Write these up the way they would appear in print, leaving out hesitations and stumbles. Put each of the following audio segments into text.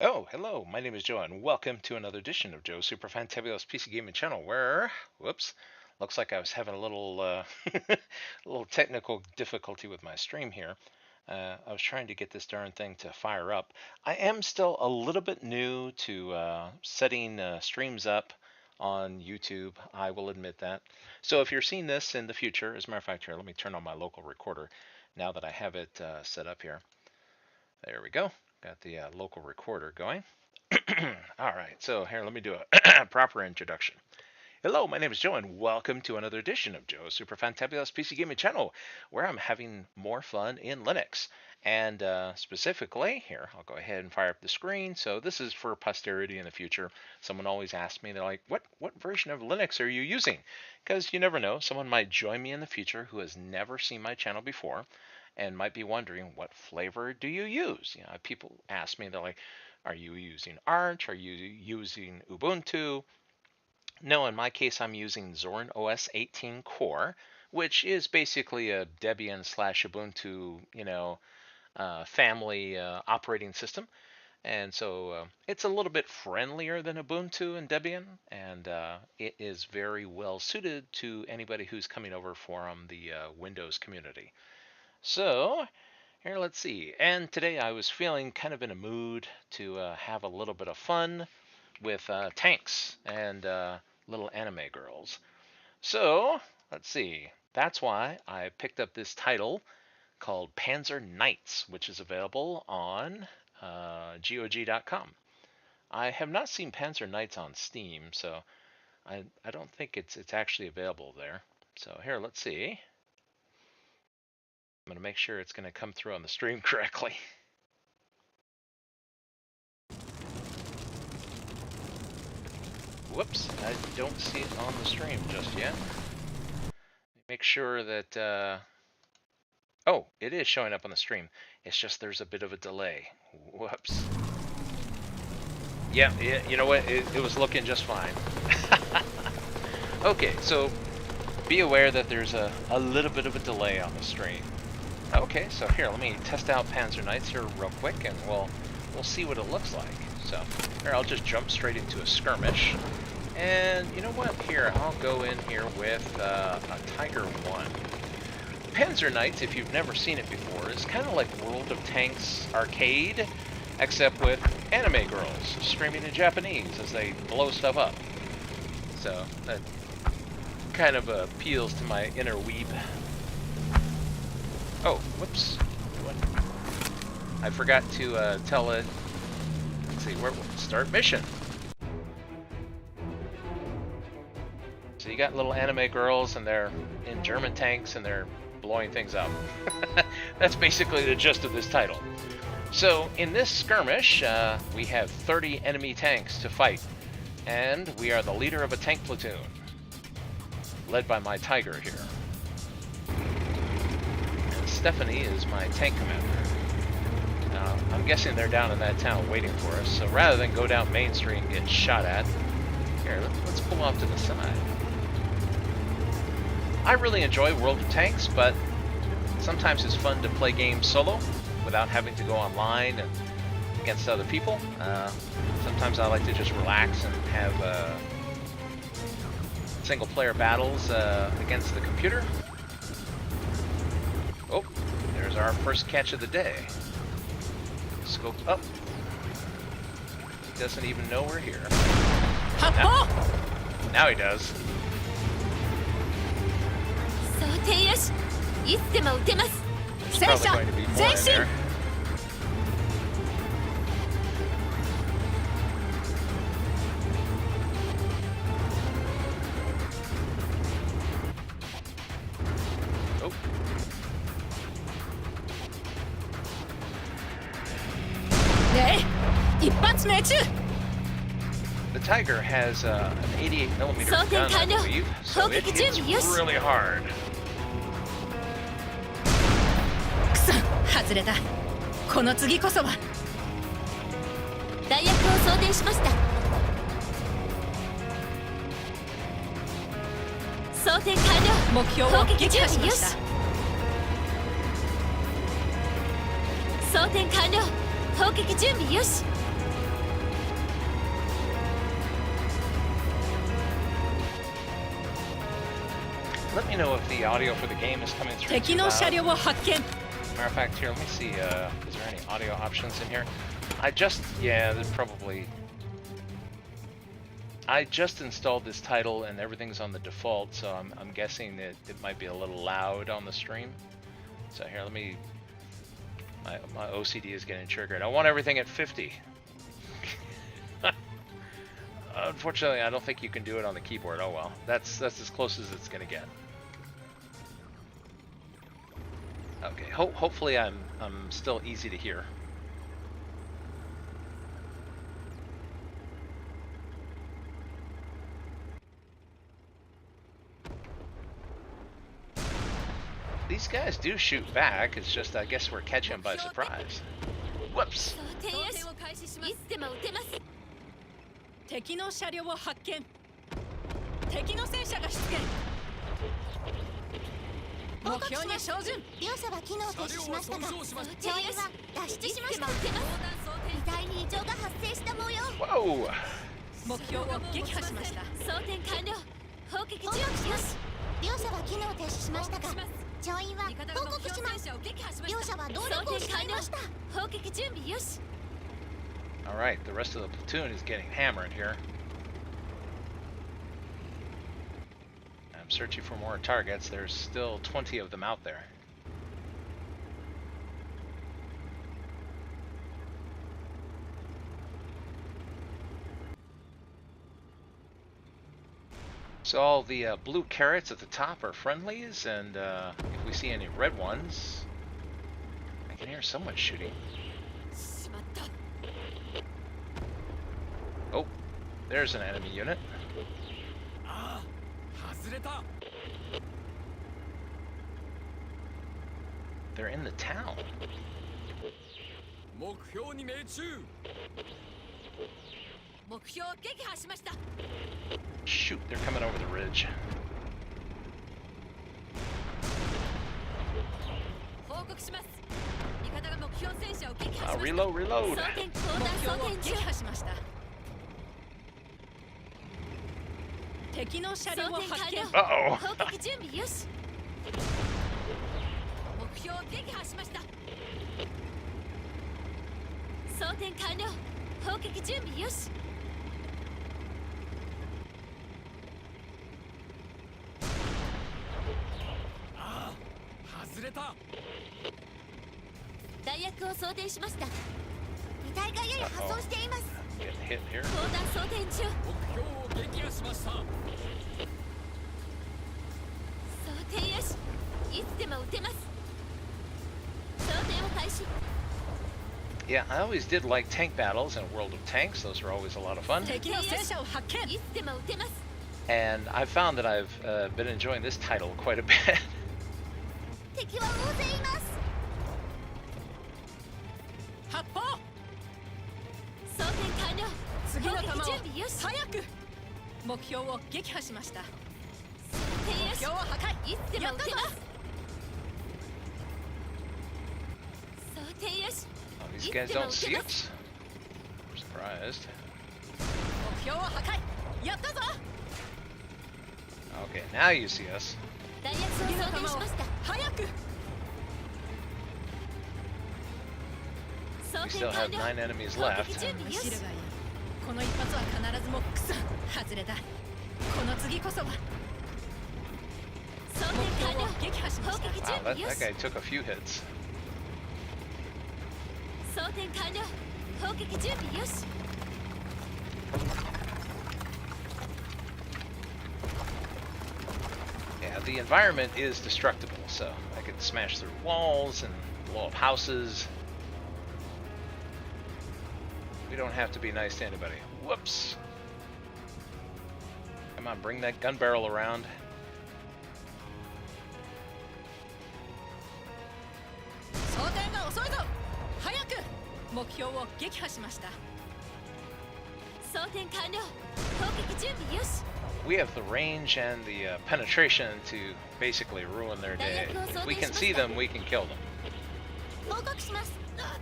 Oh, hello. My name is Joe, and welcome to another edition of Joe's Super Fantabulous PC Gaming Channel. Where, whoops, looks like I was having a little, a little technical difficulty with my stream here. I was trying to get this darn thing to fire up. I am still a little bit new to setting streams up on YouTube. I will admit that. So if you're seeing this in the future, as a matter of fact, here, let me turn on my local recorder now that I have it set up here. There we go. Got the local recorder going. All right, so here, let me do a proper introduction. Hello, my name is Joe, and welcome to another edition of Joe's Super Fantabulous PC Gaming Channel, where I'm having more fun in Linux. And specifically, here, I'll go ahead and fire up the screen. So this is for posterity in the future. Someone always asks me, they're like, what version of Linux are you using? Because you never know, someone might join me in the future who has never seen my channel before and might be wondering, what flavor do you use? You know, people ask me, they're like, are you using Arch? Are you using Ubuntu? No, in my case, I'm using Zorin OS 18 Core, which is basically a Debian slash Ubuntu, family operating system. And so it's a little bit friendlier than Ubuntu and Debian, and it is very well suited to anybody who's coming over from the Windows community. So here, let's see. And today I was feeling kind of in a mood to have a little bit of fun with tanks and little anime girls. So let's see. That's why I picked up this title called Panzer Knights, which is available on GOG.com. I have not seen Panzer Knights on Steam, so I don't think it's actually available there. So here, let's see. I'm going to make sure it's going to come through on the stream correctly. Whoops, I don't see it on the stream just yet. Make sure that, oh, it is showing up on the stream. It's just there's a bit of a delay. Whoops. Yeah, you know what, it was looking just fine. Okay, so be aware that there's a little bit of a delay on the stream. Okay, so here, let me test out Panzer Knights here real quick, and we'll see what it looks like. So here, I'll just jump straight into a skirmish. And you know what? Here, I'll go in here with a Tiger 1. Panzer Knights, if you've never seen it before, is kind of like World of Tanks Arcade, except with anime girls screaming in Japanese as they blow stuff up. So that kind of appeals to my inner weeb. Oh, whoops. What? I forgot to tell it. Let's see, where start mission. So you got little anime girls, and they're in German tanks, and they're blowing things up. That's basically the gist of this title. So in this skirmish, we have 30 enemy tanks to fight, and we are the leader of a tank platoon, led by my Tiger here. Stephanie is my tank commander. Now, I'm guessing they're down in that town waiting for us, so rather than go down Main Street and get shot at, here, let's pull off to the side. I really enjoy World of Tanks, but sometimes it's fun to play games solo without having to go online and against other people. Sometimes I like to just relax and have single-player battles against the computer. Oh, there's our first catch of the day. Scope up. He doesn't even know we're here. Now he does. There's probably going to be more in there. The Tiger has an 88mm gun, I believe, so it hits really hard. Let me know if the audio for the game is coming through too 敵の車 loud. 両を発見 Matter of fact, here, let me see, is there any audio options in here? There's probably... I just installed this title and everything's on the default, so I'm guessing that it might be a little loud on the stream. So here, let me... My OCD is getting triggered. I want everything at 50. Unfortunately, I don't think you can do it on the keyboard. Oh well, that's as close as it's gonna get. Okay, hopefully I'm still easy to hear. These guys do shoot back. It's just I guess we're catching them by surprise. Whoops. 敵の車両を発見敵の戦車が出現目標に照準両者は機能停止しましたが乗員は脱出しました遺体に異常が発生した模様 Whoa. 目標を撃破しました装填完了砲撃準備よし両者は機能停止しましたが乗員は報告します両者は動力を使いました砲撃準備よし All right, the rest of the platoon is getting hammered here. I'm searching for more targets. There's still 20 of them out there. So all the blue carrots at the top are friendlies, and if we see any red ones, I can hear someone shooting. Oh, there's an enemy unit. They're in the town. Shoot, they're coming over the ridge. Reload, reload. 敵の車両を発見 Uh-oh. 砲撃準備よし目標撃破しました装填完了砲撃準備よし外れた弾薬を装填しました遺体がやや破損しています Getting hit here. 砲弾装填中目標を撃破しました装填よしいつでも撃てます装填を開始 Yeah, I always did like tank battles in World of Tanks. Those were always a lot of fun. 敵の戦車を発見 いつでも撃てます And I've found that I've been enjoying this title quite a bit. 敵は大勢います発砲装填完了次の弾を砲撃準備よし早く目標を撃破しました装填よし目標を破壊いつでも撃てます装填よし Oh, these guys don't see us? I'm surprised. 目標を破壊やったぞ Okay, now you see us. 弾薬を装填しました早く 装 We 填 still 完 have 了 9 enemies 砲 left. 撃準備よしシルがいいこの一発は必ずモックス外れだこの次こそは装目填完了標を撃破しまし 砲 た 撃 Wow, 準 that 備よし guy took a few hits. 装填完了砲撃準備よし Yeah, the environment is destructible, so I can smash through walls and blow up houses. We don't have to be nice to anybody. Whoops. Come on, bring that gun barrel around. 装填が遅いぞ早く目標を撃破しました装填完了砲撃準備よし We have the range and the penetration to basically ruin their day. If we can see them, we can kill them. 報告します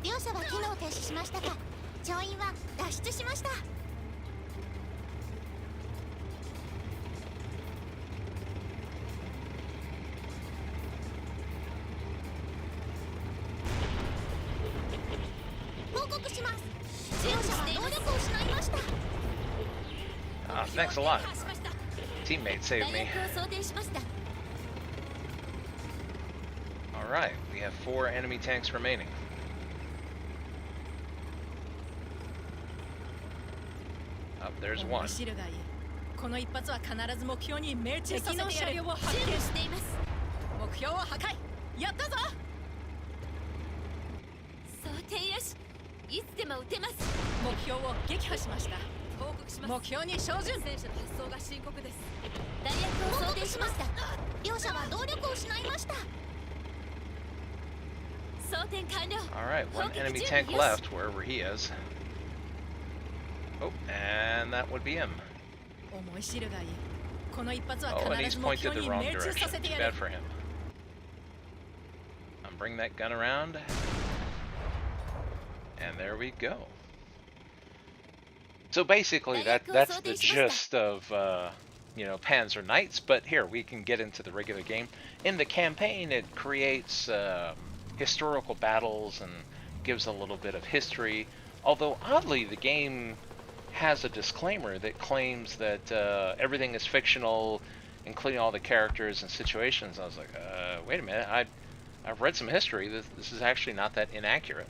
両者は機能停止しましたが乗員は脱出しました All Thanks a lot. Teammate saved me. Alright, we have 4 enemy tanks remaining. Oh, there's one. この一発は必ず目標に命中させてやる。敵の車両を発見しています。目標を破壊。やったぞ。想定よし。いつでも撃てます。目標を撃破しました。報告します。目標に照準。戦車の発送が深刻です。弾薬を想定しました。両者は動力を失いました。装填完了。Alright, one enemy tank left wherever he is. Oh, and that would be him. Oh, and he's pointed the wrong direction. Too bad for him. Bring that gun around. And there we go. So basically, that's the gist of, you know, Panzer Knights. But here, we can get into the regular game. In the campaign, it creates historical battles and gives a little bit of history. Although, oddly, the game has a disclaimer that claims that everything is fictional, including all the characters and situations. I was like, wait a minute, I've read some history. This is actually not that inaccurate.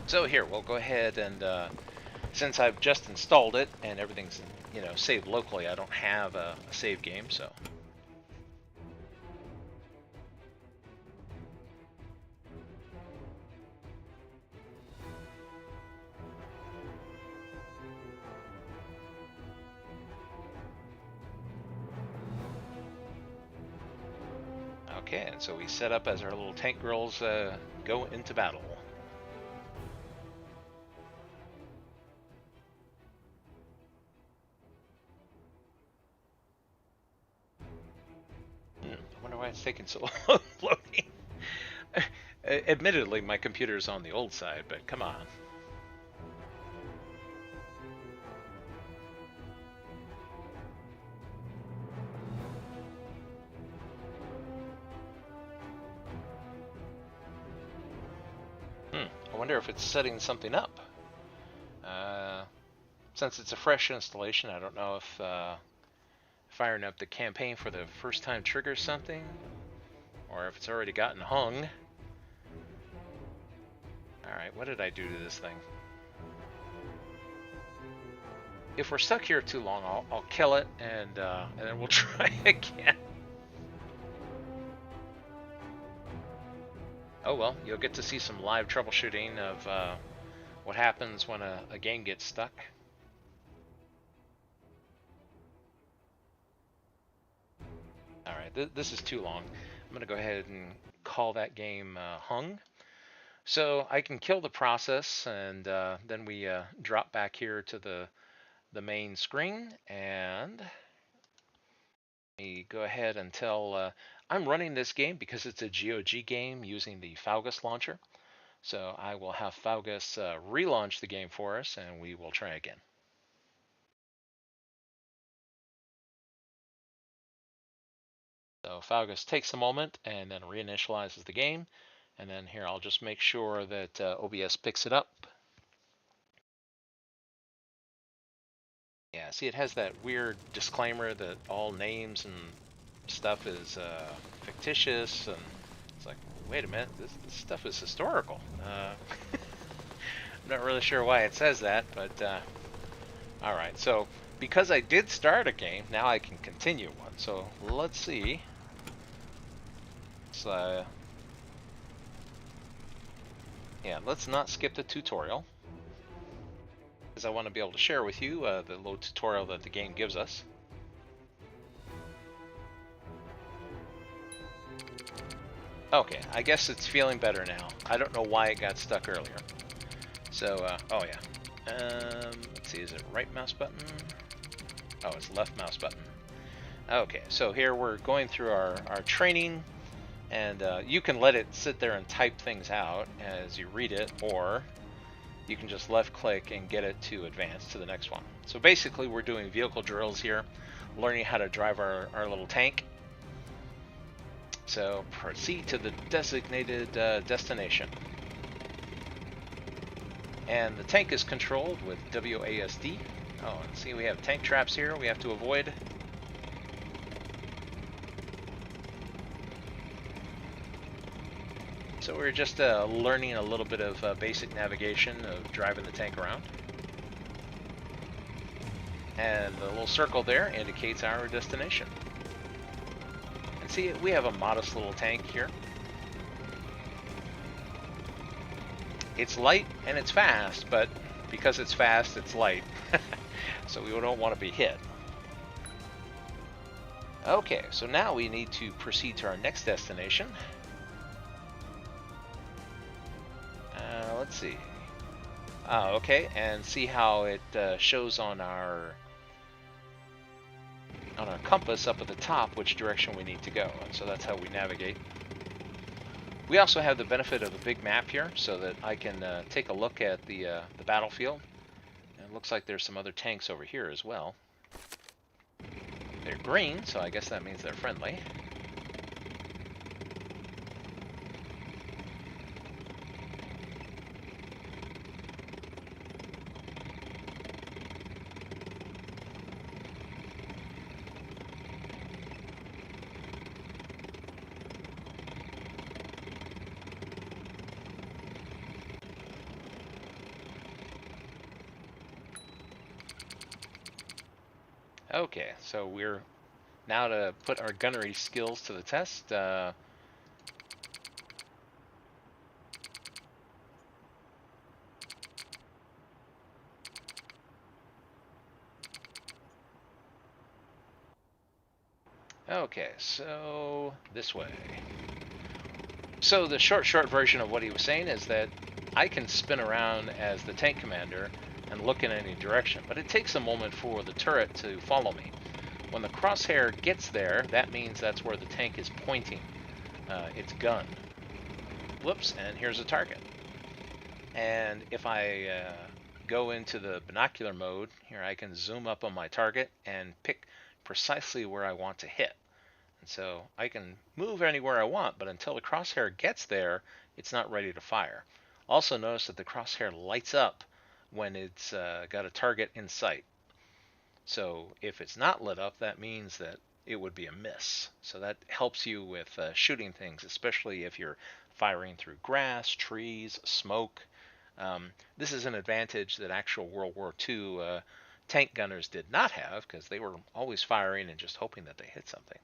So here, we'll go ahead and, since I've just installed it and everything's, you know, saved locally, I don't have a save game, so. Okay, and so we set up as our little tank girls go into battle. I wonder why it's taking so long loading. Admittedly, my computer's on the old side, but come on. I wonder if it's setting something up. Since it's a fresh installation, I don't know if firing up the campaign for the first time triggers something, or if it's already gotten hung. Alright, what did I do to this thing? If we're stuck here too long, I'll kill it, and then we'll try again. Oh well, you'll get to see some live troubleshooting of what happens when a game gets stuck. Alright, this is too long. I'm going to go ahead and call that game hung. So I can kill the process, and then we drop back here to the main screen, and me go ahead and tell I'm running this game because it's a GOG game using the Faugus launcher. So I will have Faugus relaunch the game for us, and we will try again. So Faugus takes a moment and then reinitializes the game. And then here I'll just make sure that OBS picks it up. Yeah, see, it has that weird disclaimer that all names and stuff is fictitious, and it's like, wait a minute, this stuff is historical. I'm not really sure why it says that, but alright, so because I did start a game, now I can continue one. So let's see. So yeah, let's not skip the tutorial, because I want to be able to share with you the little tutorial that the game gives us. Okay, I guess it's feeling better now. I don't know why it got stuck earlier. So, oh yeah. Let's see, is it right mouse button? Oh, it's left mouse button. Okay, so here we're going through our training, and you can let it sit there and type things out as you read it, or you can just left click and get it to advance to the next one. So basically we're doing vehicle drills here, learning how to drive our little tank. So proceed to the designated destination. And the tank is controlled with WASD. Oh, and see, we have tank traps here we have to avoid. So we're just learning a little bit of basic navigation of driving the tank around. And the little circle there indicates our destination. And see, we have a modest little tank here. It's light and it's fast, but because it's fast, it's light. So we don't want to be hit. Okay, so now we need to proceed to our next destination. Let's see. Okay, and see how it shows on our compass up at the top which direction we need to go. And so that's how we navigate. We also have the benefit of a big map here, so that I can take a look at the battlefield. And it looks like there's some other tanks over here as well. They're green, so I guess that means they're friendly. Okay, so we're now to put our gunnery skills to the test. Okay, so this way. So the short version of what he was saying is that I can spin around as the tank commander and look in any direction, but it takes a moment for the turret to follow me. When the crosshair gets there, that means that's where the tank is pointing its gun. Whoops, and here's a target. And if I go into the binocular mode, here I can zoom up on my target and pick precisely where I want to hit. And so I can move anywhere I want, but until the crosshair gets there, it's not ready to fire. Also notice that the crosshair lights up when it's got a target in sight. So if it's not lit up, that means that it would be a miss. So that helps you with shooting things, especially if you're firing through grass, trees, smoke. This is an advantage that actual World War II tank gunners did not have, because they were always firing and just hoping that they hit something.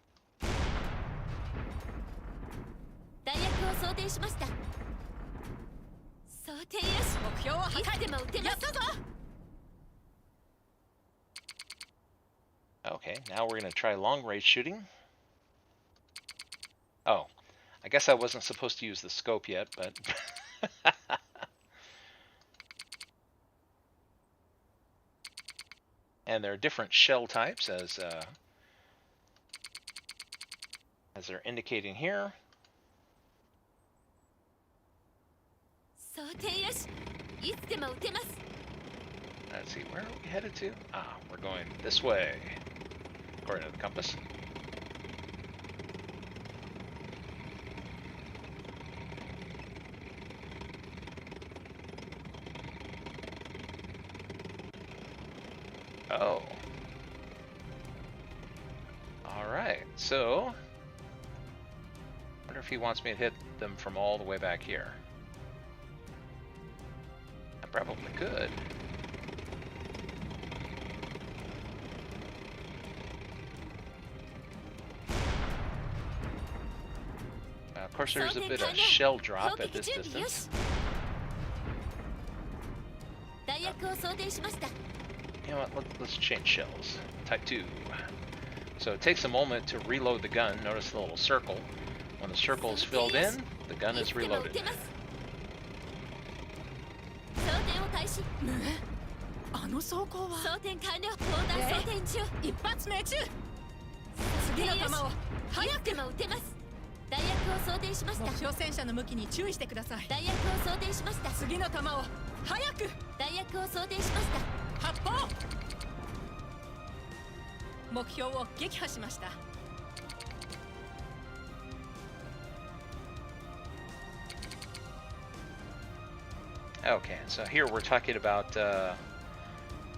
Okay, now we're going to try long-range shooting. Oh, I guess I wasn't supposed to use the scope yet, but... And there are different shell types, as they're indicating here. Let's see, where are we headed to? Ah, we're going this way, according to the compass. Oh. Alright, so... I wonder if he wants me to hit them from all the way back here. I probably could. Of course, there's a bit of shell drop at this distance. You know what, let's change shells. Type 2. So it takes a moment to reload the gun. Notice the little circle. When the circle is filled in, the gun is reloaded. Okay, so here we're talking about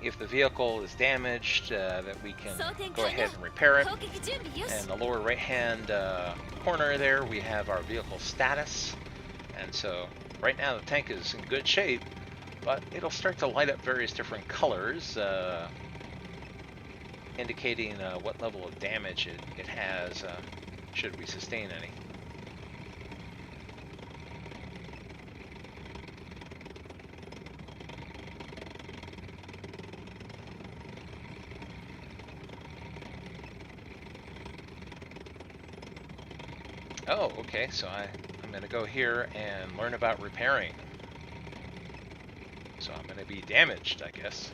if the vehicle is damaged, that we can go ahead and repair it. And the lower right-hand corner there, we have our vehicle status. And so right now the tank is in good shape, but it'll start to light up various different colors, indicating what level of damage it has, should we sustain any. Oh, okay, so I'm going to go here and learn about repairing. So I'm going to be damaged, I guess.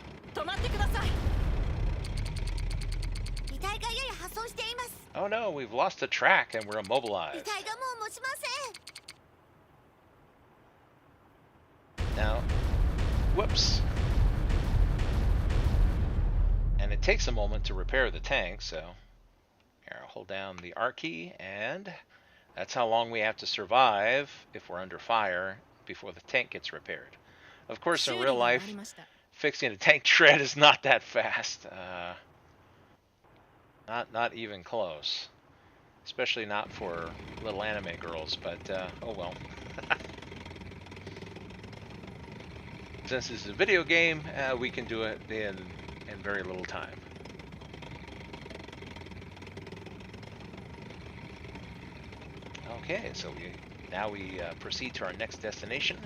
Oh no, we've lost the track and we're immobilized. Now, whoops. And it takes a moment to repair the tank, so here, I'll hold down the R key, and that's how long we have to survive if we're under fire before the tank gets repaired. Of course, in real life, fixing a tank tread is not that fast. Not even close. Especially not for little anime girls, but oh well. Since this is a video game, we can do it in very little time. Okay, so now we proceed to our next destination.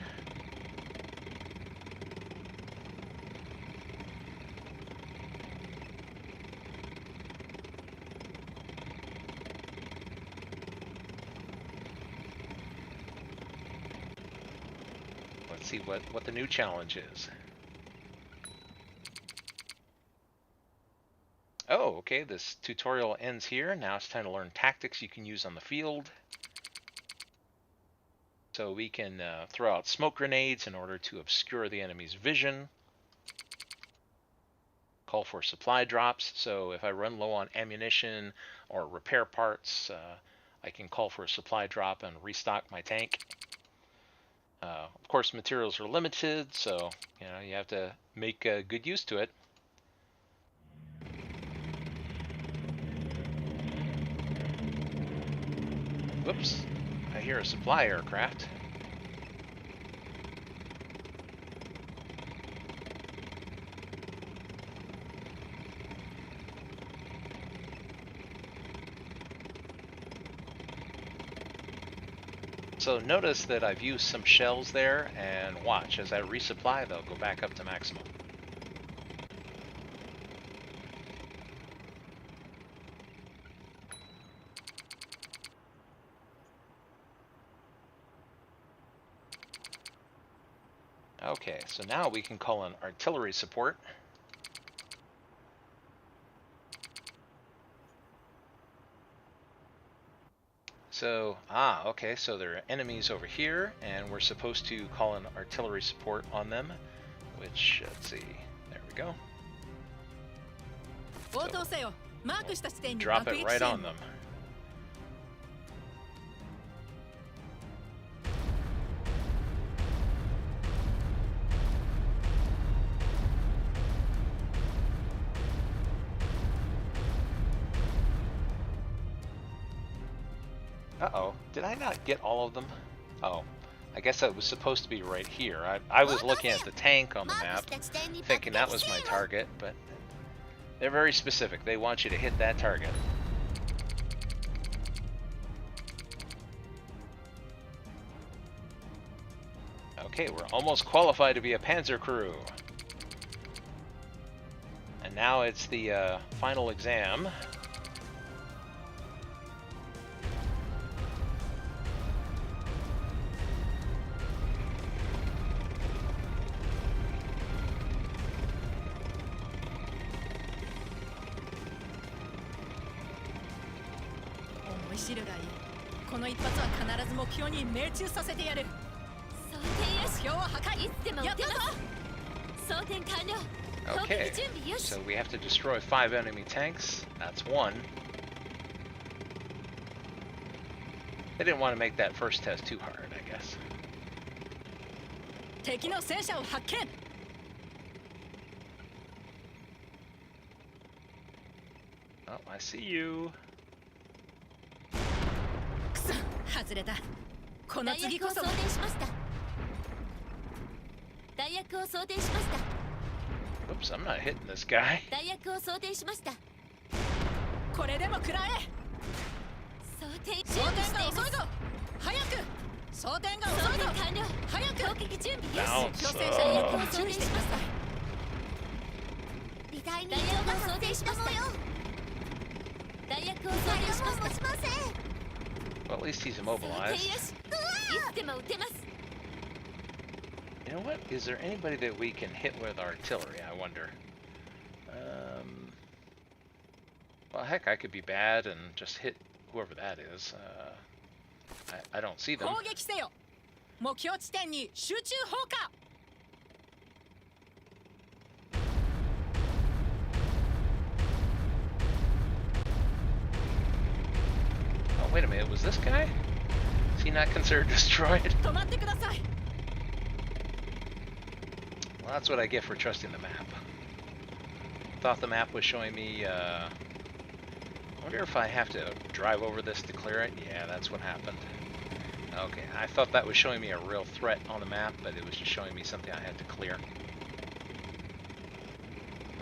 Let's see what the new challenge is. Oh, okay, this tutorial ends here. Now it's time to learn tactics you can use on the field. So we can throw out smoke grenades in order to obscure the enemy's vision. Call for supply drops. So if I run low on ammunition or repair parts, I can call for a supply drop and restock my tank. Of course, materials are limited, so you have to make good use to it. Whoops. I hear a supply aircraft. So notice that I've used some shells there, and watch, as I resupply, they'll go back up to maximum. Okay, so now we can call in artillery support. So, okay, so there are enemies over here, and we're supposed to call in artillery support on them, which, let's see, there we go. So, drop it right on them. Uh-oh, did I not get all of them? Oh, I guess it was supposed to be right here. I was looking at the tank on the map, thinking that was my target, but they're very specific. They want you to hit that target. Okay, we're almost qualified to be a Panzer crew. And now it's the final exam. Okay, so we have to destroy 5 enemy tanks. That's 1. They didn't want to make that first test too hard, I guess. 敵の戦車を発見。 Oh, I see you. くそ、外れた。この弾次こそ薬を装填しました。弾薬を装填しました。 Oops, I'm not hitting this guy. 弾薬を装填しました。これでも食らえ。装填装填が遅いぞ。早く。装填が装遅いぞ。填完了。早く。攻撃準備よし。 Bounce. 強戦車弾薬を装填しました。た。微体に弾薬を装填しました。弾薬を装填しました。 Well, at least he's 装填 immobilized. よし。いつでも撃てます。 You know what? Is there anybody that we can hit with artillery? I wonder. Well, heck, I could be bad and just hit whoever that is. I don't see them. 攻撃せよ。目標地点に集中砲火。 Oh, wait a minute. Was this guy? Is he not considered destroyed? 止まってください。 Well, that's what I get for trusting the map. Thought the map was showing me, I wonder if I have to drive over this to clear it? Yeah, that's what happened. Okay, I thought that was showing me a real threat on the map, but it was just showing me something I had to clear.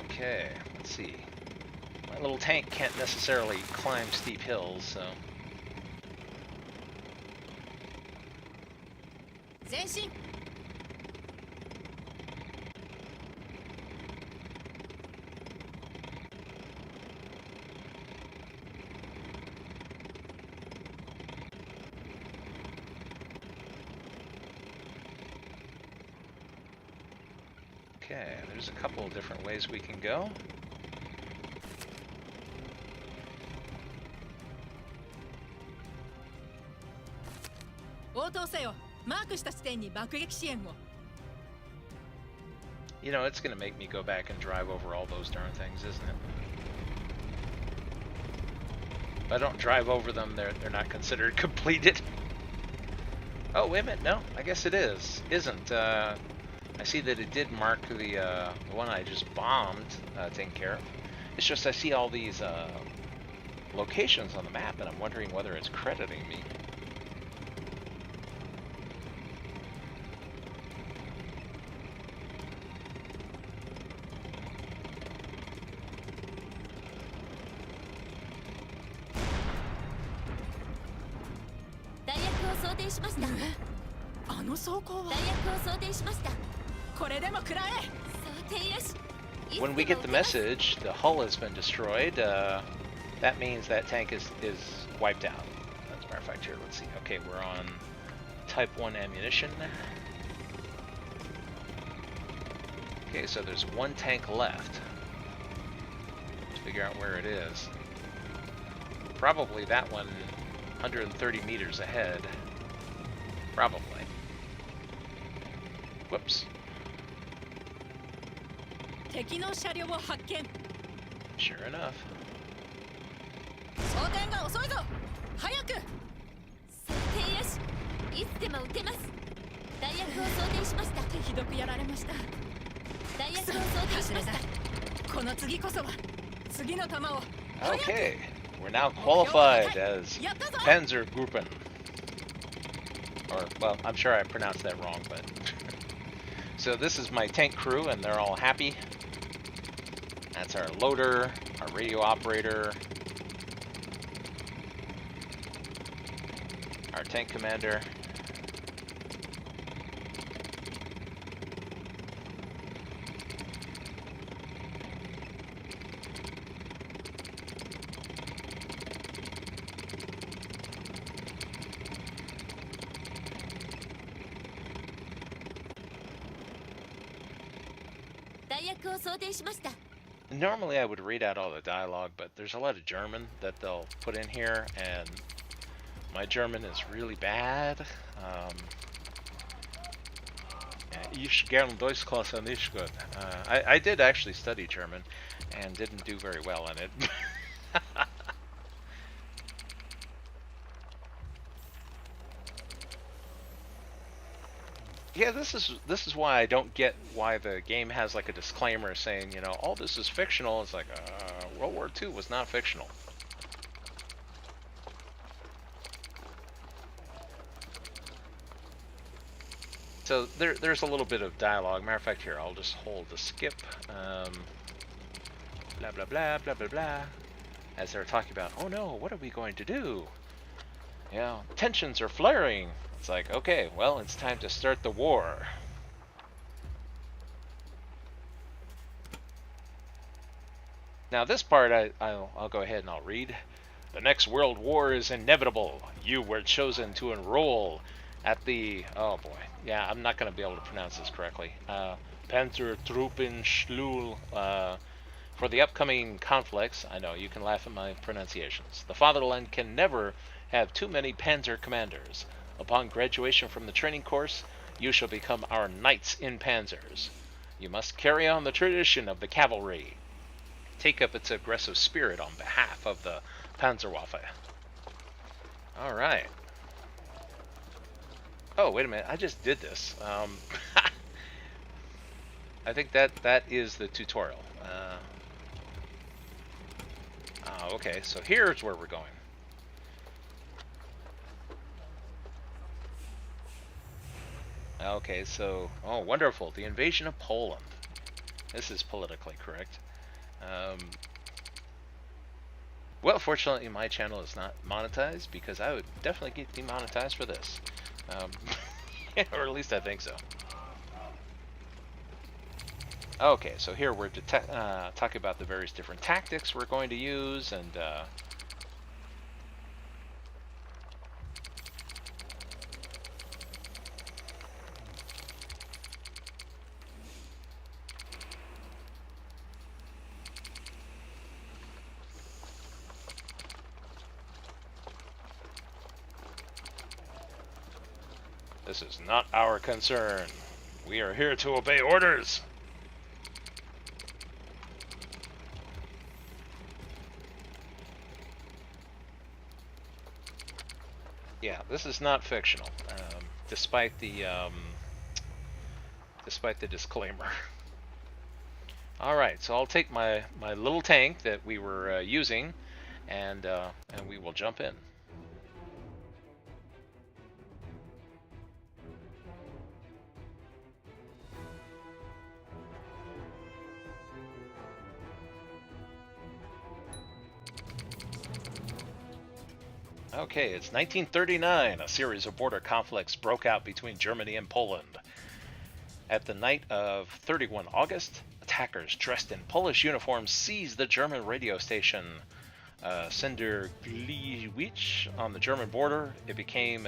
Okay, let's see. My little tank can't necessarily climb steep hills, so... 前進。 Okay, there's a couple of different ways we can go. 応答せよ。マークした地点に爆撃支援を。 You know, it's gonna make me go back and drive over all those darn things, isn't it? If I don't drive over them, they're not considered completed. Oh, wait a minute, no, I guess it is. Isn't. I see that it did mark the one I just bombed, taken care of. It's just I see all these locations on the map, and I'm wondering whether it's crediting me. When we get the message, the hull has been destroyed, that means that tank is wiped out. As a matter of fact, here, let's see. Okay, we're on Type 1 ammunition. Okay, so there's one tank left. Let's figure out where it is. Probably that one 130 meters ahead. Probably. Whoops. 敵の車両を発見。 Sure enough. 装填が遅いぞ。早く。装填よし。いつでも撃てます。弾薬を装填しました。ひどくやられました。弾薬を装填しました。この次こそは次の弾を。 Okay, we're now qualified as Panzer Gruppen. Or, well, I'm sure I pronounced that wrong, but... So this is my tank crew, and they're all happy. That's our loader, our radio operator, our tank commander. Normally I would read out all the dialogue, but there's a lot of German that they'll put in here, and my German is really bad. Ich gern Deutsch klasse nicht gut. I did actually study German, and didn't do very well in it. Yeah, this is why I don't get why the game has like a disclaimer saying, you know, all this is fictional. It's like World War II was not fictional. So there's a little bit of dialogue. Matter of fact, here I'll just hold the skip. Blah blah blah blah blah blah. As they're talking about, oh no, what are we going to do? Yeah, tensions are flaring. It's like, okay, well, it's time to start the war. Now this part I'll go ahead and I'll read. The next world war is inevitable. You were chosen to enroll at the, oh boy, yeah, I'm not going to be able to pronounce this correctly. Panzer Truppenschlul for the upcoming conflicts. I know, you can laugh at my pronunciations. The fatherland can never have too many panzer commanders. Upon graduation from the training course, you shall become our knights in panzers. You must carry on the tradition of the cavalry. Take up its aggressive spirit on behalf of the Panzerwaffe. Alright. Oh, wait a minute. I just did this. I think that is the tutorial. Okay, so here's where we're going. Okay, so, oh, wonderful. The invasion of Poland. This is politically correct. Well, fortunately, my channel is not monetized because I would definitely get demonetized for this. Or at least I think so. Okay, so here we're talking about the various different tactics we're going to use, and this is not our concern. We are here to obey orders. Yeah, this is not fictional, despite the disclaimer. All right, so I'll take my little tank that we were using, and we will jump in. Okay, it's 1939. A series of border conflicts broke out between Germany and Poland. At the night of 31 August, attackers dressed in Polish uniforms seized the German radio station Sender Gliwice on the German border. It became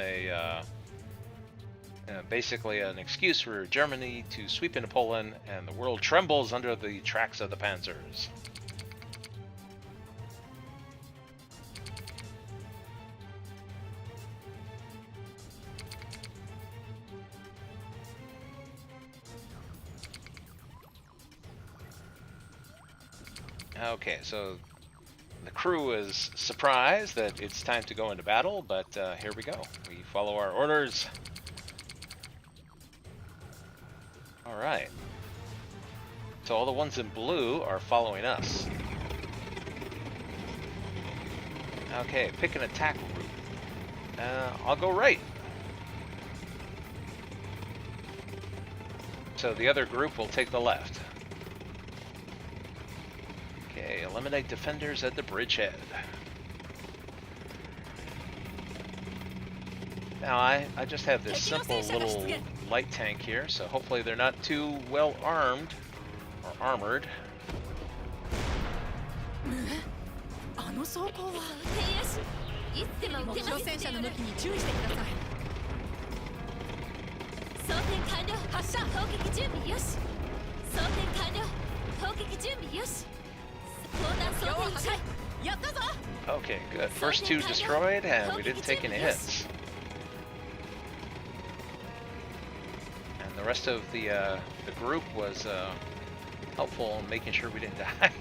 basically an excuse for Germany to sweep into Poland, and the world trembles under the tracks of the panzers. Okay, so the crew is surprised that it's time to go into battle, but here we go. We follow our orders. Alright. So all the ones in blue are following us. Okay, pick an attack route. I'll go right. So the other group will take the left. Okay, eliminate defenders at the bridgehead. Now I just have this simple little light tank here, so hopefully they're not too well armed or armored. Okay, good. First two destroyed, and we didn't take any hits. And the rest of the group was helpful in making sure we didn't die.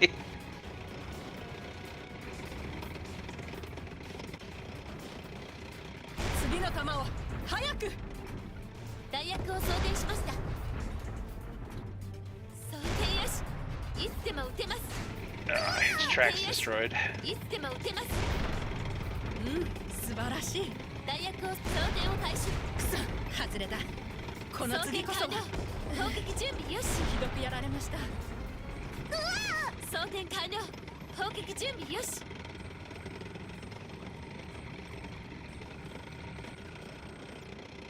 弾薬を装填しました。装填よし。いつでも撃てます。His track's destroyed. いつでも撃てます。素晴らしい。弾薬を装填を開始。くそ、外れた。この次こそは。砲撃準備よし。ひどくやられました。装填完了。砲撃準備よし。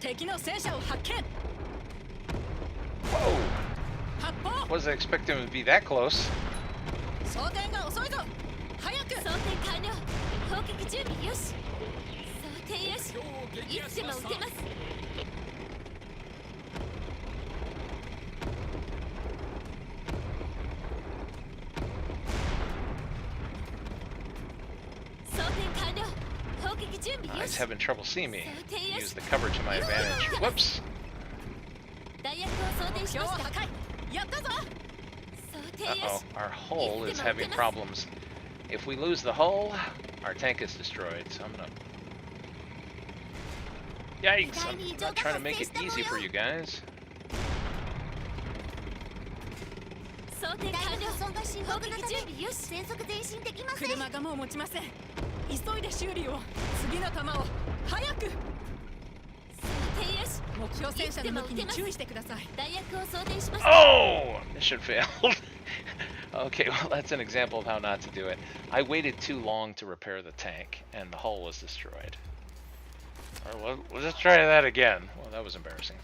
敵の戦車を発見。 Whoa! 発砲。 Wasn't expecting him to be that close. 装填が遅いぞ。早く。装填完了。砲撃準備よし。装填よし。いつでも撃てます。装填完了。砲撃準備よ He's し。 having trouble seeing me. Use the cover to my advantage. Whoops! 弾薬を装填し標をました。破壊。やったぞ。装填よ Uh-oh, し。 our hull is having problems. If we lose the hull, our tank is destroyed, so I'm gonna... Yikes! I'm not trying to make it easy for you guys. 装填完了。砲撃準備よし。全速前進できません。車がもう持ちません。急いで修理を。次の弾を早く。装填よし。目標戦車の向きに注意してください。弾薬を装填しました。 Oh! Mission failed. Okay, well, that's an example of how not to do it. I waited too long to repair the tank, and the hull was destroyed. Alright, well, let's try that again. Well, that was embarrassing.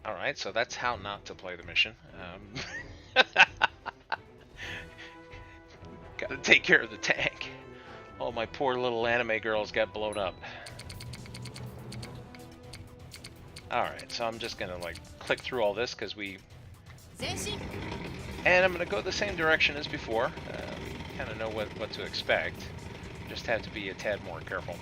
Alright, so that's how not to play the mission. Gotta take care of the tank. Oh, my poor little anime girls got blown up. Alright, so I'm just gonna like click through all this because we... And I'm gonna go the same direction as before. Kind of know what to expect. Just have to be a tad more careful.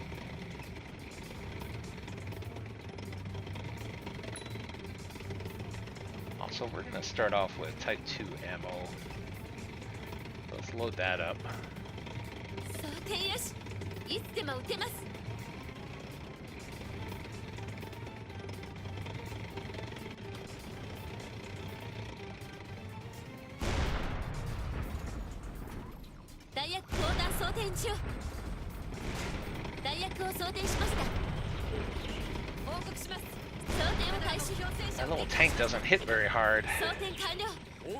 Also, we're gonna start off with Type 2 ammo. Let's load that up. 装填よし。いつでも撃てます。弾薬砲弾装填中。弾薬を装填しました。報告します。装填を開始。 That little tank doesn't hit very hard. 装填完了。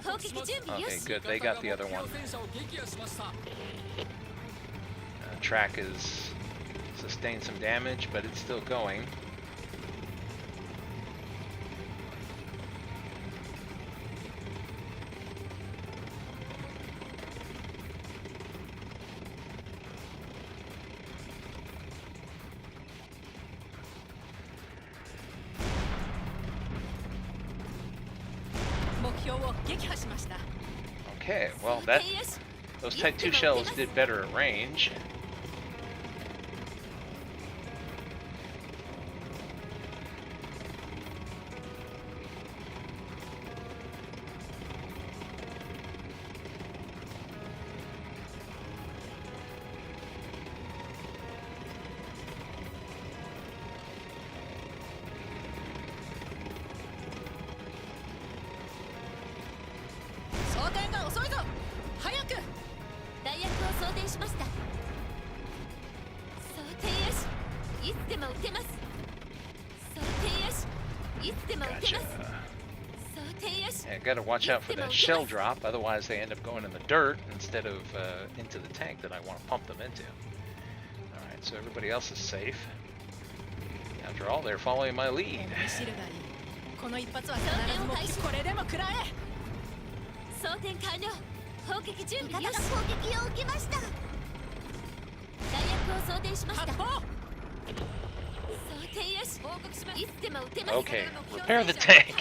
砲撃準備よ Okay, し。 good. They got the other one. Track is sustained some damage, but it's still going. Okay, well those Type 2 shells did better at range. Yeah, gotta watch out for that shell drop, otherwise they end up going in the dirt instead of into the tank that I want to pump them into. Alright, so everybody else is safe. After all, they're following my lead. この一発は必ずもこれでも食らえ。装填完了。砲撃準備よし。砲撃を受けました。弾薬を装填しました。装填よし。報告します。いつでも撃てます。 Okay, repair the tank.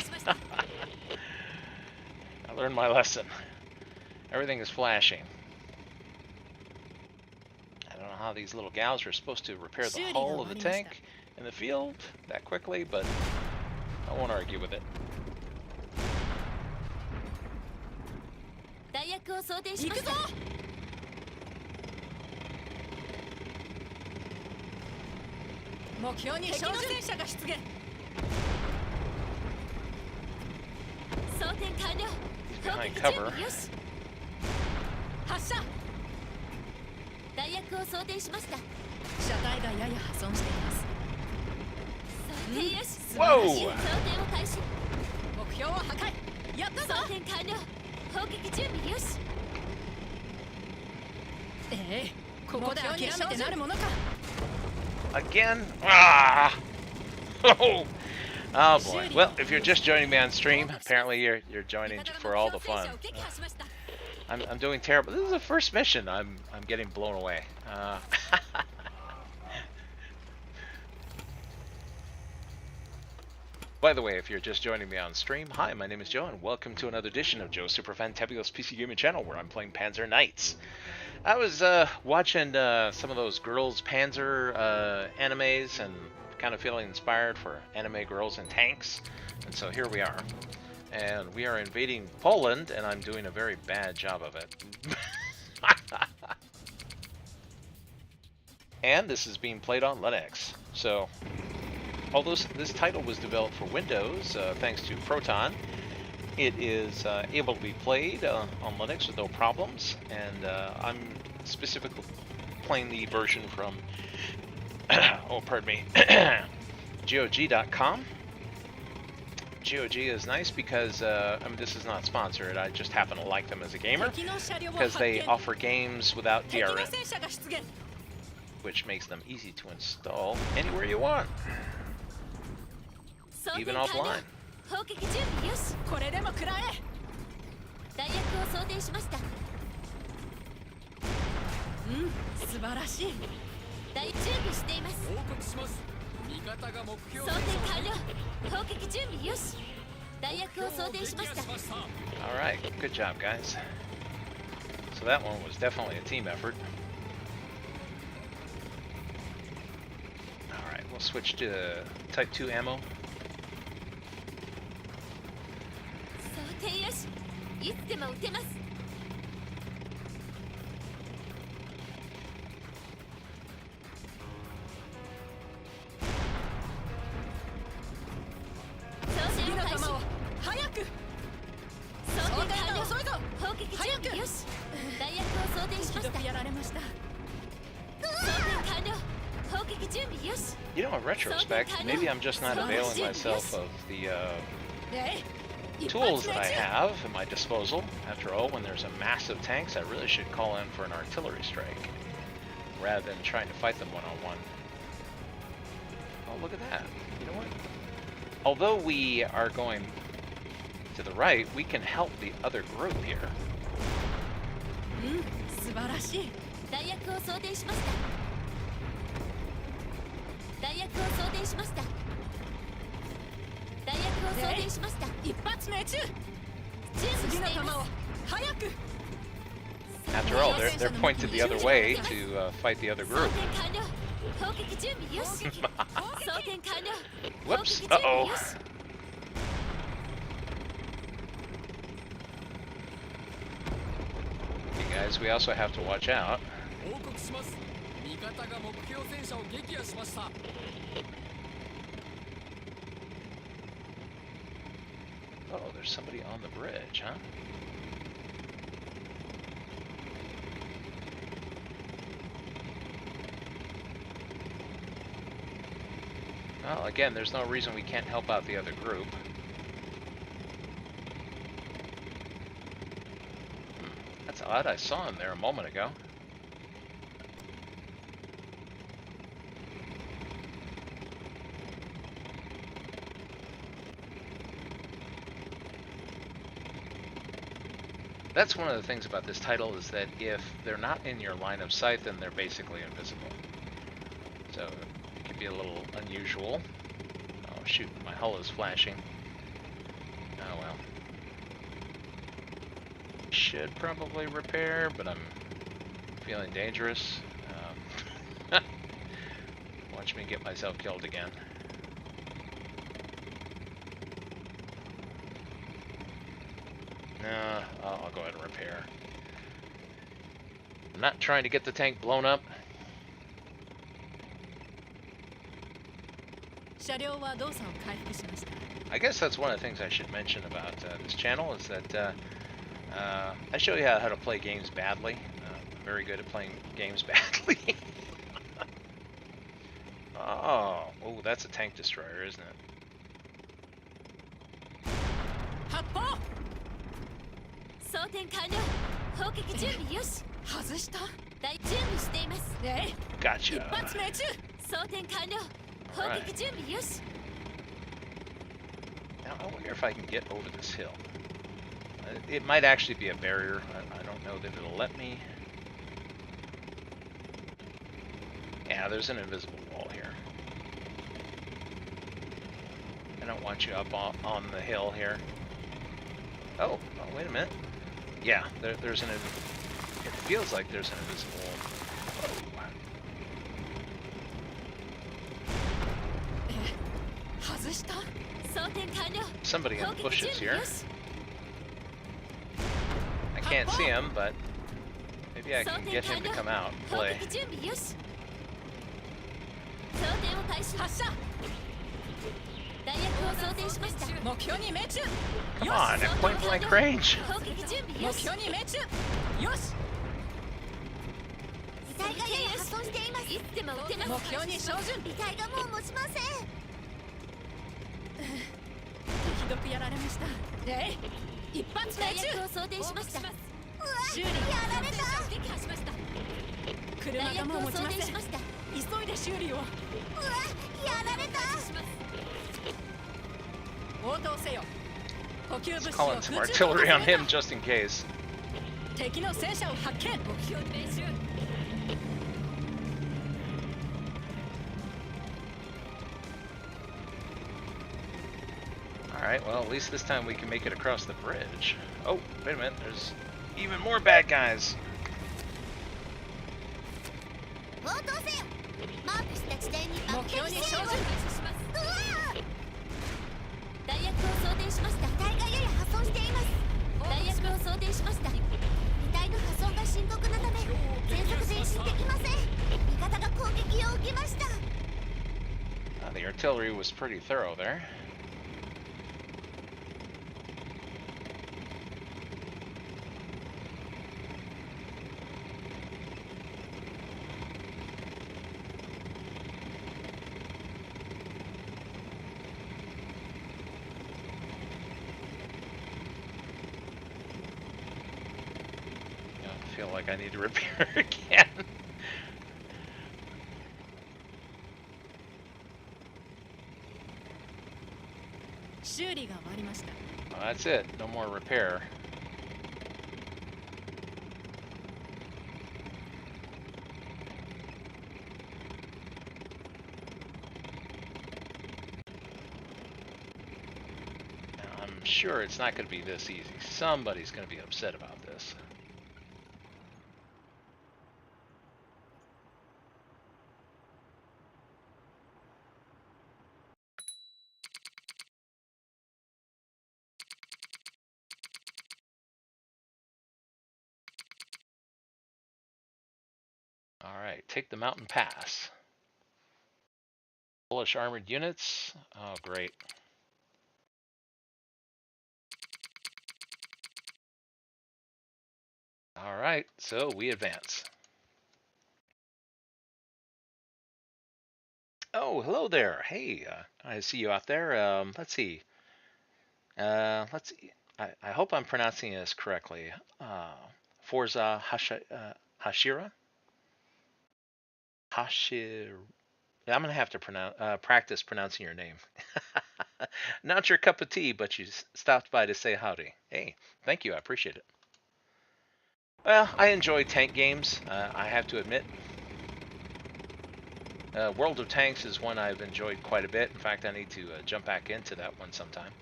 I learned my lesson. Everything is flashing. I don't know how these little gals are supposed to repair the hull of the tank in the field that quickly, but I won't argue with it. 弾薬を装填しました。目標に照準戦車が出現。装填完了。 Behind cover. よし。発射。弾薬を装填しました。車体がやや破損しています。装填よし。素晴らしい。装填を開始。目標を破壊。やったぞ。装填完了。砲撃準備よし。ここで諦めてなるものか。 Again? Ah! Oh! Oh boy. Well, if you're just joining me on stream, apparently you're joining for all the fun. I'm doing terrible. This is the first mission. I'm getting blown away. By the way, if you're just joining me on stream, hi, my name is Joe, and welcome to another edition of Joe's Superfantabulous PC Gaming Channel, where I'm playing Panzer Knights. I was watching some of those girls Panzer animes and kind of feeling inspired for anime girls and tanks, and so here we are. And we are invading Poland, and I'm doing a very bad job of it. And this is being played on Linux. So, although this title was developed for Windows, thanks to Proton, it is able to be played on Linux with no problems, and I'm specifically playing the version from, oh, pardon me, GOG.com. GOG is nice because, I mean, this is not sponsored, I just happen to like them as a gamer, because they offer games without DRM, which makes them easy to install anywhere you want, even offline. 砲撃準備よし。これでも食らえ。弾薬を装填しました。素晴らしい。大準備しています。報告します。味方が目標装填完了。砲撃準備よし。弾薬を装填しました。Alright, good job, guys. So that one was definitely a team effort. Alright, we'll switch to Type 2 ammo. 装填よし。いつでも撃てます。次の弾を早く。装填完了。遅いぞ。砲撃準備よし。弾薬を装填しました。やられました。装填完了。砲撃準備よし。 You know, in retrospect, maybe I'm just not availing myself of the tools that I have at my disposal. After all, when there's a massive tanks, I really should call in for an artillery strike, rather than trying to fight them one-on-one. Oh, look at that. You know what? Although we are going to the right, we can help the other group here. 素晴らしい。弾薬を装填しました。弾薬を装填しました。弾薬を装填しました。一発命中。準備しています。早く。 After all, they're pointed the other way to fight the other group. 装填完了。砲撃準備よし。装填完了。 Whoops. 砲撃準備 Uh-oh. よし。 Okay, guys, we also have to watch out. 報告します。味方が目標戦車を撃破しました。 Oh, there's somebody on the bridge, huh? Well, again, there's no reason we can't help out the other group. That's odd, I saw him there a moment ago. That's one of the things about this title, is that if they're not in your line of sight, then they're basically invisible. So it can be a little unusual. Oh shoot, my hull is flashing. Oh well. Should probably repair, but I'm feeling dangerous. Watch me get myself killed again. I'll go ahead and repair. I'm not trying to get the tank blown up. I guess that's one of the things I should mention about this channel is that I show you how to play games badly. I'm very good at playing games badly. Oh, that's a tank destroyer, isn't it? Gotcha. Right. Now I wonder if I can get over this hill. It might actually be a barrier. I don't know that it'll let me. Yeah, there's an invisible wall here. I don't want you up on the hill here. Oh, wait a minute. Yeah, there's an. It feels like there's an invisible wall. Somebody in the bushes here. I can't see him, but maybe I can get him to come out and play. Come on, at point blank range. Let's call in some artillery on him just in case. Alright, well, at least this time we can make it across the bridge. Oh, wait a minute, there's even more bad guys. The artillery was pretty thorough there. I feel like I need to repair again. Well, that's it. No more repair. Now, I'm sure it's not going to be this easy. Somebody's going to be upset about this. Alright, take the mountain pass. Polish armored units. Oh, great. Alright, so we advance. Oh, hello there. Hey, I see you out there. Let's see. I hope I'm pronouncing this correctly. Forza Hashira? Hashir. I'm gonna have to practice pronouncing your name. Not your cup of tea, but you stopped by to say howdy. Hey, thank you. I appreciate it. Well, I enjoy tank games. I have to admit. World of Tanks is one I've enjoyed quite a bit. In fact, I need to jump back into that one sometime.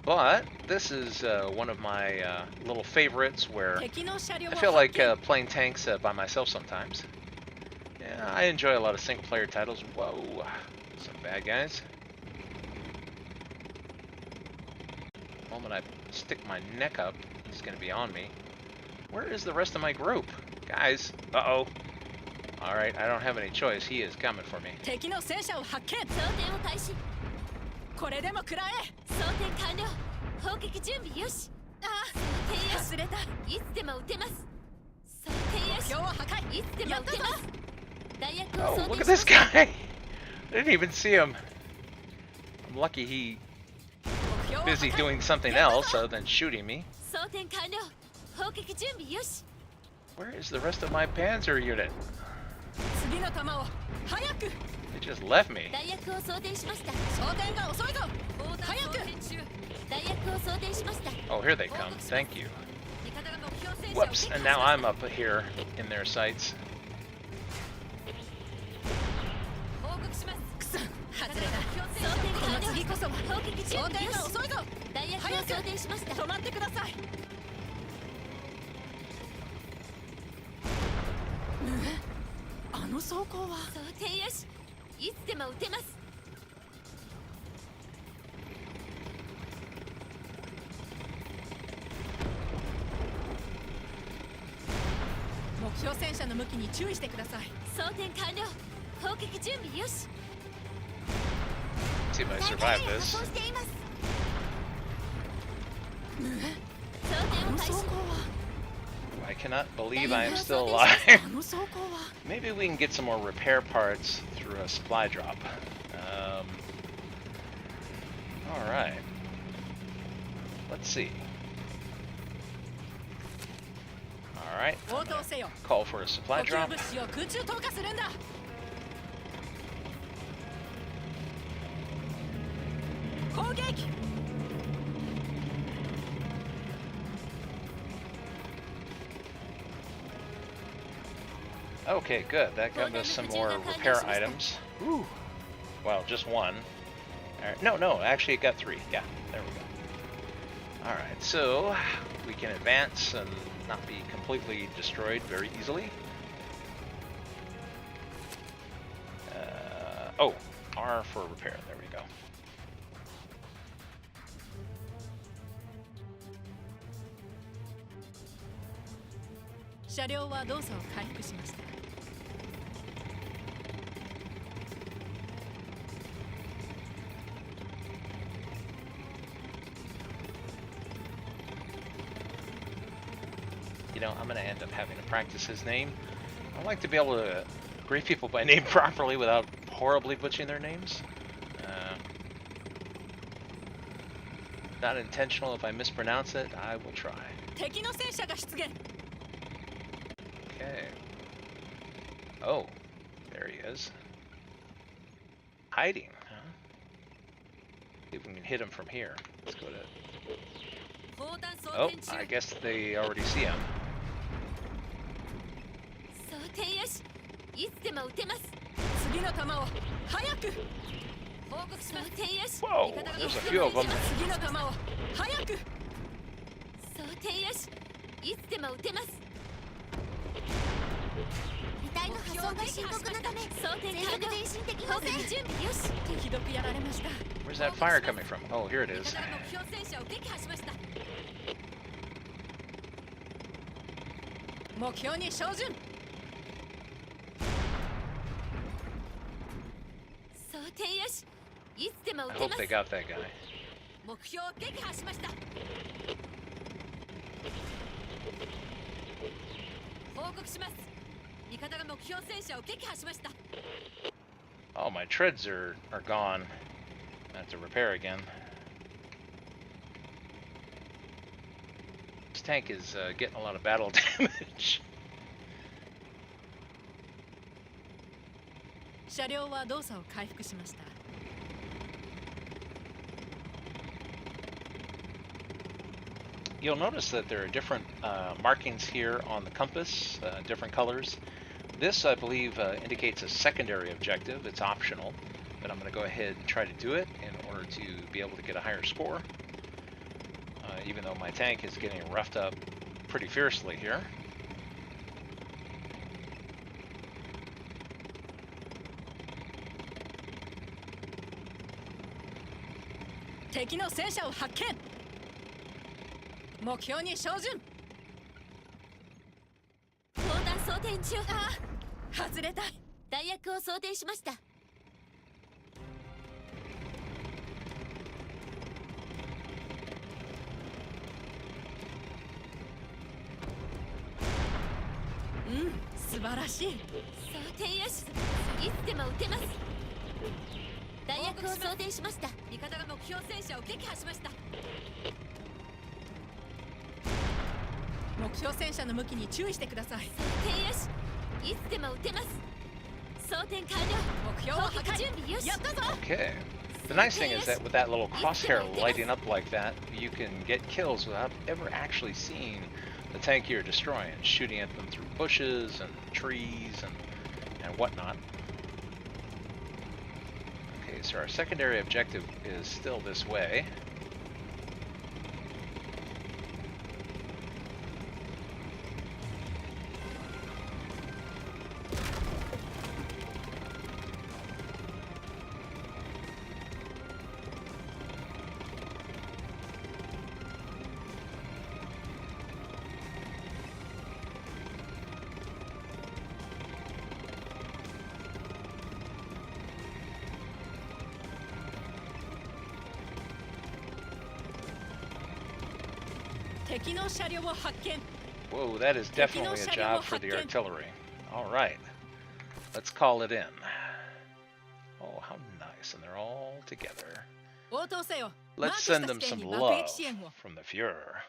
But this is one of my little favorites where I feel like playing tanks by myself sometimes. Yeah, I enjoy a lot of single-player titles. Whoa, some bad guys. The moment I stick my neck up, he's going to be on me. Where is the rest of my group? Guys, uh-oh. Alright, I don't have any choice. He is coming for me. 敵の戦車を発見。装填を開始。これでも食らえ。装填完了。砲撃準備よし。あ装填よし。外れた。いつでも撃てます。装填よし。標を破壊。いつでも撃てます。弾薬を Oh, 装 look 填 at しま this す。 guy! I didn't even see him. I'm lucky he 目標を破 busy 壊。 doing something else other than shooting me. 装填完了。砲撃準備よし。 Where is the rest of my Panzer unit? 次の弾を早く。 They just left me. 弾薬を装填しました。装填が遅いぞ。早く。弾薬を装填しました。 Oh, here they come. Thank you. 味方が目標戦車を Whoops, 撃 and 破 now I'm up here in their sights. 報告します。くそ、外れた。装填完了。この次こそは砲撃準装填備よし。が遅いぞ。弾薬を装填しました。止まってください。あの装甲は装填よし。いつでも撃てます。目標戦車の向きに注意してください。装填完了。砲撃準備よし。 See if I 大 survive 体破 this. 損しています。装あ填を開始。の装甲は I cannot believe I am still あ alive. の装甲は Maybe we can get some more repair parts through a supply drop. Alright. Let's see. Alright. 応答せよ。 Call for a 補 supply 給 drop. 物資を空中投下するんだ。攻撃。 Okay, good. That got us some more repair items. Ooh. Well, just one. Alright. No, actually it got 3. Yeah, there we go. Alright, so we can advance and not be completely destroyed very easily. Oh, R for repair. There we go. 車両は動作を回復しました。 You know, I'm going to end up having to practice his name. I like to be able to greet people by name properly without horribly butchering their names. Not intentional. If I mispronounce it, I will try. 敵の戦車が出現。 Okay. Oh, there he is. Hiding, huh? See if we can hit him from here. Let's go to... 砲弾装 Oh, 填中。 I guess they already see him. 装填よし。いつでも撃てます。次の弾を早く。報告し装ます。填よし。 Whoa, 味方が there's a いつ few でも of 撃て them. ます。次の弾を早く。装填よし。いつでも撃てます。遺体の破損が深刻なため、装填完了。前進できません。準備よし。敵毒やられました。 Where's that fire coming from? Oh, here it 味 is. 方が目標戦車を撃破しました。目標に照準。装填よし。いつでも I 撃て hope ま they す。 got that guy. 目標を撃破しました。報告します。味方が目標戦車を撃破しました。 Oh, my treads are gone. I have to repair again. This tank is getting a lot of battle damage. 車両は動作を回復しました。 You'll notice that there are different markings here on the compass, different colors. This, I believe, indicates a secondary objective. It's optional, but I'm going to go ahead and try to do it in order to be able to get a higher score, even though my tank is getting roughed up pretty fiercely here. 敵の戦車を発見。目標に照準。砲弾装填中。外れた。代役を想定しました。素晴らしい。想定よし。いつでも撃てます。代役を想定しました。味方が目標戦車を撃破しました。目標戦車の向きに注意してください。想定よし。いつでも撃てます。装填完了。目標を破壊。準備よし。やったぞ。 Okay. The nice thing is that with that little crosshair lighting up like that, you can get kills without ever actually seeing the tank you're destroying, shooting at them through bushes and trees and whatnot. Okay, so our secondary objective is still this way. Whoa, that is definitely a job for the artillery. All right, let's call it in. Oh, how nice, and they're all together. Let's send them some love from the Fuhrer.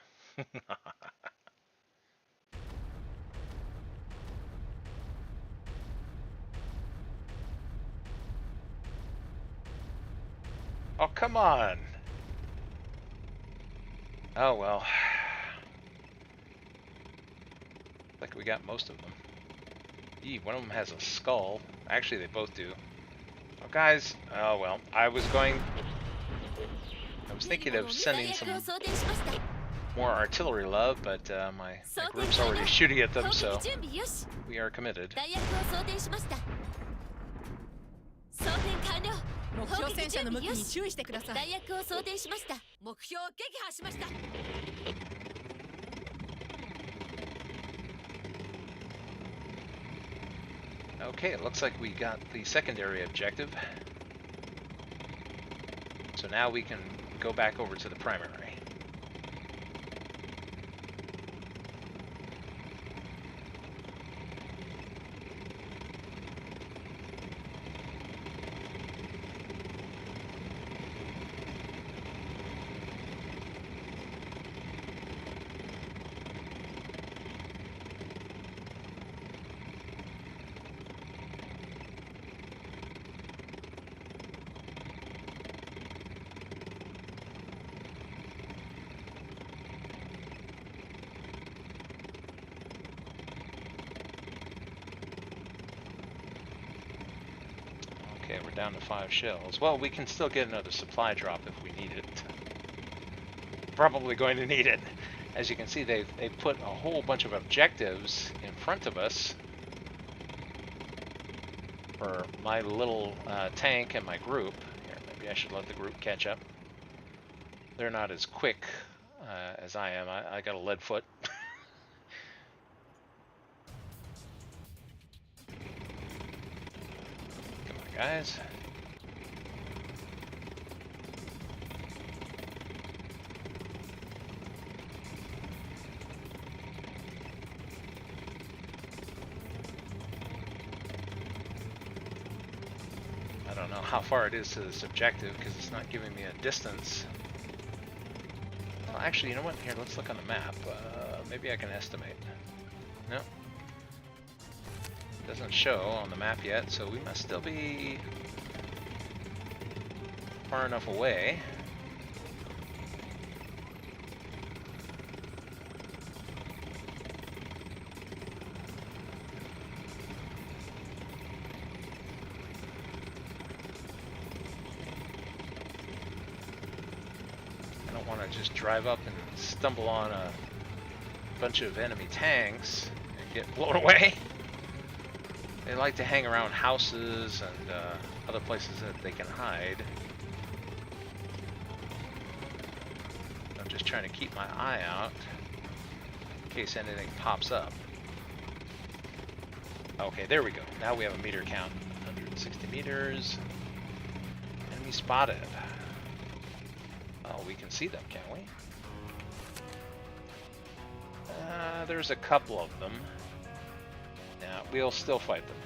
Oh, come on. Oh, well. Like we got most of them. Eee, one of them has a skull. Actually, they both do. Oh, guys. Oh, well. I was thinking of sending some more artillery love, but my group's already shooting at them, so we are committed. Okay, it looks like we got the secondary objective. So now we can go back over to the primary. Okay, we're down to 5 shells. Well, we can still get another supply drop if we need it. Probably going to need it. As you can see, they put a whole bunch of objectives in front of us for my little tank and my group. Here, maybe I should let the group catch up. They're not as quick as I am. I got a lead foot. Guys. I don't know how far it is to this objective because it's not giving me a distance. Well, actually, you know what? Here, let's look on the map. Maybe I can estimate. No. Doesn't show on the map yet, so we must still be far enough away. I don't want to just drive up and stumble on a bunch of enemy tanks and get blown away. They like to hang around houses and other places that they can hide. I'm just trying to keep my eye out in case anything pops up. Okay, there we go. Now we have a meter count. 160 meters. Enemy spotted. Oh, we can see them, can't we? There's a couple of them. Yeah, we'll still fight them.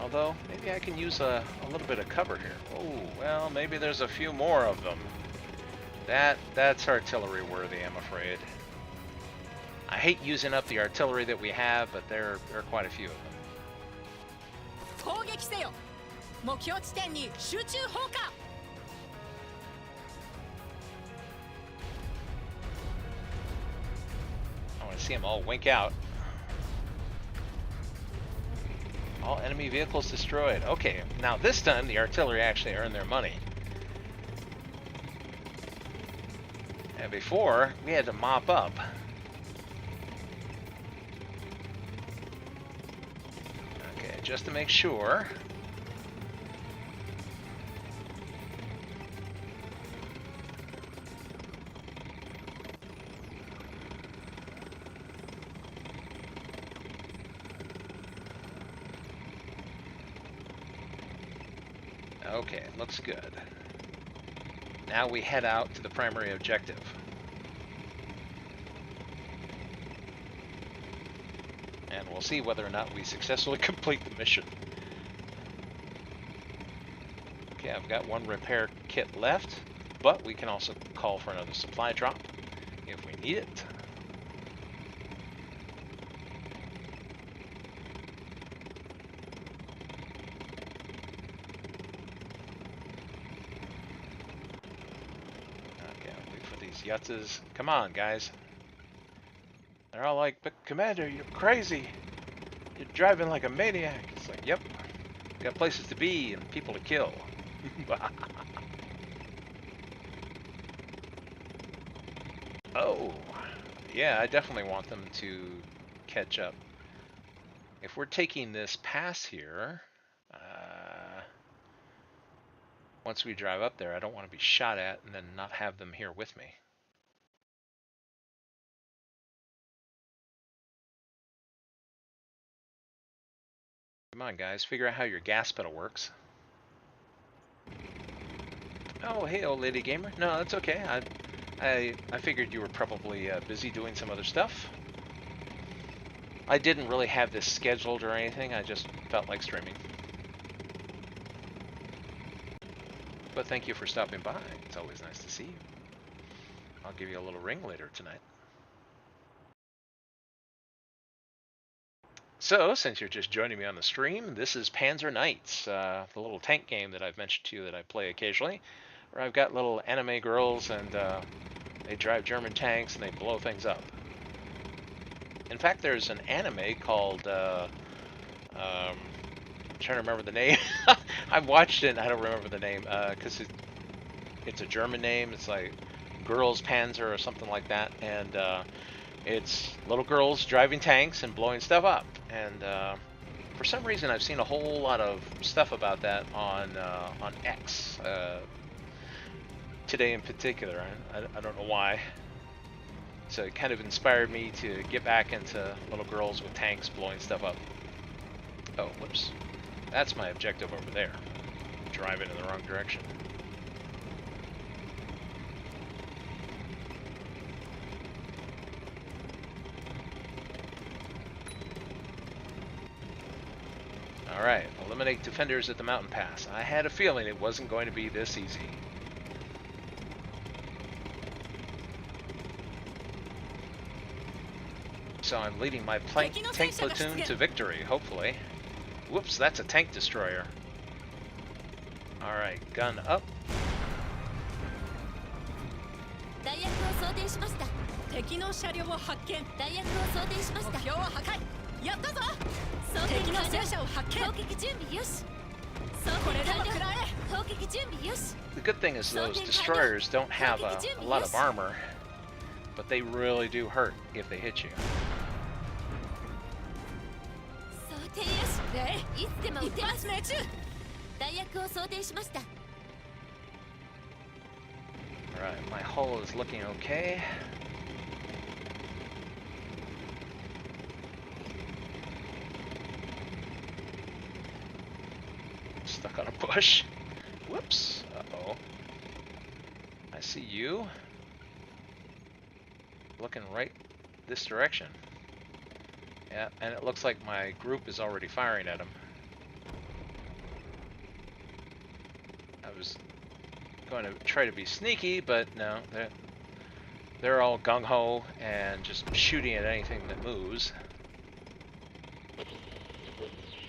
Although, maybe I can use a little bit of cover here. Oh, well, maybe there's a few more of them. That's artillery worthy, I'm afraid. I hate using up the artillery that we have, but there are quite a few of them. 攻撃せよ。目標地点に集中砲火。I want to see them all wink out. All enemy vehicles destroyed. Okay, now this time the artillery actually earned their money. And before, we had to mop up. Okay, just to make sure. Okay, looks good. Now we head out to the primary objective. And we'll see whether or not we successfully complete the mission. Okay, I've got one repair kit left, but we can also call for another supply drop if we need it. Yutzes. Come on, guys. They're all like, but Commander, you're crazy. You're driving like a maniac. It's like, yep. Got places to be and people to kill. Oh. Yeah, I definitely want them to catch up. If we're taking this pass here, once we drive up there, I don't want to be shot at and then not have them here with me. Come on, guys, figure out how your gas pedal works. Oh, hey, old lady gamer. No, that's okay. I figured you were probably busy doing some other stuff. I didn't really have this scheduled or anything. I just felt like streaming. But thank you for stopping by. It's always nice to see you. I'll give you a little ring later tonight. So, since you're just joining me on the stream, this is Panzer Knights, the little tank game that I've mentioned to you that I play occasionally, where I've got little anime girls and they drive German tanks and they blow things up. In fact, there's an anime called, I'm trying to remember the name. I've watched it and I don't remember the name, because it's a German name. It's like Girls Panzer or something like that, and it's little girls driving tanks and blowing stuff up. And for some reason, I've seen a whole lot of stuff about that on X today in particular. I don't know why. So it kind of inspired me to get back into little girls with tanks blowing stuff up. Oh, whoops. That's my objective over there. Driving in the wrong direction. Alright, eliminate defenders at the mountain pass. I had a feeling it wasn't going to be this easy. So I'm leading my tank platoon to victory, hopefully. Whoops, that's a tank destroyer. Alright, gun up. The good thing is those destroyers don't have a lot of armor, but they really do hurt if they hit you. Alright, my hull is looking okay. stuck on a bush. Whoops. Uh-oh. I see you. Looking right this direction. Yeah, and it looks like my group is already firing at him. I was going to try to be sneaky, but no, they're all gung-ho and just shooting at anything that moves.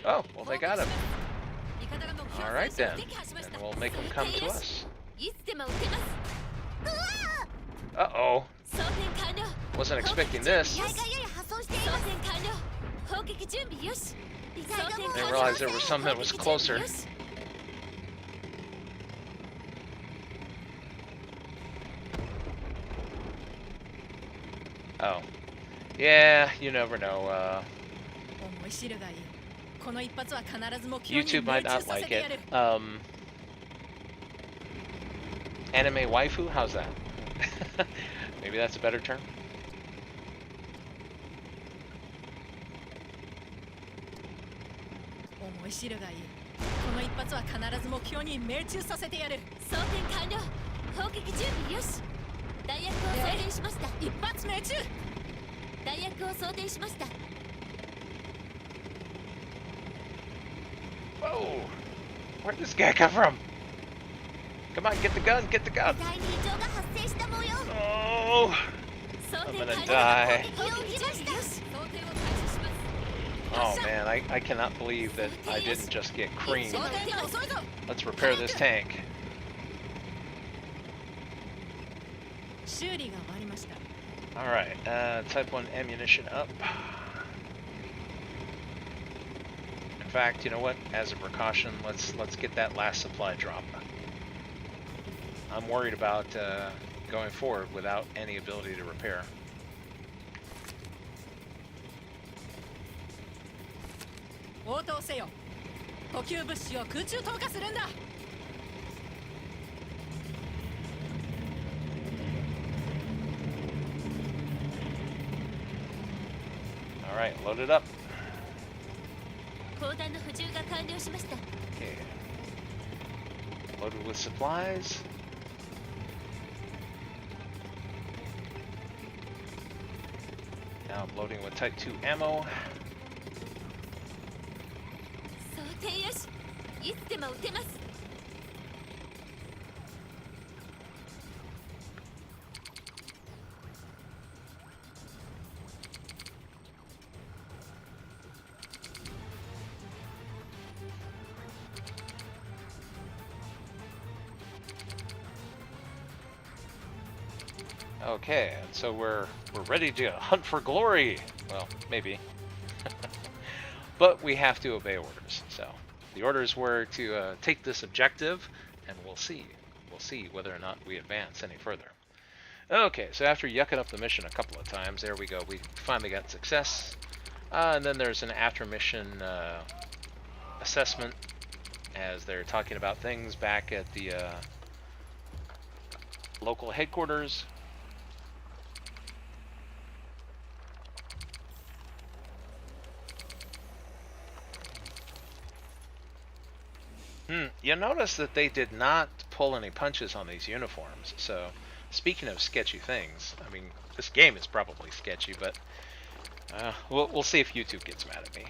Oh, well, they got him. Alright then, and we'll make them come to us. Uh-oh. Wasn't expecting this. Didn't realize there was some that was closer. Oh. Yeah, you never know. YouTube might not like it. Anime waifu? How's that? Maybe that's a better term? Whoa! Where'd this guy come from? Come on, get the gun, get the gun! Oh! I'm gonna die. Oh man, I cannot believe that I didn't just get creamed. Let's repair this tank. Alright, type 1 ammunition up. In fact, you know what? As a precaution, let's get that last supply drop. I'm worried about going forward without any ability to repair. Alright, load it up. Okay. Loaded with supplies. Now I'm loading with Type 2 ammo. Okay, and so we're ready to hunt for glory. Well, maybe. But we have to obey orders. So the orders were to take this objective, and we'll see. We'll see whether or not we advance any further. Okay, so after yucking up the mission a couple of times, there we go. We finally got success. And then there's an after-mission assessment, as they're talking about things back at the local headquarters. You notice that they did not pull any punches on these uniforms. So, speaking of sketchy things, I mean, this game is probably sketchy, but we'll see if YouTube gets mad at me.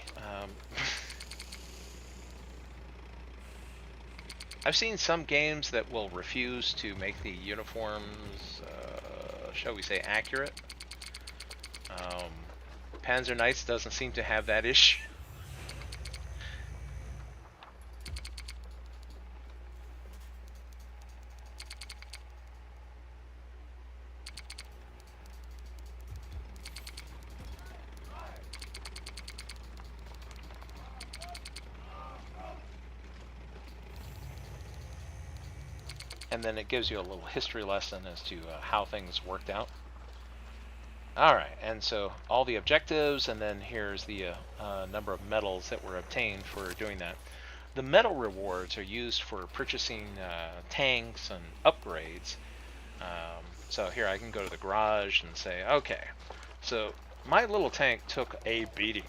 I've seen some games that will refuse to make the uniforms, shall we say, accurate. Panzer Knights doesn't seem to have that issue. And then it gives you a little history lesson as to how things worked out. Alright, and so all the objectives, and then here's the number of medals that were obtained for doing that. The medal rewards are used for purchasing tanks and upgrades. So here I can go to the garage and say, okay, so my little tank took a beating.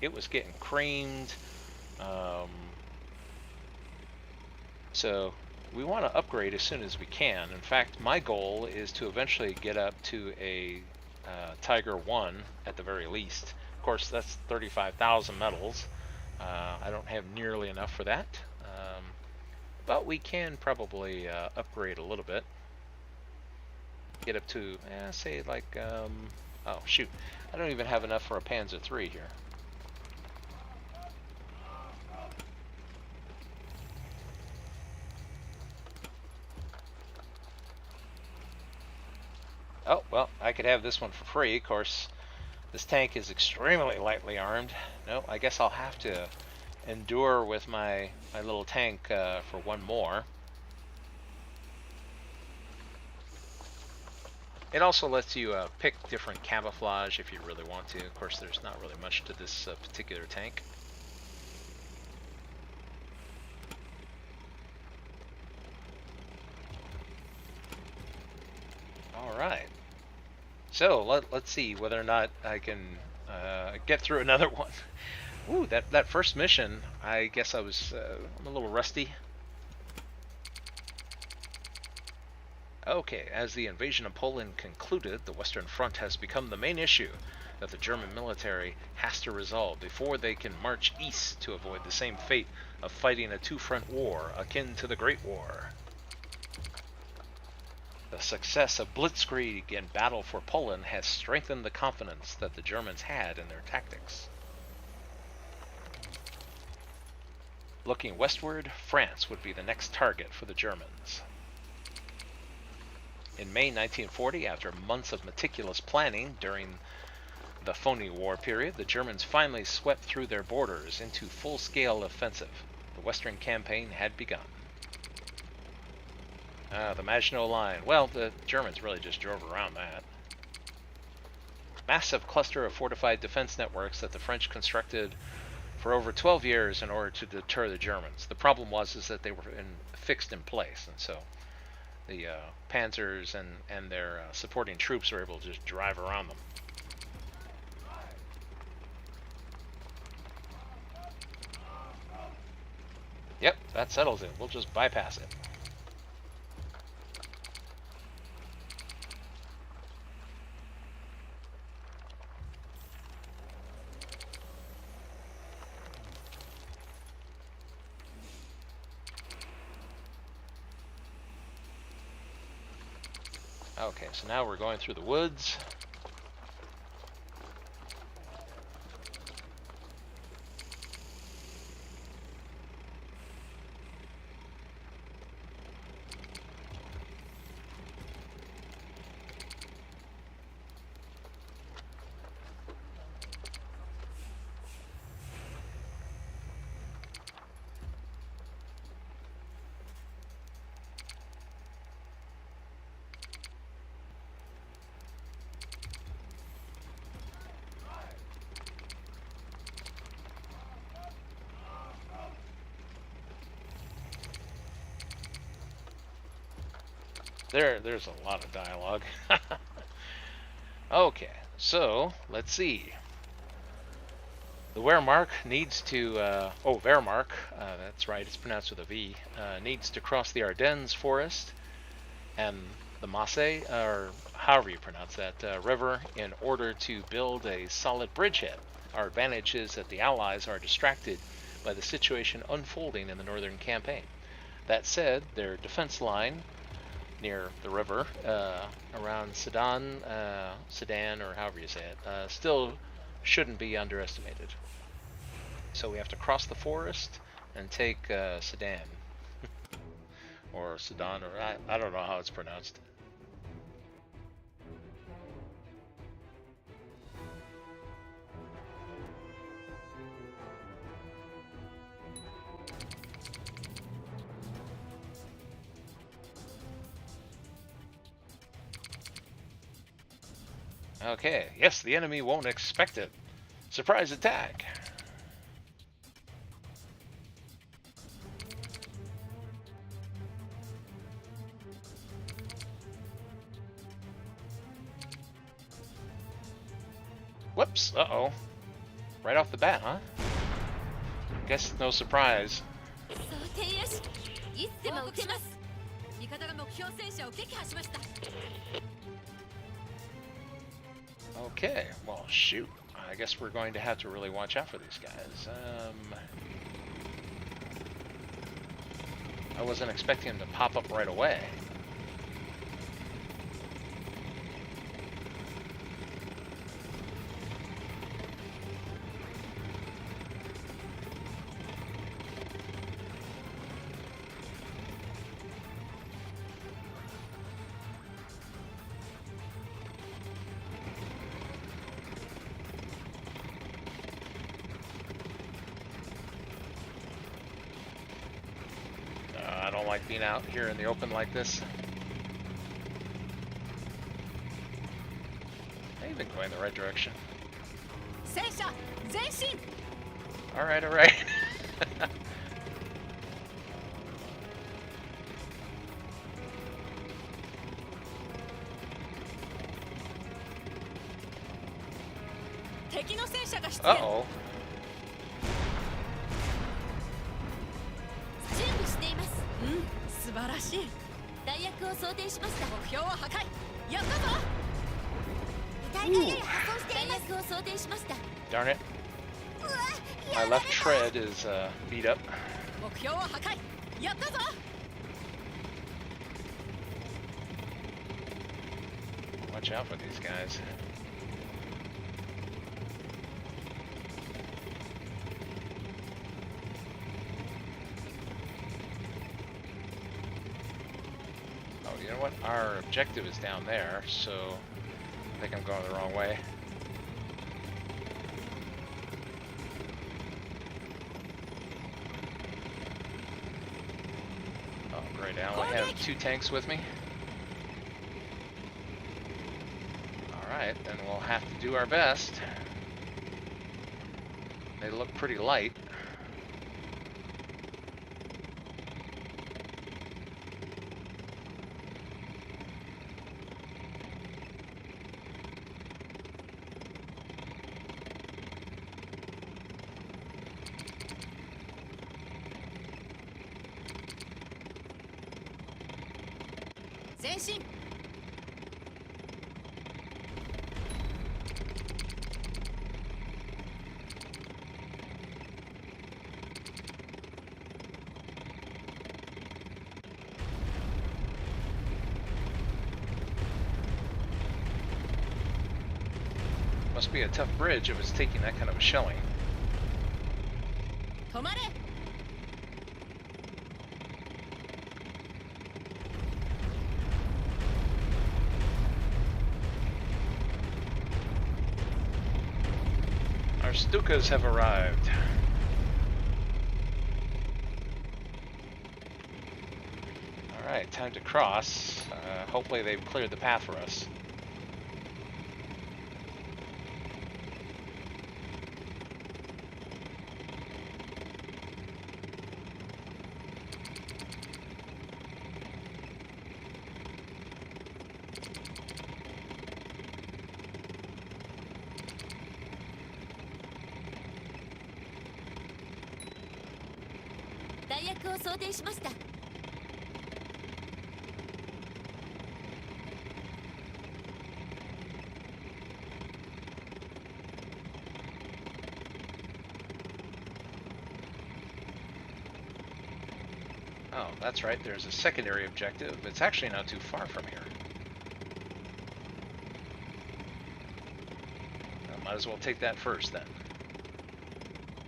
It was getting creamed. So we want to upgrade as soon as we can. In fact, my goal is to eventually get up to a Tiger 1 at the very least. Of course, that's 35,000 medals. I don't have nearly enough for that, but we can probably upgrade a little bit. Get up to, say like, oh shoot, I don't even have enough for a Panzer 3 here. Oh, well, I could have this one for free. Of course, this tank is extremely lightly armed. No, I guess I'll have to endure with my little tank for one more. It also lets you pick different camouflage if you really want to. Of course, there's not really much to this particular tank. Alright. So, let's see whether or not I can get through another one. Ooh, that first mission, I guess I'm a little rusty. Okay, as the invasion of Poland concluded, the Western Front has become the main issue that the German military has to resolve before they can march east to avoid the same fate of fighting a two-front war akin to the Great War. The success of Blitzkrieg in battle for Poland has strengthened the confidence that the Germans had in their tactics. Looking westward, France would be the next target for the Germans. In May 1940, after months of meticulous planning during the phony war period, the Germans finally swept through their borders into full-scale offensive. The Western campaign had begun. The Maginot Line. Well, the Germans really just drove around that. Massive cluster of fortified defense networks that the French constructed for over 12 years in order to deter the Germans. The problem was that they were fixed in place, and so the panzers and their supporting troops were able to just drive around them. Yep, that settles it. We'll just bypass it. Okay, so now we're going through the woods. There's a lot of dialogue. Okay, so let's see. The Wehrmacht needs to, Wehrmacht, that's right, it's pronounced with a V, needs to cross the Ardennes forest and the Masse, or however you pronounce that, river in order to build a solid bridgehead. Our advantage is that the Allies are distracted by the situation unfolding in the northern campaign. That said, their defense line near the river, around Sedan, or however you say it, still shouldn't be underestimated. So we have to cross the forest and take Sedan. Or Sedan, or I don't know how it's pronounced. Okay, yes, the enemy won't expect it. Surprise attack! Whoops, uh-oh. Right off the bat, huh? Guess no surprise. いつでも撃てます。味方が目標戦車を撃破しました。 Okay, well, shoot. I guess we're going to have to really watch out for these guys. I wasn't expecting them to pop up right away. I don't like being out here in the open like this. I've been going the right direction. Alright, alright. Uh-oh. 準備しています。素晴らしい。弾薬を装填しました。目標を破壊。やったぞ。遺体がやや破損しています。弾薬を装填しました。 Darn it. My left tread is beat up. 目標を破壊。やったぞ。 Watch out for these guys. Oh, you know what? Our objective is down there, so I think I'm going the wrong way. Oh, great. I only have 2 tanks with me. Alright, then we'll have to do our best. They look pretty light. Must be a tough bridge if it's taking that kind of a shelling. 止まれ。 Our Stukas have arrived. Alright, time to cross. Hopefully they've cleared the path for us. Oh, that's right, there's a secondary objective. It's actually not too far from here. I might as well take that first then.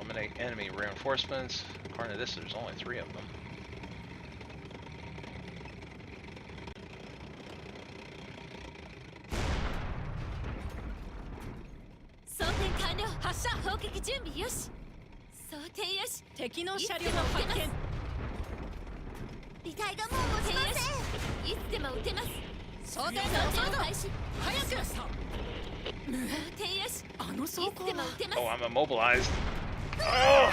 Eliminate enemy reinforcements. According to this, there's only 3 of them. Oh, I'm immobilized. Oh.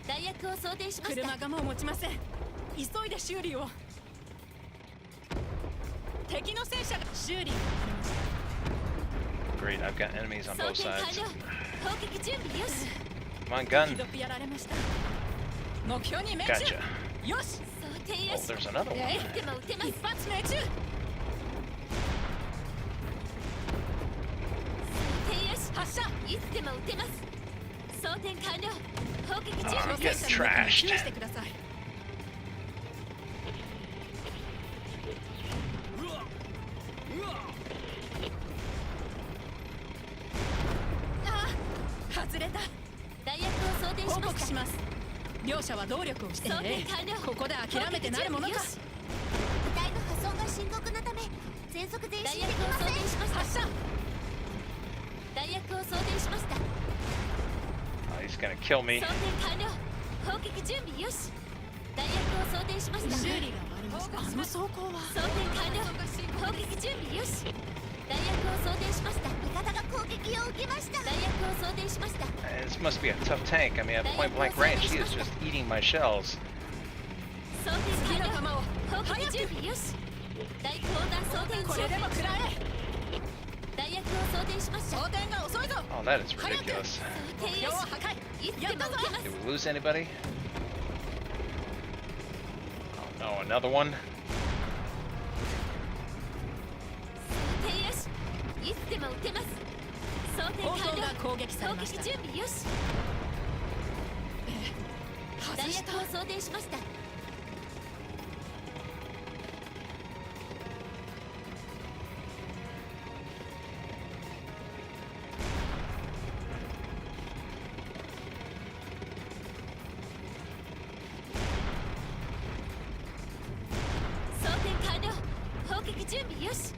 弾薬を装填しました。車がもう持ちません。急いで修理を。敵の戦車が修理。 Great, I've got enemies on both sides. 攻撃準備よし。 Come on, gun. やられました。目標に命中。 Gotcha. よし装填よ Oh, し there's another one. いつでも撃てます一発命中装填よし発射いつでも撃てます装填完了砲撃準 Ah, 備 get 戦車の中に trashed. 注意してください 外れた弾薬を装填しましたします両者は動力をしてここで諦めてなるものか機体の破損が深刻なため全速前進できません発射弾薬を装填しました Oh, he's gonna kill me. 装填完了砲撃準備よし弾薬を装填しました修理が終わりましたあの走行は装填完了砲撃準備よし弾薬を装填しました味方が攻撃を受けました弾薬を装填しました This must be a tough tank. I mean, at point blank range, he is just eating my shells. 装填完了砲撃準備よし大砲弾装填これでも食らえ弾薬を装填しました装填が遅いぞ Oh, that is ridiculous. 装填よし破壊いつでも撃てます Did we lose anybody? Oh no, another one. 装填よしいつでも撃てます装填完了砲撃され砲撃ました準備よし弾薬を装填しました 装填完了砲撃準備よし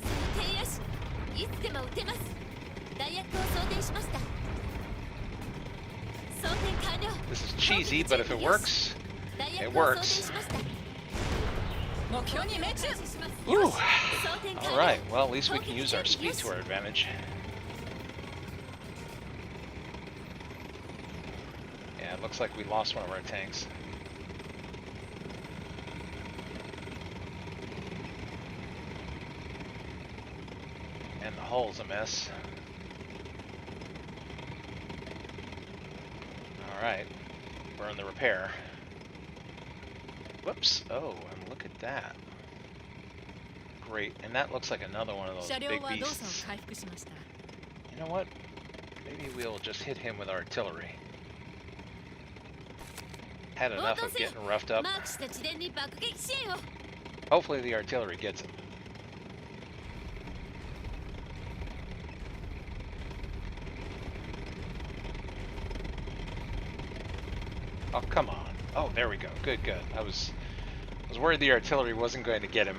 装填よしいつでも撃てます弾薬を装填しました装填完了 This is cheesy, but if it works, 弾 it 薬を装填 works. しました 目標に命中 Whew. 装填完 All 了 right, well, at least we can use our speed to our advantage. Yeah, it looks like we lost one of our tanks. And the hull's a mess. Alright, we're in the repair. Whoops, oh, and look at that. Great, and that looks like another one of those 車両 big は動作 beasts. を回復しました You know what? Maybe we'll just hit him with artillery. Had enough of getting roughed up. マークした地点に爆撃支援を Hopefully the artillery gets him. Oh, come on. Oh, there we go. Good, good. I was worried the artillery wasn't going to get him.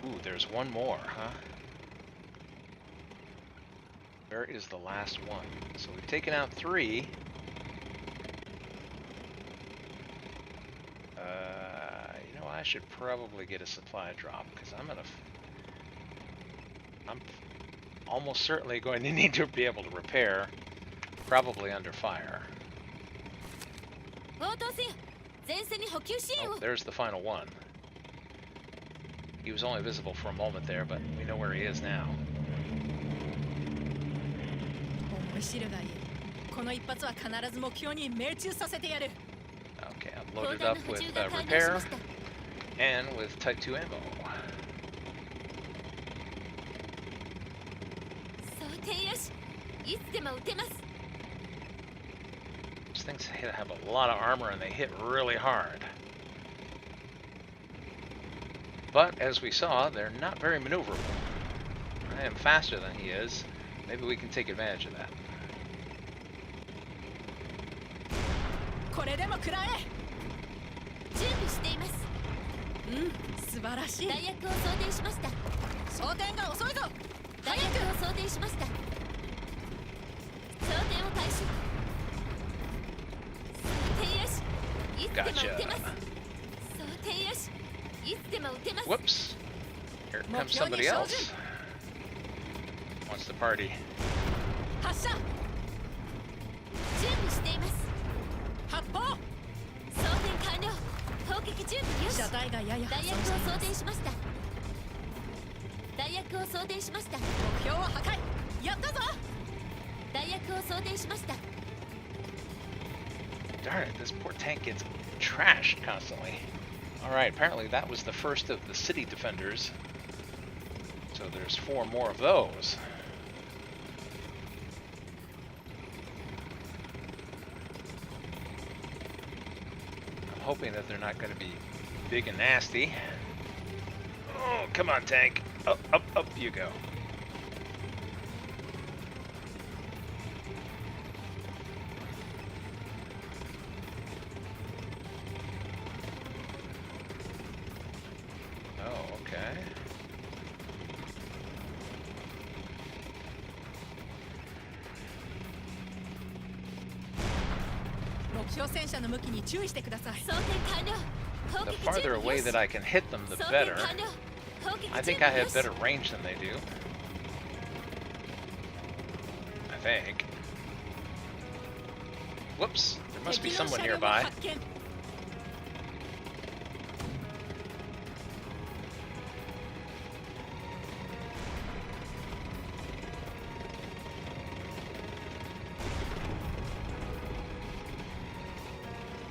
Ooh, there's one more, huh? Where is the last one? So we've taken out 3. You know, I should probably get a supply drop because I'm almost certainly going to need to be able to repair, probably under fire. 応答せよ前線に補給支援 Oh, を there's the final one. He was only visible for a moment there, but we know where he is now. 思い知るがいいこの一発は必ず目標に命中させてやる Okay, I've 砲 loaded 弾 up の補 with 充が完了し repair ました and with Type 2 ammo. 装填よしいつでも撃てます These things have a lot of armor and they hit really hard. But as we saw, they're not very maneuverable. I am faster than he is. Maybe we can take advantage of that. これでも食らえ準備しています素晴らしい弾薬を装填しました装填が遅いぞ弾薬を装填しました装填を開始装填よしいつでも撃てます装填よしいつでも撃てます Whoops. Here comes somebody else. Wants to party. 発射準備しています発砲装填完了砲撃準備よし車体がやや破弾損しています薬を装填しました弾薬を装填しました目標を破壊やったぞ代役を装填しました。 Darn it, this poor tank gets trashed constantly. Alright, apparently that was the first of the city defenders. So there's 4 more of those. I'm hoping that they're not going to be big and nasty. Oh, come on, tank. Up, up, up you go. Oh, okay. The farther away that I can hit them, the better. I think I have better range than they do. I think. Whoops, there must be someone nearby.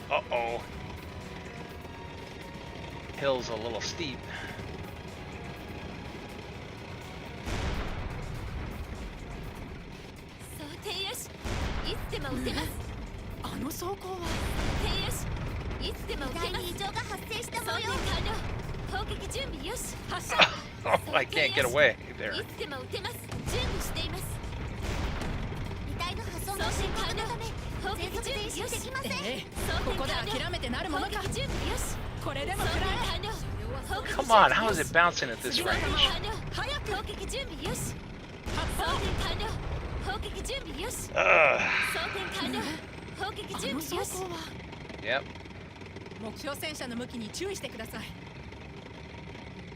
Uh-oh. Hill's a little steep. Oh, I can't get away there. Come on, how is it bouncing at this range? Yep.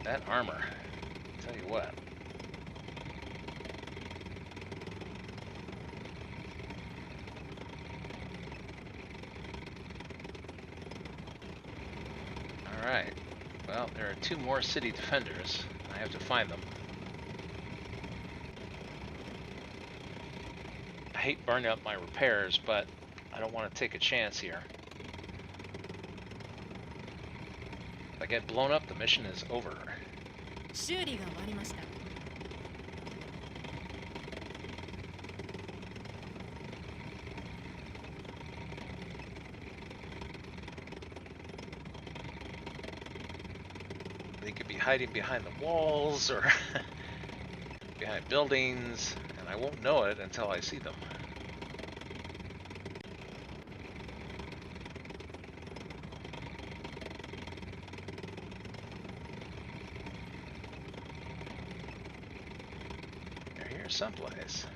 That armor. Tell you what. Alright. Well, there are 2 more city defenders. I have to find them. I hate burning up my repairs, but I don't want to take a chance here. If I get blown up, the mission is over. They could be hiding behind the walls or behind buildings, and I won't know it until I see them. They're here someplace.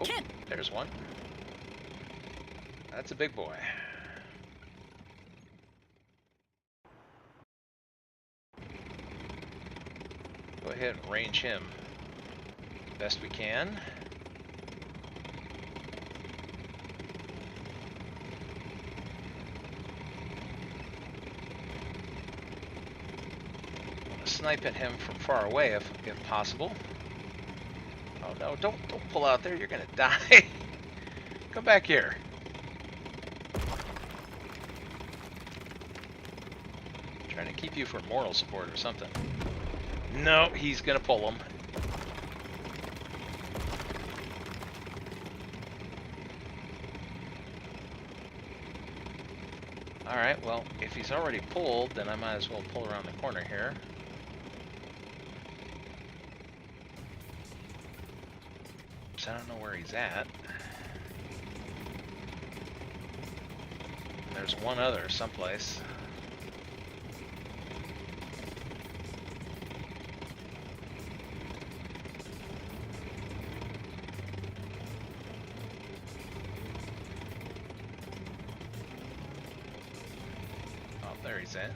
Oh, there's one. That's a big boy. Go ahead and range him best we can. Snipe at him from far away if possible. Oh no, don't pull out there, you're gonna die. Come back here. Trying to keep you for moral support or something. No, he's gonna pull him. Alright, well, if he's already pulled, then I might as well pull around the corner here. So I don't know where he's at. There's one other someplace. Oh, there he's at.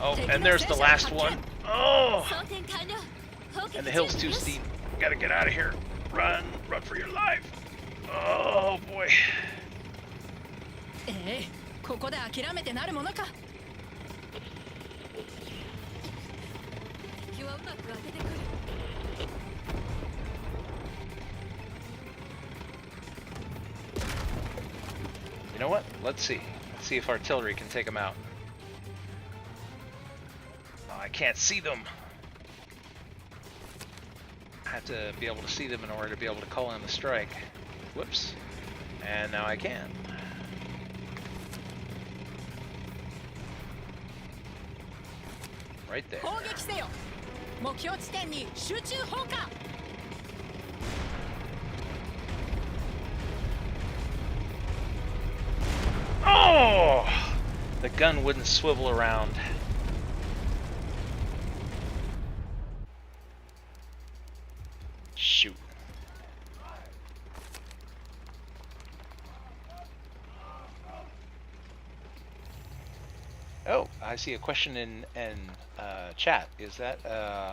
Oh, and there's the last one. Oh! And the hill's too steep. Gotta get out of here. Run, run for your life. Oh boy. ここで諦めてなるものか。敵はうまく当ててくる。You know what? Let's see. Let's see if artillery can take them out. Oh, I can't see them. I have to be able to see them in order to be able to call in the strike. Whoops. And now I can. Right there. 攻撃せよ。目標地点に集中砲火。Oh! The gun wouldn't swivel around. Shoot. Oh, I see a question in chat. Is that a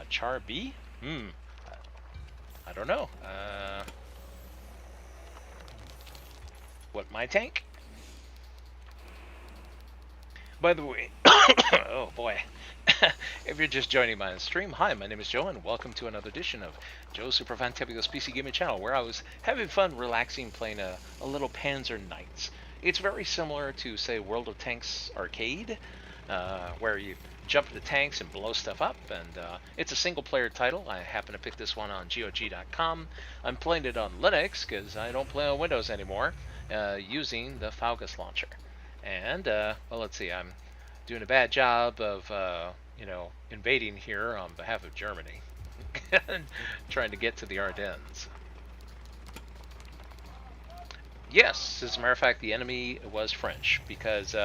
char B? I don't know. What, my tank? By the way, oh boy. If you're just joining my stream, hi, my name is Joe, and welcome to another edition of Joe's Superfantabulous PC Gaming Channel, where I was having fun relaxing playing a little Panzer Knights. It's very similar to, say, World of Tanks Arcade, where you jump into tanks and blow stuff up, and it's a single-player title. I happen to pick this one on GOG.com. I'm playing it on Linux, because I don't play on Windows anymore, using the Faugus launcher. And, well, let's see, I'm doing a bad job of, you know, invading here on behalf of Germany, trying to get to the Ardennes. Yes, as a matter of fact, the enemy was French, because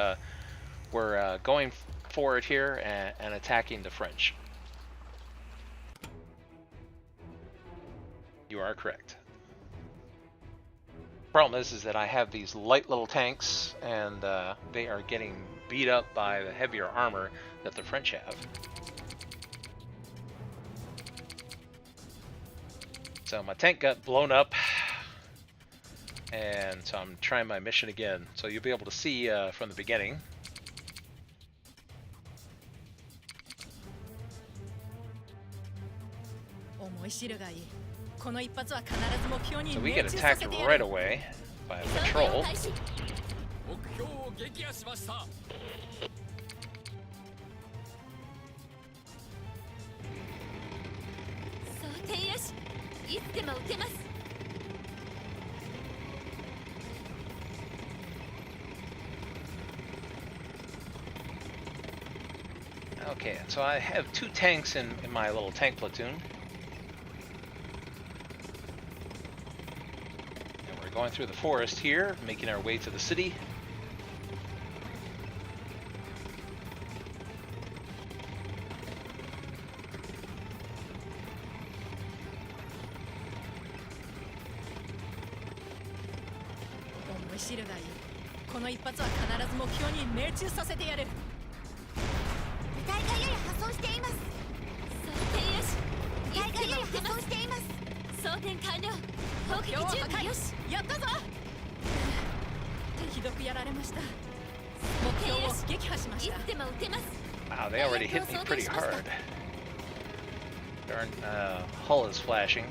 we're going for it here and attacking the French. You are correct. Problem is that I have these light little tanks, and they are getting beat up by the heavier armor that the French have. So my tank got blown up, and so I'm trying my mission again. So you'll be able to see from the beginning. So we get attacked right away by a patrol. Okay, so I have 2 tanks in my little tank platoon. And we're going through the forest here, making our way to the city. Wow, they already hit me pretty hard. Darn, hull is flashing.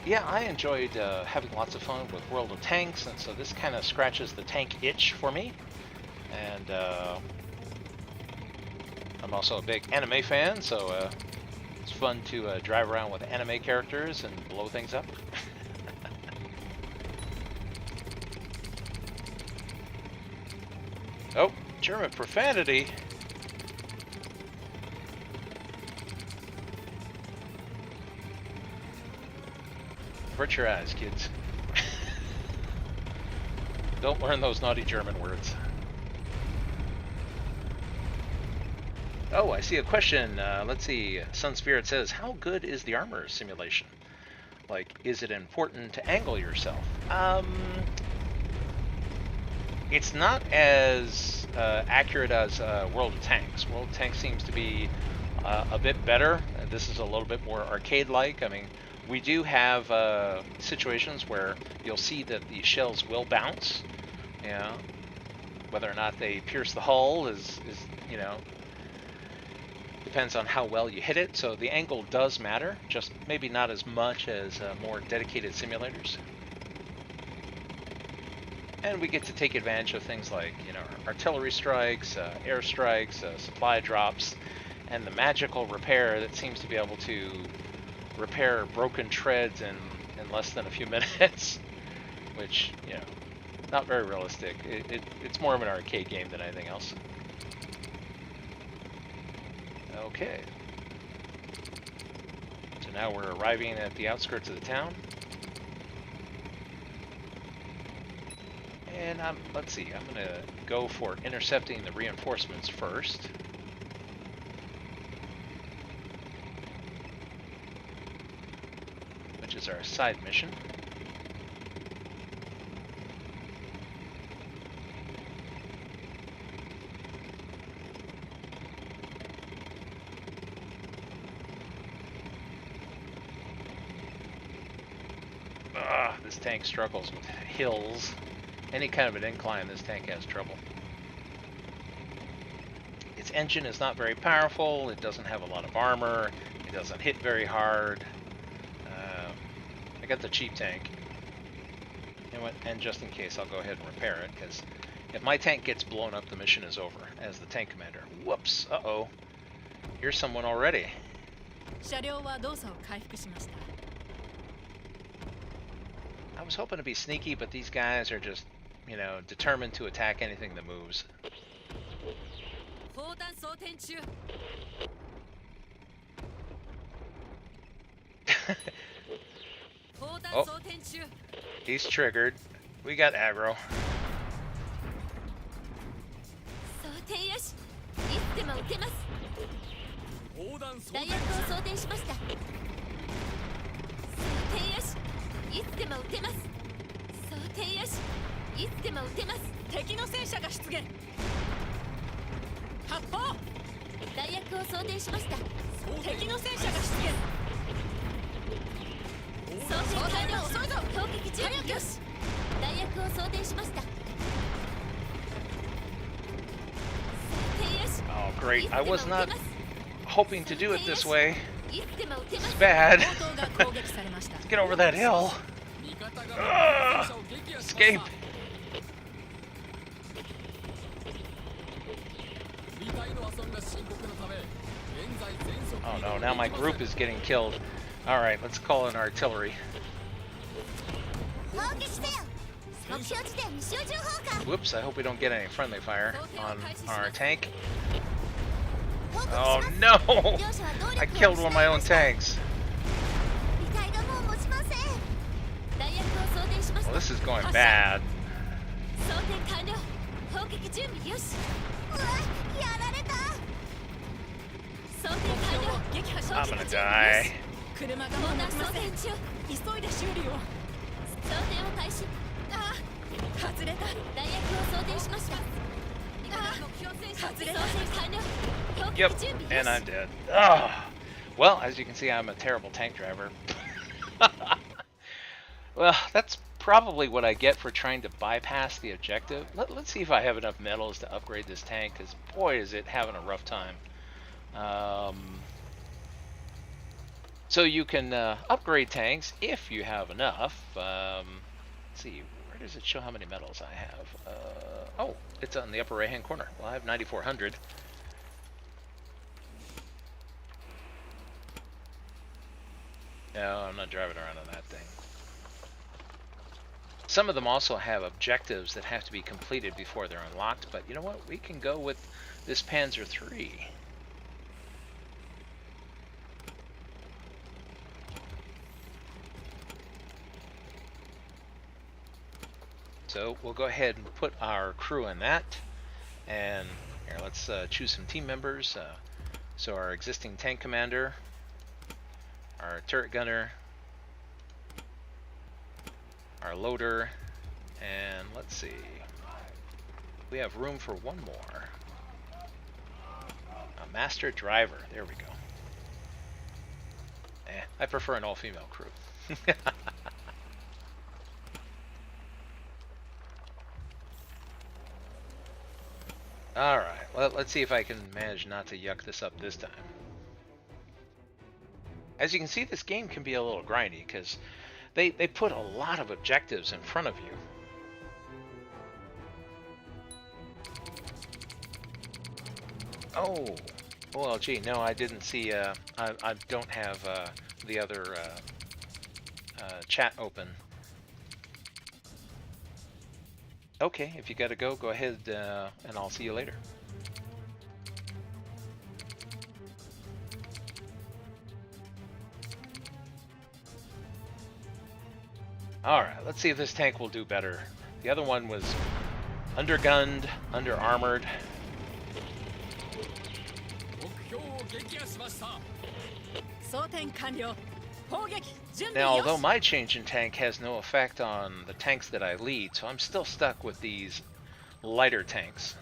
Yeah, I enjoyed having lots of fun with World of Tanks, and so this kind of scratches the tank itch for me. And I'm also a big anime fan, so it's fun to drive around with anime characters and blow things up. Oh, German profanity. Avert your eyes, kids. Don't learn those naughty German words. Oh, I see a question. Let's see. Sun Spirit says, how good is the armor simulation? Like, is it important to angle yourself? It's not as accurate as World of Tanks. World of Tanks seems to be a bit better. This is a little bit more arcade-like. I mean, we do have situations where you'll see that the shells will bounce. Yeah, whether or not they pierce the hull is you know, depends on how well you hit it. So the angle does matter, just maybe not as much as more dedicated simulators. And we get to take advantage of things like, you know, artillery strikes, air strikes, supply drops, and the magical repair that seems to be able to repair broken treads in less than a few minutes, which, you know, not very realistic. It's more of an arcade game than anything else. Okay. So now we're arriving at the outskirts of the town. And let's see, I'm going to go for intercepting the reinforcements first. Which is our side mission. This tank struggles with hills. Any kind of an incline, this tank has trouble. Its engine is not very powerful. It doesn't have a lot of armor. It doesn't hit very hard. I got the cheap tank. And just in case, I'll go ahead and repair it, because if my tank gets blown up, the mission is over as the tank commander. Whoops, uh-oh. Here's someone already. I was hoping to be sneaky, but these guys are just, you know, determined to attack anything that moves. Oh, he's triggered. We got aggro. Oh, great. I was not hoping to do it this way. It's bad. Let's get over that hill. Escape. Oh no, now my group is getting killed. Alright, let's call in artillery. Whoops, I hope we don't get any friendly fire on our tank. Oh no! I killed one of my own tanks. Well, this is going bad. I'm gonna die. Yep, and I'm dead. Oh. Well, as you can see, I'm a terrible tank driver. Well, that's probably what I get for trying to bypass the objective. Let's see if I have enough metals to upgrade this tank, because boy, is it having a rough time. So you can upgrade tanks if you have enough. Let's see, where does it show how many metals I have? Oh, it's on the upper right hand corner. Well, I have 9,400. No, I'm not driving around on that thing. Some of them also have objectives that have to be completed before they're unlocked, but you know what? We can go with this Panzer III. So we'll go ahead and put our crew in that. And here, let's choose some team members. So our existing tank commander, our turret gunner, our loader, and let's see. We have room for one more. A master driver. There we go. I prefer an all-female crew. Alright, let's see if I can manage not to yuck this up this time. As you can see, this game can be a little grindy because they put a lot of objectives in front of you. Oh, OLG, no, I didn't see, I don't have the other chat open. Okay, if you gotta go, go ahead, and I'll see you later. Alright, let's see if this tank will do better. The other one was undergunned, under-armored. Now, although my change in tank has no effect on the tanks that I lead, so I'm still stuck with these lighter tanks.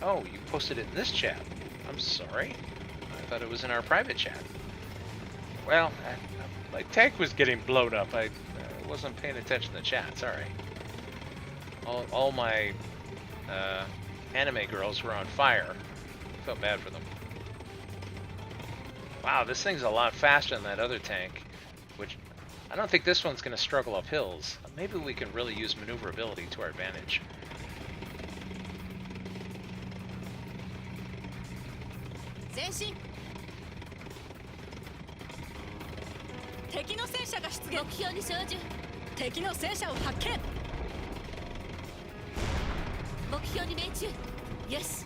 Oh, you posted it in this chat. I'm sorry. I thought it was in our private chat. Well, my tank was getting blown up. I wasn't paying attention to the chat. Sorry. All my anime girls were on fire. I felt bad for them. Wow, this thing's a lot faster than that other tank, which I don't think this one's going to struggle up hills. Maybe we can really use maneuverability to our advantage. Yes.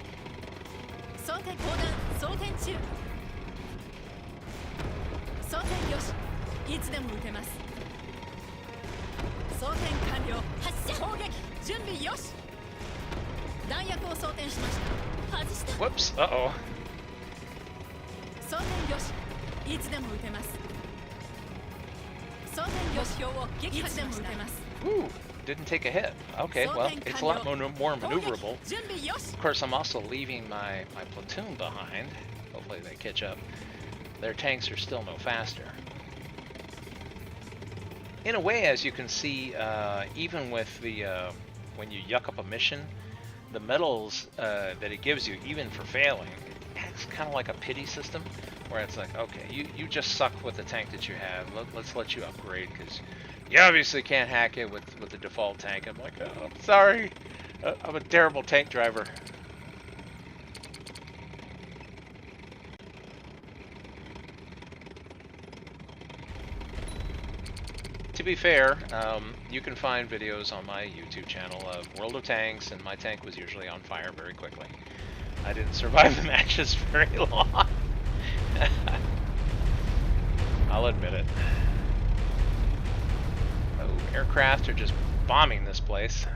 Whoops, uh-oh. Ooh, didn't take a hit. Okay, well, it's a lot more maneuverable. Of course, I'm also leaving my platoon behind. Hopefully they catch up. Their tanks are still no faster. In a way, as you can see, even with the when you yuck up a mission, the medals that it gives you, even for failing, it's kind of like a pity system, where it's like, okay, you just suck with the tank that you have. Let's let you upgrade, because you obviously can't hack it with the default tank. I'm like, oh, I'm sorry. I'm a terrible tank driver. To be fair, you can find videos on my YouTube channel of World of Tanks, and my tank was usually on fire very quickly. I didn't survive the matches very long. I'll admit it. Oh, aircraft are just bombing this place.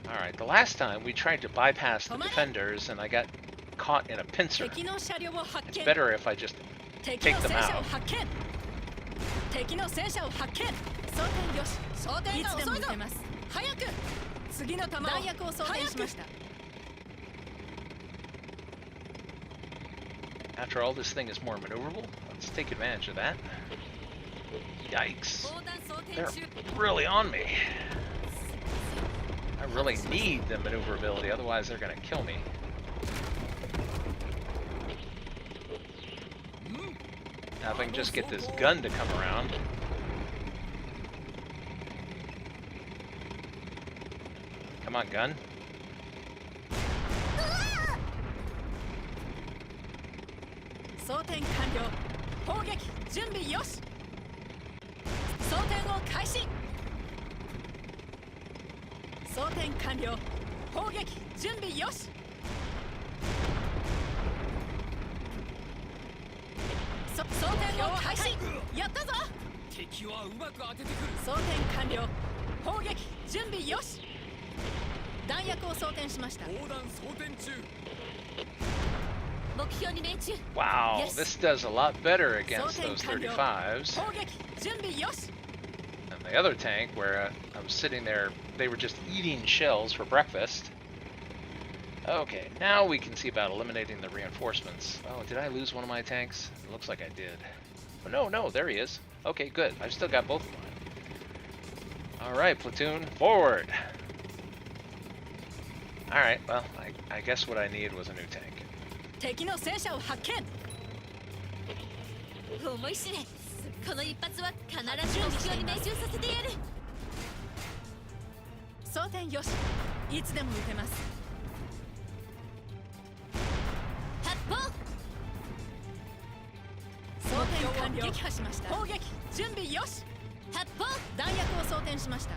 Alright, the last time we tried to bypass the defenders and I got caught in a pincer. It's better if I just take them out. After all, this thing is more maneuverable. Let's take advantage of that. Yikes. They're really on me. I really need the maneuverability, otherwise they're gonna kill me. Now if I can just get this gun to come around. Come on, gun. 装填を開始。やったぞ。敵はうまく当ててくる。装填完了。砲撃準備よし。弾薬を装填しました。砲弾装填中。目標に命中。 Wow, Yes. this does a lot better against 装填 those 完了。 35s. 砲撃準備よし。 And the other tank, where I was sitting there, they were just eating shells for breakfast. Okay, now we can see about eliminating the reinforcements. Oh, did I lose one of my tanks? It looks like I did. Oh, no, there he is. Okay, good. I've still got both of mine. Alright, platoon, forward! Alright, well, I guess what I need was a new tank. 敵の戦車を発見。思い知れ。この一発は必ず目標に命中させてやる。装填よし。いつでも撃てます。発砲。装填完了。撃破しました。砲撃準備よし。発砲。弾薬を装填しました。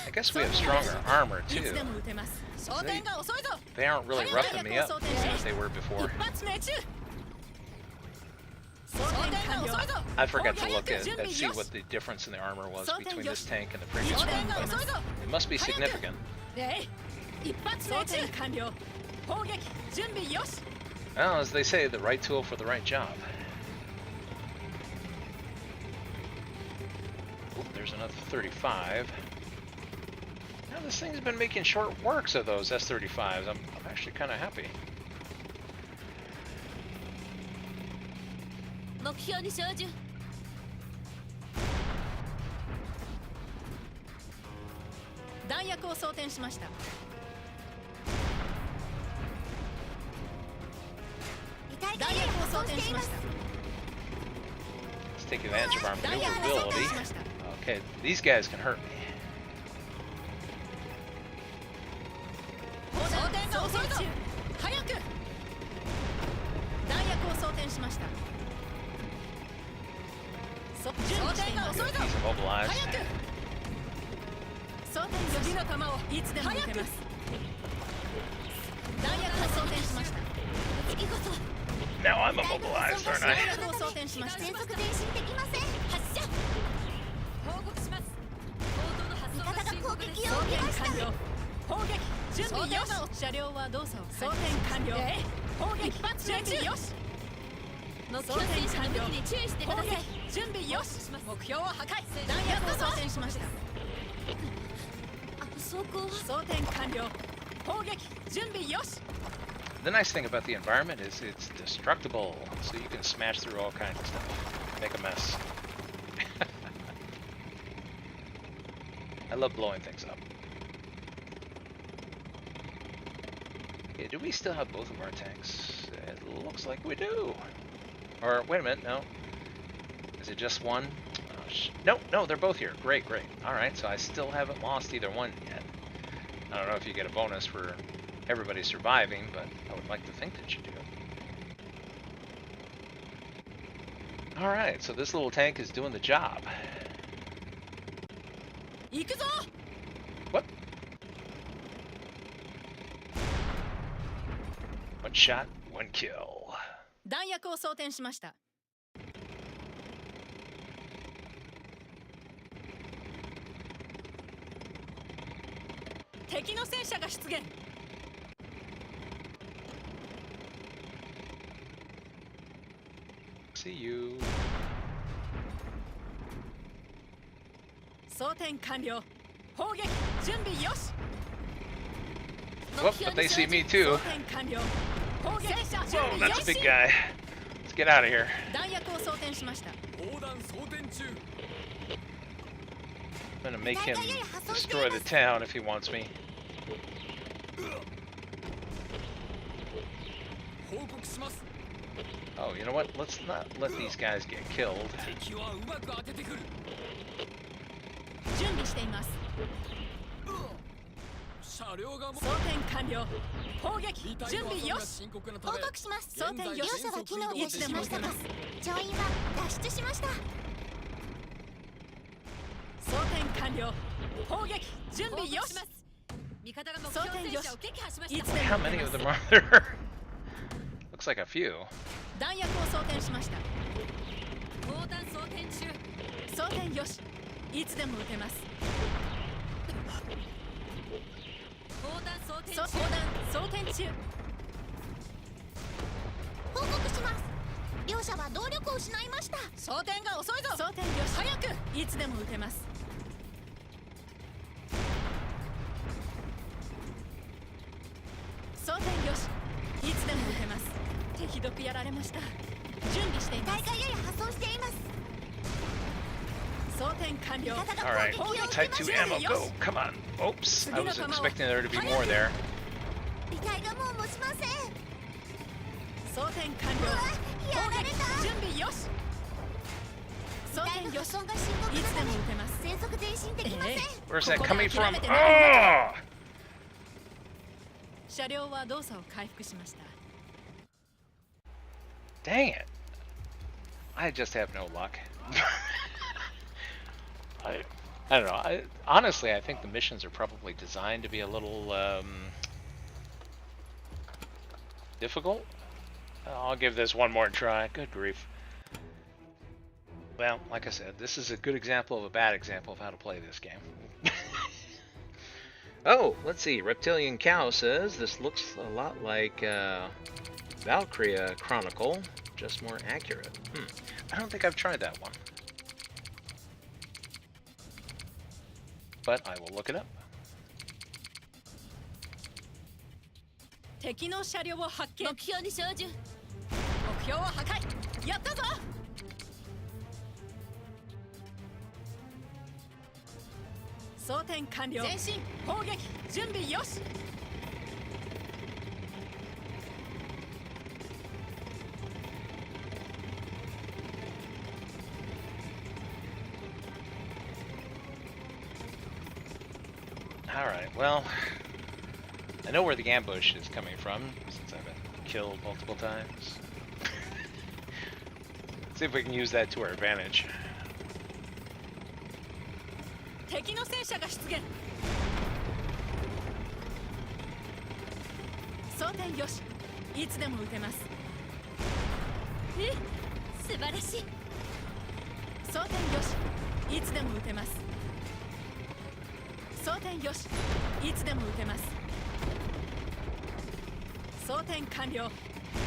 I guess we have stronger armor いつ too. でも撃てます。装填が遅いぞ。 They aren't really roughing me up as they were before. 一発命中。装填完了。 I forgot to look at see what the difference in the armor was between this tank and the previous one, but it must be significant. 一発装填完了。砲撃準備よし。 Well, as they say, the right tool for the right job. Oop, there's another 35. Now this thing's been making short works of those S-35s. I'm actually kind of happy. 目標に照準。弾薬を装填しました。弾薬を装填しました。 Let's take advantage of our 弾薬を装填 maneuverability. しました。 Okay, these guys can hurt me. 装填が遅いぞ。早く。弾薬を装填しました。準備しています。 He's immobilized. 早く。装填次の弾をいつでも撃てます。弾薬を装填しました。次こそ。 Now I'm immobilized, aren't 弾 I? 薬を装填しました。全速前進できません。発射。報告します。味方が攻撃装を受けました。填完了。砲撃準備よし。車両はどうぞ。装填完了。砲撃準備よし。目標戦車の武器に注意してください。準備よし。目標を破壊。弾薬を装填しました。走行は装填完了。砲撃準備よし。 The nice thing about the environment is it's destructible, so you can smash through all kinds of stuff, make a mess. I love blowing things up. Okay, do we still have both of our tanks? It looks like we do. Or, wait a minute, no. Is it just one? Oh, no, they're both here. Great, great. Alright, so I still haven't lost either one yet. I don't know if you get a bonus for everybody surviving, but I would like to think that you do. Alright, so this little tank is doing the job. What? One shot, one kill. 弾薬を装填しました。敵の戦車が出現。 See you. 装填完了。砲撃準備よし。 Well, but they see me too. 装填完了。砲撃準 Whoa, 備よ that's a し。 big guy. Let's get out of here. 弾薬を装填しました。砲弾装填中。 I'm gonna make him destroy the town if he wants me. 報告します。 Oh, you know what? Let's not let these guys get killed. 敵はうまく当ててくる。準備しています。車両がも装填完了。砲撃準備よし。深刻なため報告します。装填よ両し。者は機能停止しましたが、乗員は脱出しました。装填完了。砲撃準備よし。装填よし。いつで How も撃 many て of ます。 them are there? Looks like a few. 弾薬を装填しました。砲弾装填中。装填よし。いつでも撃てます。砲弾装填中。砲弾装填中。報告します。両者は動力を失いました。装填が遅いぞ。装填よし。早く。いつでも撃てます。装填よし。いつでも撃てます。手ひどくやられました。準備しています。機体がやや破損しています。装填完了。 All right, Type 2 ammo, go. Come on. Oops, I was expecting there to be more there. 機体がもう持ちません。装填完了。やられた。準備よし。装填よし。いつでも撃てます。全速前進できません。 Where's that coming from? Oh! 車両は動作を回復しました。 Dang it. I just have no luck. I don't know. Honestly, I think the missions are probably designed to be a little difficult. I'll give this one more try. Good grief. Well, like I said, this is a good example of a bad example of how to play this game. Oh, let's see. Reptilian Cow says this looks a lot like Valkyria Chronicle, just more accurate. I don't think I've tried that one. But I will look it up. 敵の車両を発見。目標に照準。目標を破壊。やったぞ。装填完了。前進。砲撃。準備よし。Alright, well, I know where the ambush is coming from, since I've been killed multiple times. See if we can use that to our advantage. 敵の戦車が出現。装填よし。いつでも撃てます。え、素晴らしい。装填よし。いつでも撃てます。装填よし。いつでも撃てます。装填完了。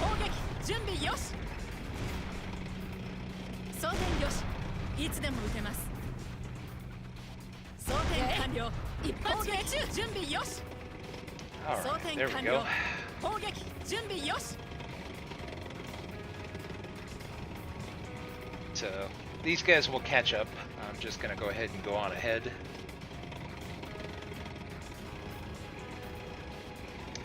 砲撃。準備よし。装填よし。いつでも撃てます。装填完了。一発撃中。準備よし。装 Alright, 填 there we 完 go. 了。砲撃。準備よし。 So, these guys will catch up. I'm just gonna go ahead and go on ahead.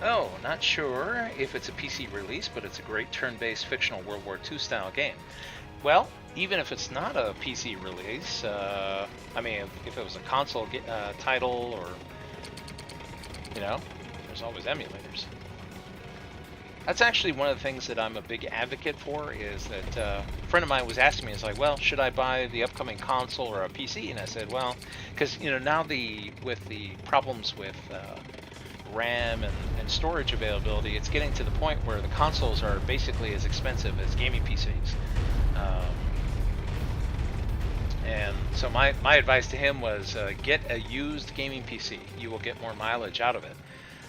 Oh, not sure if it's a PC release, but it's a great turn-based fictional World War II style game. Well, even if it's not a PC release, I mean, if it was a console title or, you know, there's always emulators. That's actually one of the things that I'm a big advocate for, is that a friend of mine was asking me, it's like, well, should I buy the upcoming console or a PC? And I said, well, because, you know, now with the problems with RAM and storage availability, it's getting to the point where the consoles are basically as expensive as gaming PCs. And so my advice to him was get a used gaming PC. You will get more mileage out of it.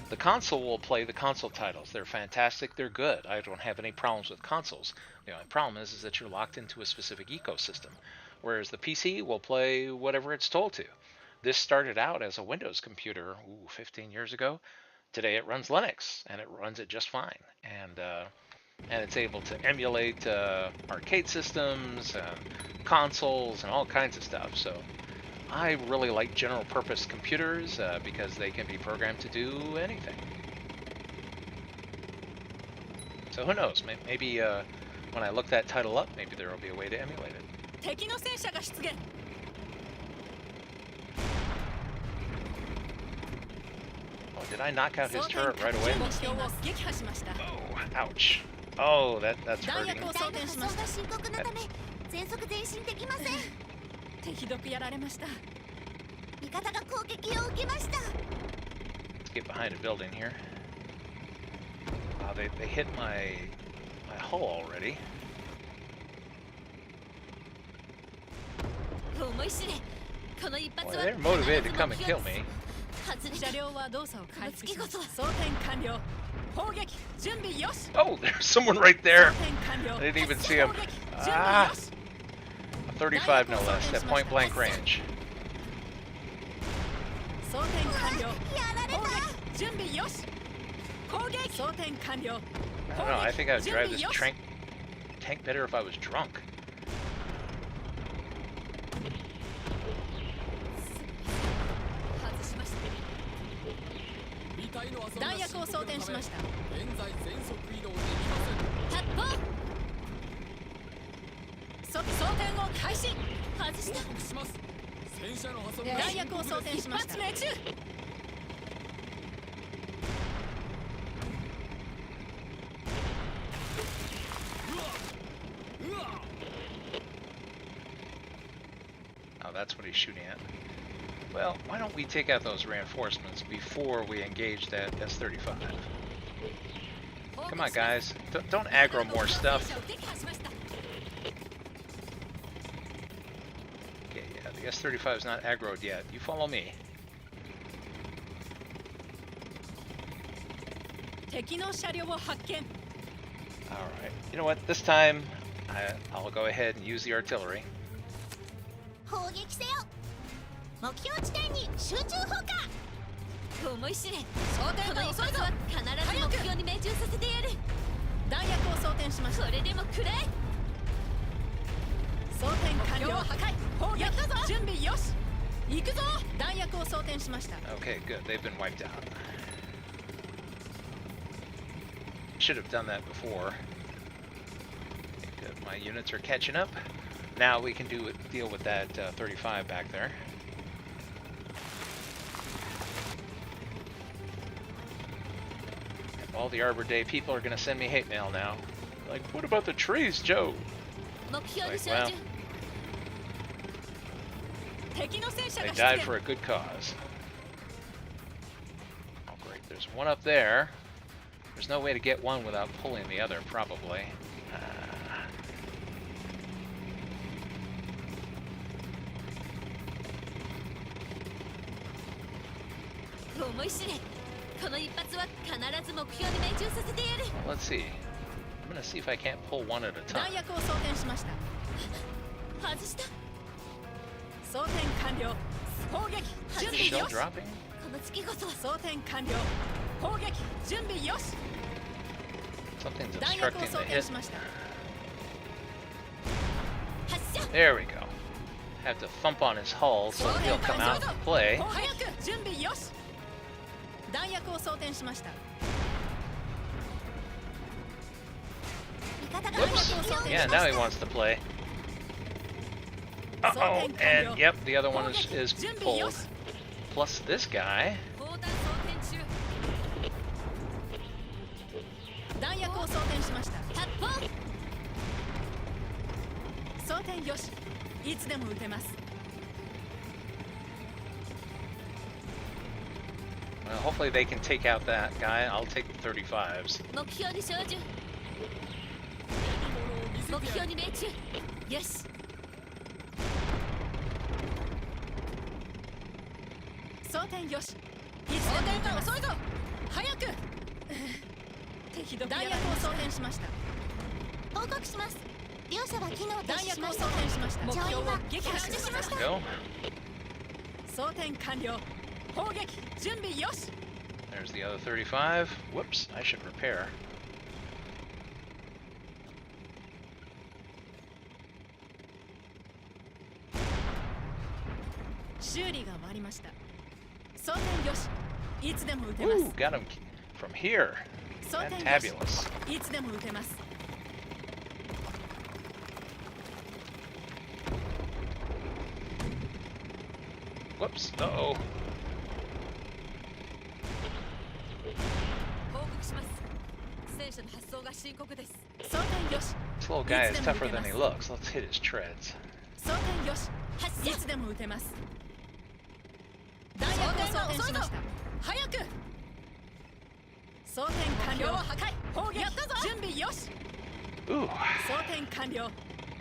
The console will play the console titles. They're fantastic. They're good. I don't have any problems with consoles. The only problem is that you're locked into a specific ecosystem, whereas the PC will play whatever it's told to. This started out as a Windows computer 15 years ago. Today it runs Linux, and it runs it just fine. And it's able to emulate arcade systems and consoles and all kinds of stuff. So I really like general purpose computers because they can be programmed to do anything. So who knows, maybe when I look that title up, maybe there will be a way to emulate it. 敵の戦車が出現。 Oh, did I knock out his turret right away? 目標を撃破しました。 Oh, ouch. Oh, that's 弾 hurting. 薬を装填しました。深刻なため全速前進できません。手ひどくやられました。味方が攻撃を受けました。 Let's get behind a building here. They hit my that hull already. 思い知れこの一発 Boy, は they're motivated to come and kill me. 外れた車両は動作を開始します。この装填完了。砲撃準備よし。 Oh, there's someone right there. 装填完了。 I didn't even see him. 砲撃準備 Ah, よし。 35 no less, at point blank range. 装填完了。やられ砲た。撃準備よし。攻撃装填完了。 I don't know, I think I would drive this tank better if I was drunk. 外しました未体の遊び弾薬を装填しました。現在全速移動できません。発砲装填を開始。外した報告します。戦車の破損が弾薬を装填しました。一発命中 Oh, that's what he's shooting at. Well, why don't we take out those reinforcements before we engage that S-35? Come on, guys. Don't aggro more stuff. Okay, yeah, the S-35 is not aggroed yet. You follow me. 敵の車両を発見。 Alright. You know what? This time, I'll go ahead and use the artillery. 砲撃せよ。目標地点に集中砲火。思い知れ装こ填が遅いぞの一発は。必ず目標に命中させてやる弾薬を装填しました。それでもくれ装填完了。破壊砲撃準備よし。行くぞ。弾薬を装填しました。 Okay, good. They've been wiped out. Should have done that before. Good. My units are catching up. Now we can deal with that 35 back there. All the Arbor Day people are going to send me hate mail now. Like, what about the trees, Joe? 目標に Like, 集 well, 中敵の戦車 they が died 出 for 現。 a good cause. Oh, great. There's one up there. There's no way to get one without pulling the other, probably. Uh, 思い知れこの一発は必ず目標に命中させてやる let's see. I'm gonna see if I can't pull one at a 弾 time. 薬を装填しました。外した装填完了。砲撃準備 Shell よし。 dropping? この月こそ装填完了。砲撃準備よし。 Something's 弾薬を obstructing 装 the 填 hit. しました。発射 There we go. Have to thump on his hull so he'll come out and play. 早く準備よし。弾薬を装填しました。味方が Whoops. Yeah, now he wants to play. Uh-oh, and yep, the other one is pulled. Plus this guy. 砲弾装填中弾薬を装填しました。発砲装填よし。いつでも撃てます。 Well, hopefully they can take out that guy. I'll take the 35s. 目標に照準目標に命中よし装填よし。いつでも撃てます。遅いぞ。早く。弾薬を装填しました。報告します。両者は機能停弾止し薬を装ました。填しました。乗員は撃破しました。 Go. 装填完了。砲撃準備よし。 There's the other 35. Whoops, I should repair. 修理が終わりました。装填よし。いつでも撃てます。 Ooh, got him from here. 装填よ Fantabulous. し。いつでも撃てます。 Whoops, uh-oh. 報告します戦車の発送が深刻です装填よし。 This little guy is tougher than he looks. Let's hit his treads. 装填よし。いつでも撃てます。弾薬を装填しました。早く。装填完了。砲撃準備よし。Ooh. 装填完了。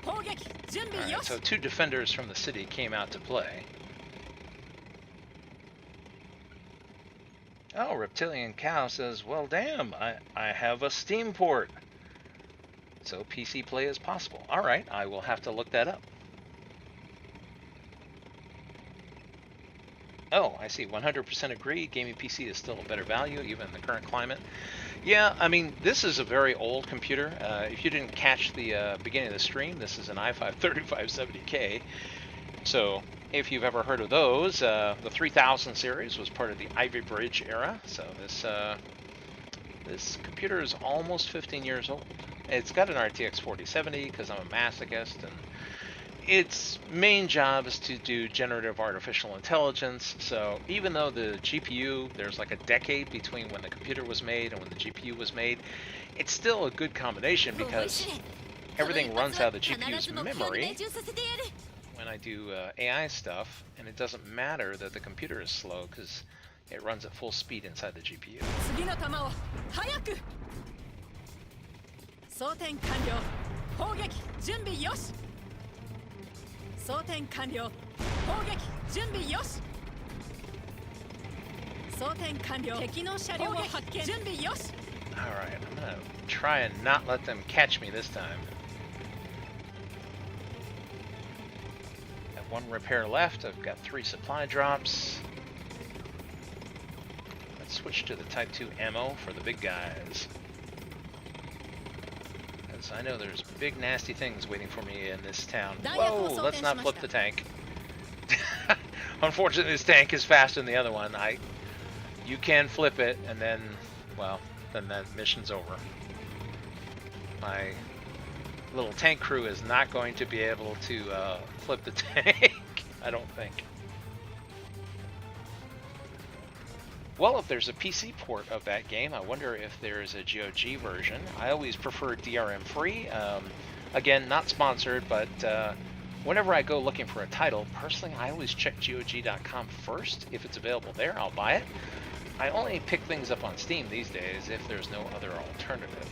砲撃準備 Alright, よし。 so 2 defenders from the city came out to play. Oh, Reptilian Cow says, well, damn, I have a Steam port. So PC play is possible. Alright, I will have to look that up. Oh, I see. 100% agree. Gaming PC is still a better value, even in the current climate. Yeah, I mean, this is a very old computer. If you didn't catch the beginning of the stream, this is an i5 3570K. So, if you've ever heard of those, the 3000 series was part of the Ivy Bridge era. So this computer is almost 15 years old. It's got an RTX 4070 because I'm a masochist, and its main job is to do generative artificial intelligence. So even though the GPU, there's like a decade between when the computer was made and when the GPU was made, it's still a good combination because everything runs out of the GPU's memory when I do AI stuff, and it doesn't matter that the computer is slow because it runs at full speed inside the GPU. 次の弾を早く。装填完了。砲撃準備よし。装填完了。砲撃準備よし。装填完了。敵の車両を発見。準備よし。 Alright, I'm gonna try and not let them catch me this time. Have 1 repair left. I've got 3 supply drops. Let's switch to the Type 2 ammo for the big guys. Because I know there's big nasty things waiting for me in this town. Whoa, let's not flip the tank. Unfortunately, this tank is faster than the other one. You can flip it, and then, well, then that mission's over. My little tank crew is not going to be able to flip the tank, I don't think. Well, if there's a PC port of that game, I wonder if there's a GOG version. I always prefer DRM free. Again, not sponsored, but whenever I go looking for a title, personally, I always check GOG.com first. If it's available there, I'll buy it. I only pick things up on Steam these days if there's no other alternative.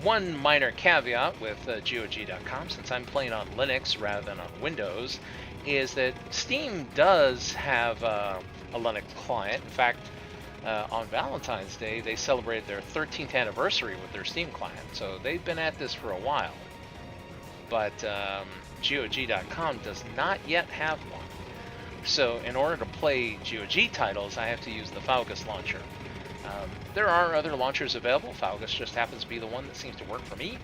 One minor caveat with GOG.com, since I'm playing on Linux rather than on Windows, is that Steam does have a Linux client. In fact, on Valentine's Day, they celebrated their 13th anniversary with their Steam client, so they've been at this for a while. But GOG.com does not yet have one. So in order to play GOG titles, I have to use the Faugus launcher. There are other launchers available. Faugus just happens to be the one that seems to work for me,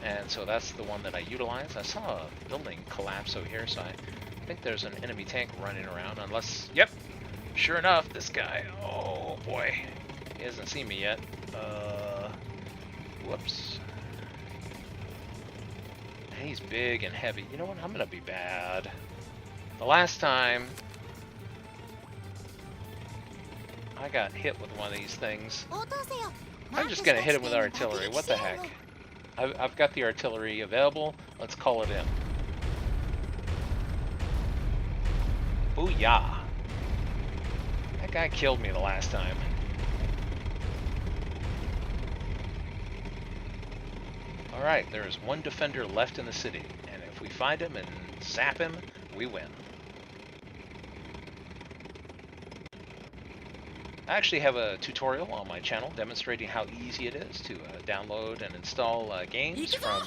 and so that's the one that I utilize. I saw a building collapse over here, so I think there's an enemy tank running around, unless, yep, sure enough, this guy, oh boy, he hasn't seen me yet. Whoops. He's big and heavy. You know what, I'm gonna be bad. The last time I got hit with one of these things, I'm just gonna hit him with artillery. What the heck? I've got the artillery available. Let's call it in. Booyah! That guy killed me the last time. Alright, there is 1 defender left in the city, and if we find him and zap him, we win. I actually have a tutorial on my channel demonstrating how easy it is to download and install games from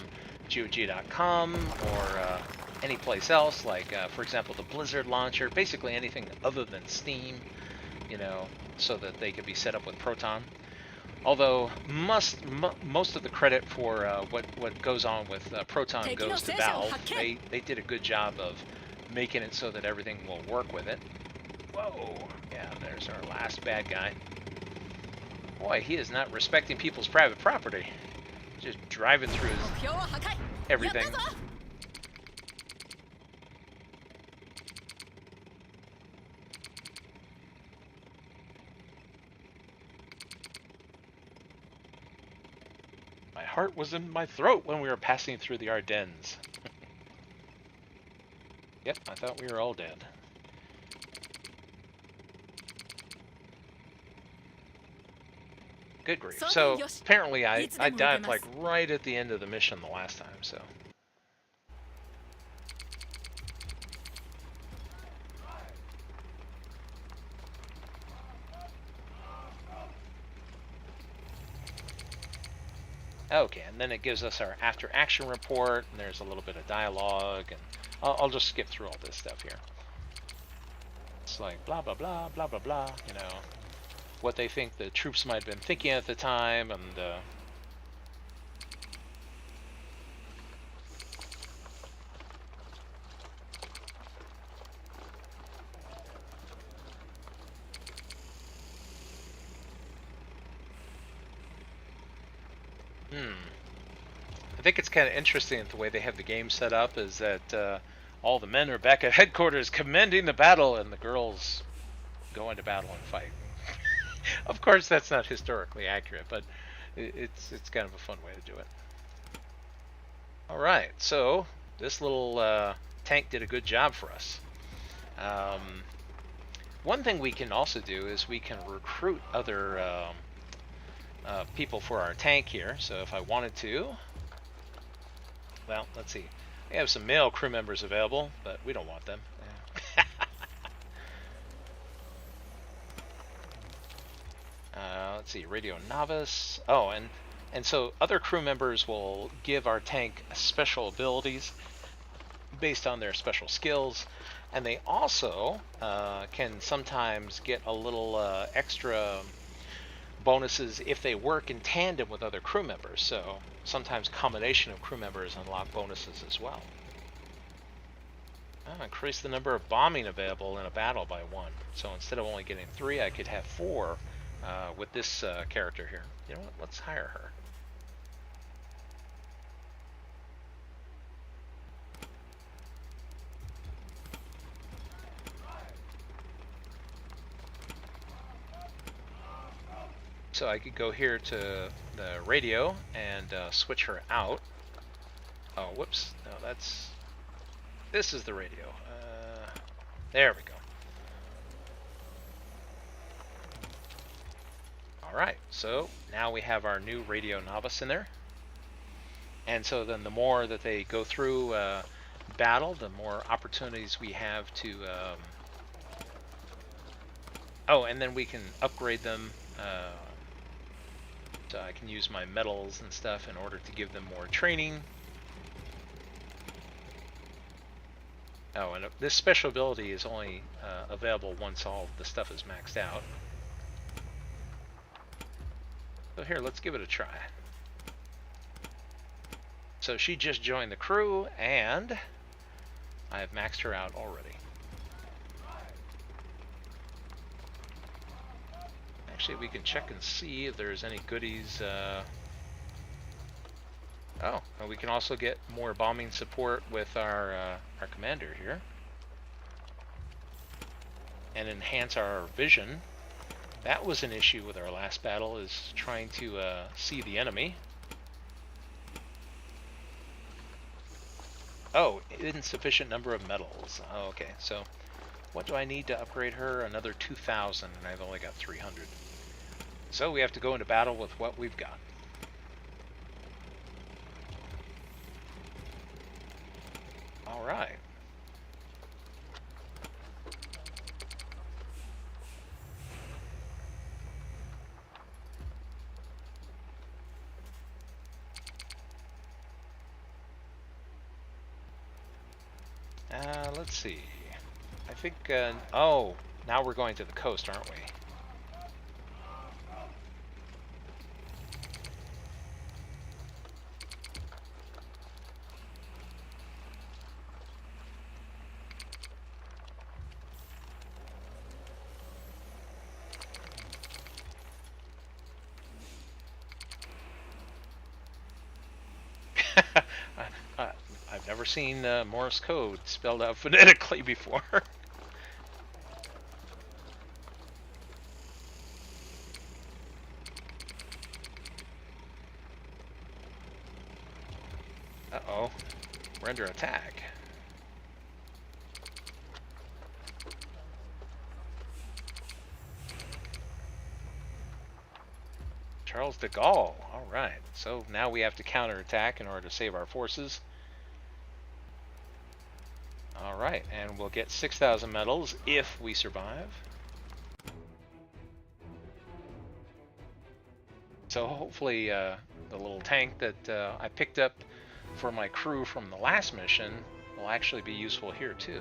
GOG.com or any place else, like for example the Blizzard launcher, basically anything other than Steam, you know, so that they could be set up with Proton. Although most of the credit for what goes on with Proton goes to Valve. They did a good job of making it so that everything will work with it. Whoa, yeah, there's our last bad guy. Boy, he is not respecting people's private property. Just driving through his everything. My heart was in my throat when we were passing through the Ardennes. Yep, I thought we were all dead. Good grief. So apparently I died like right at the end of the mission the last time, so. Okay, and then it gives us our after action report, and there's a little bit of dialogue, and I'll just skip through all this stuff here. It's like blah blah blah blah blah blah, you know, what they think the troops might have been thinking at the time, and I think it's kind of interesting the way they have the game set up is that all the men are back at headquarters commending the battle, and the girls go into battle and fight. Of course, that's not historically accurate, but it's kind of a fun way to do it. All right, so this little tank did a good job for us. One thing we can also do is we can recruit other people for our tank here. So if I wanted to, well, let's see. We have some male crew members available, but we don't want them. Let's see, radio novice. Oh, and so other crew members will give our tank special abilities based on their special skills, and they also can sometimes get a little extra bonuses if they work in tandem with other crew members. So sometimes combination of crew members unlock bonuses as well. Increase the number of bombing available in a battle by 1. So instead of only getting 3, I could have 4 with this character here. You know what? Let's hire her. So I could go here to the radio and switch her out. Oh, whoops. No, this is the radio. There we go. Alright, so now we have our new radio novice in there. And so then the more that they go through battle, the more opportunities we have to... Oh, and then we can upgrade them. So I can use my medals and stuff in order to give them more training. Oh, and this special ability is only available once all the stuff is maxed out. So here, let's give it a try. So she just joined the crew, and I have maxed her out already. Actually, we can check and see if there's any goodies. Oh, and we can also get more bombing support with our commander here, and enhance our vision. That was an issue with our last battle, is trying to see the enemy. Oh, insufficient number of medals. Oh, okay, so what do I need to upgrade her? Another 2,000, and I've only got 300. So we have to go into battle with what we've got. All right. Let's see. I think, oh, now we're going to the coast, aren't we? I've never seen Morse code spelled out phonetically before. Uh-oh. We're under attack. Charles de Gaulle. All right. So now we have to counterattack in order to save our forces. All right, and we'll get 6,000 medals if we survive. So hopefully the little tank that I picked up for my crew from the last mission will actually be useful here too.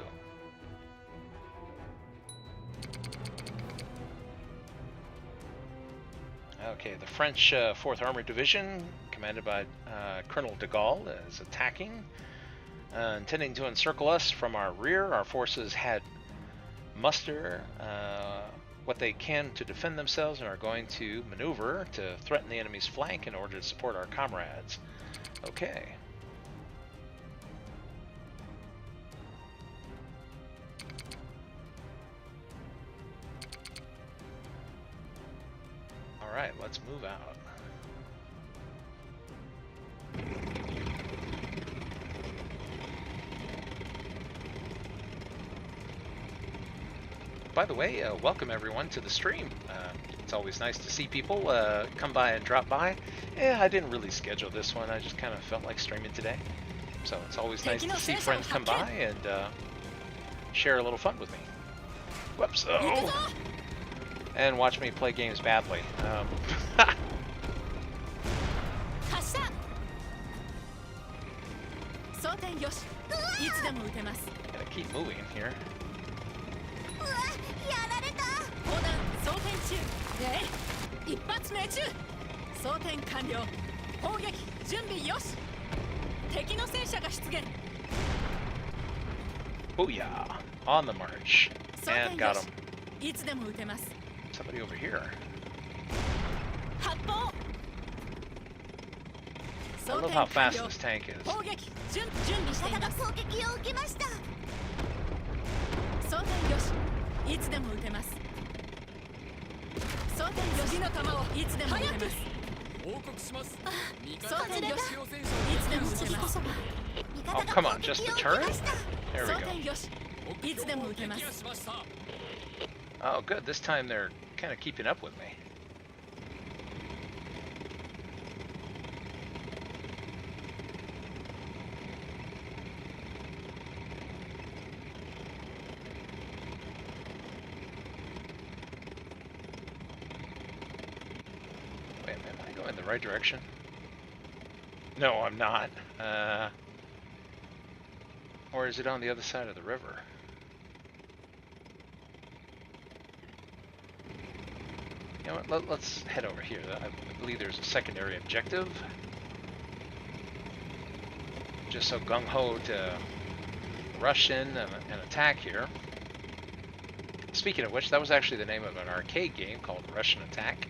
Okay, the French 4th Armored Division, commanded by Colonel de Gaulle, is attacking. Intending to encircle us from our rear. Our forces had muster what they can to defend themselves and are going to maneuver to threaten the enemy's flank in order to support our comrades. Okay. Alright, let's move out. By the way, welcome everyone to the stream. It's always nice to see people come by and drop by. Yeah, I didn't really schedule this one. I just kind of felt like streaming today. So it's always nice to see friends come by and share a little fun with me. Whoops. Oh. And watch me play games badly. Gotta keep moving here. Booyah! On the march. And got him. Somebody over here. I love how fast this tank is. Oh, come on, just the turret? There we go. Oh, good. This time they're kind of keeping up with me. Wait a minute, am I going in the right direction? No, I'm not. Or is it on the other side of the river? You know what, let's head over here. I believe there's a secondary objective. Just so gung-ho to rush in and attack here. Speaking of which, that was actually the name of an arcade game called Russian Attack.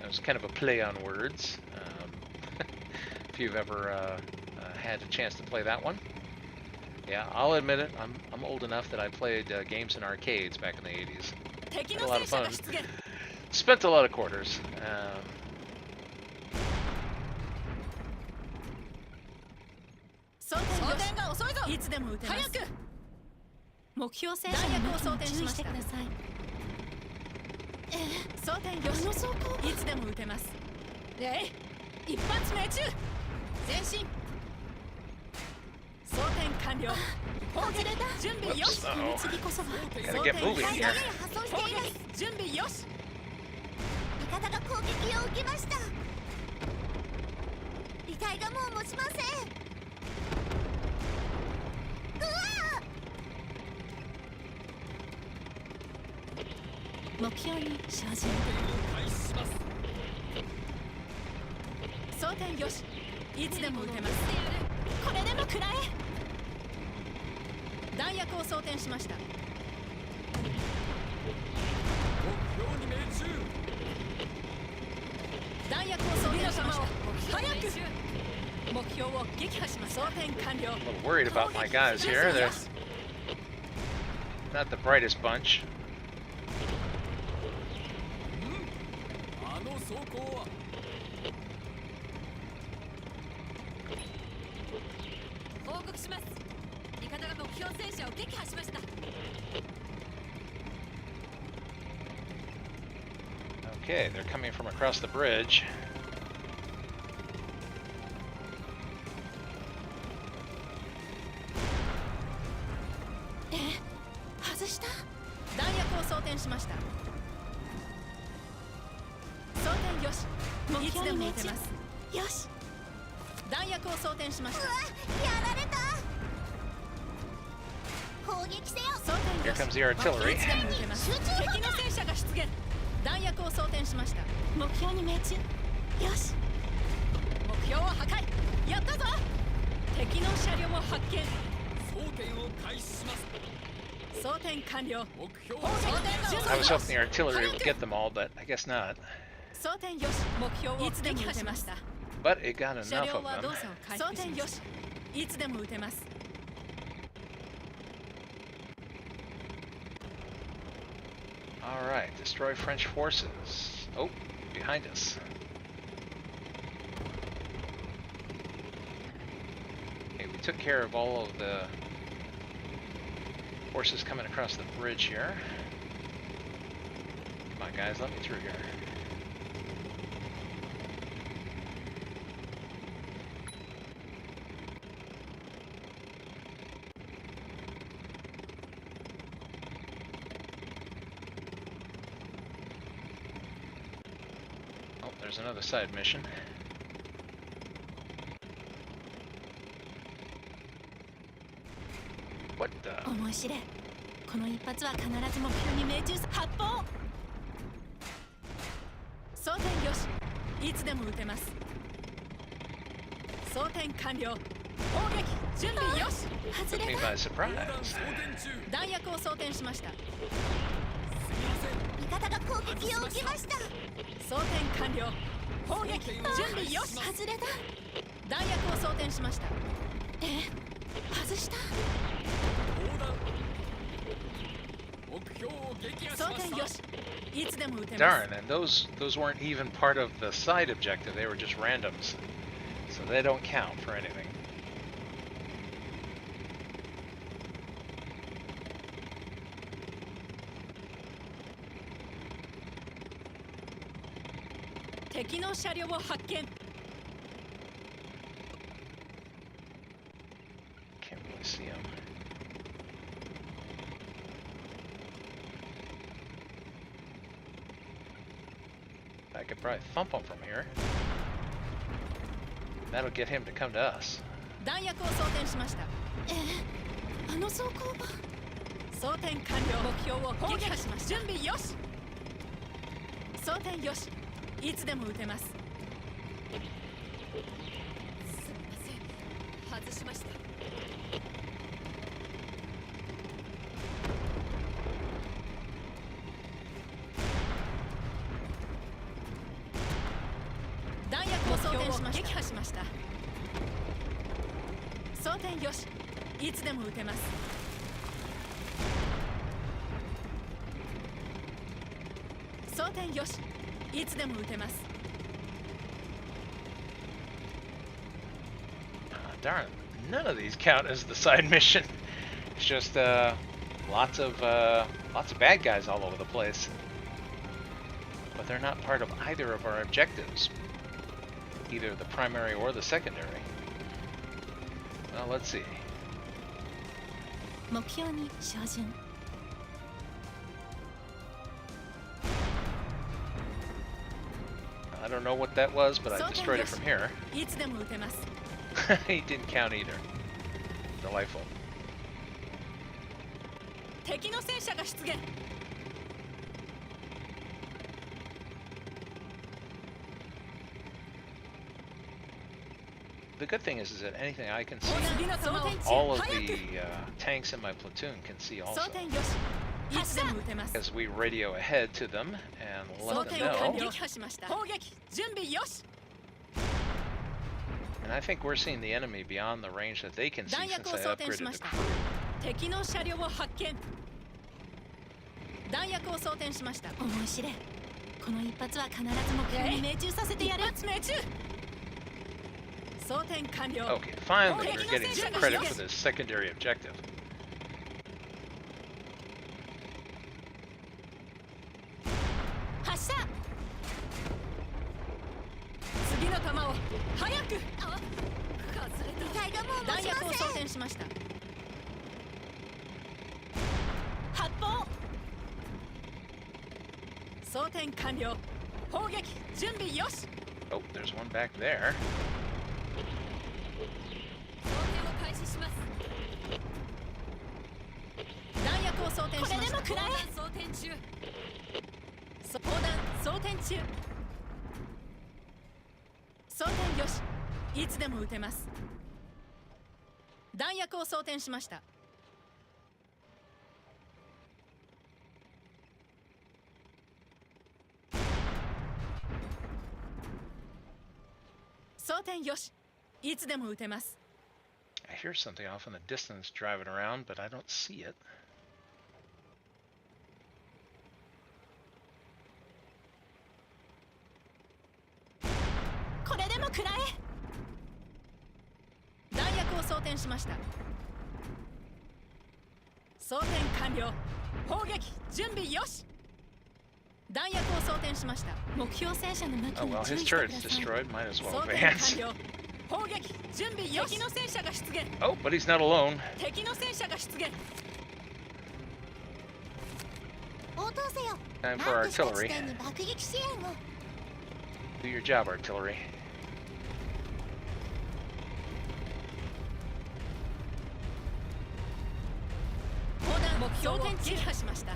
It was kind of a play on words. If you've ever had a chance to play that one. Yeah, I'll admit it, I'm old enough that I played games in arcades back in the 80s. Had a lot of fun. Spent a lot of quarters. Whoops, gotta get moving here. I'm a little worried about my guys here. They're not the brightest bunch. Okay, they're coming from across the bridge. 外した。弾薬を装填しました。装填よし。いつでも撃てます。よし。弾薬を装填しましうた。わ、やられた。攻撃せよ。装填 Here よし。 comes the artillery. いつでも撃てます。集中砲火。敵の戦車が出現。弾薬を装填しました。目標に命中。よし。目標を破壊。やったぞ。敵の車両を発見。装填を開始します。装填完了。目標砲撃 I was hoping the artillery would get them all, but I guess not. 装填よし。目標をいつでも撃てました。 But it got 車 enough 両 of は them. 動作を開始。装填よし。いつでも撃てます。 All right, destroy French forces. Oh, behind us. Okay, we took care of all of the forces coming across the bridge here. Come on, guys, let me through here. Oh, there's another side mission. What the? 思い知れ。この一発は必ず目標に命中す。発砲。装填よし。いつでも撃てます。装填完了。砲撃準備よし。 外 Took れ me た。 by surprise. 装填中。弾薬を装填しました。すみません。味方が攻撃を受けました。装填完了。砲撃準備よし。外れた。弾薬を装填しました。外した。砲弾。目標を撃破し装ました。填よし。いつでも撃てます。 Darn, and those weren't even part of the side objective. They were just randoms, so they don't count for anything. 敵の車両を発見。 Can't really see them. I could probably thump him from here. That'll get him to come to us. 弾薬を装填しました。あの装甲が。装填完了。目標を撃破しました。準備よし。装填よし。いつでも撃てます。すみません。外しました。弾薬を装填しました。撃破しました。装填よし。いつでも撃てます。装填よし。いつでも撃てます。 Darn, none of these count as the side mission. It's just lots of bad guys all over the place. But they're not part of either of our objectives, either the primary or the secondary. Well, let's see. 目標に照準。 I don't know what that was, but I destroyed it from here. いつでも撃てます。 He didn't count either. Delightful. 敵の戦車が出現。 The good thing is that anything I can see, 次の弾を all of 早く the tanks in my platoon can see 装 also. 填よし。いつでも撃てます。 As we radio ahead to them and 装 let them 填を完 know. 了。撃破しました。砲撃準備よし。 And I think we're seeing the enemy beyond the range that they can see 弾 since 薬を I 装填し upgraded ま the した。 crew. 敵の車両を発見。弾薬を装填しました。思い知れ。この一発は必ず目標に命中させてやる。一発命中。装填完了。 Okay, finally we're getting some credit for this secondary objective. 発射。次の弾を早く。機体がもう持弾ちま薬を装せん。填しました。発砲。装填完了砲撃準備よし Oh, there's one back there. 装填を開始します。弾薬を装填しましたこれでも食らえ。装填中。砲弾装填中装填よしいつでも撃てます。弾薬を装填しました。装填よしいつでも撃てます。 I hear something off in the distance driving around, but I don't see it. これでも食らえ。弾薬を装填しました。装填完了砲撃準備よし弾薬を装填しました。目標戦車の向き Oh に well, 注 his 意してくだ turret's さい。 destroyed. Might as 装 well 填 advance. 完了砲撃準備よし敵の戦車が出現 Oh, but he's not alone. 敵の戦車が出現応答せよ。 Time マ for ークした artillery. 地点に爆撃支援を。 Do your job, artillery. 砲弾目標を撃破しました。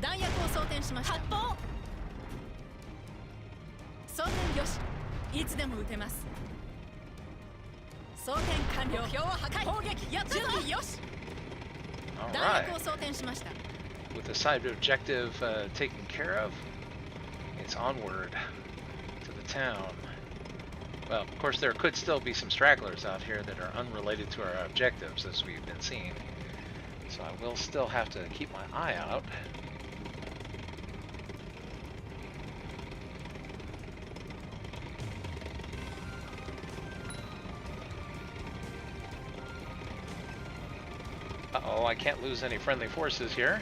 弾薬を装填しました。発砲装填よしいつでも撃てます。装填完了目標を破壊砲撃や準備よし All 弾 right. 薬を装填しました。 With the side objective taken care of, it's onward to the town. Well, of course, there could still be some stragglers out here that are unrelated to our objectives, as we've been seeing. So I will still have to keep my eye out. Uh-oh, I can't lose any friendly forces here.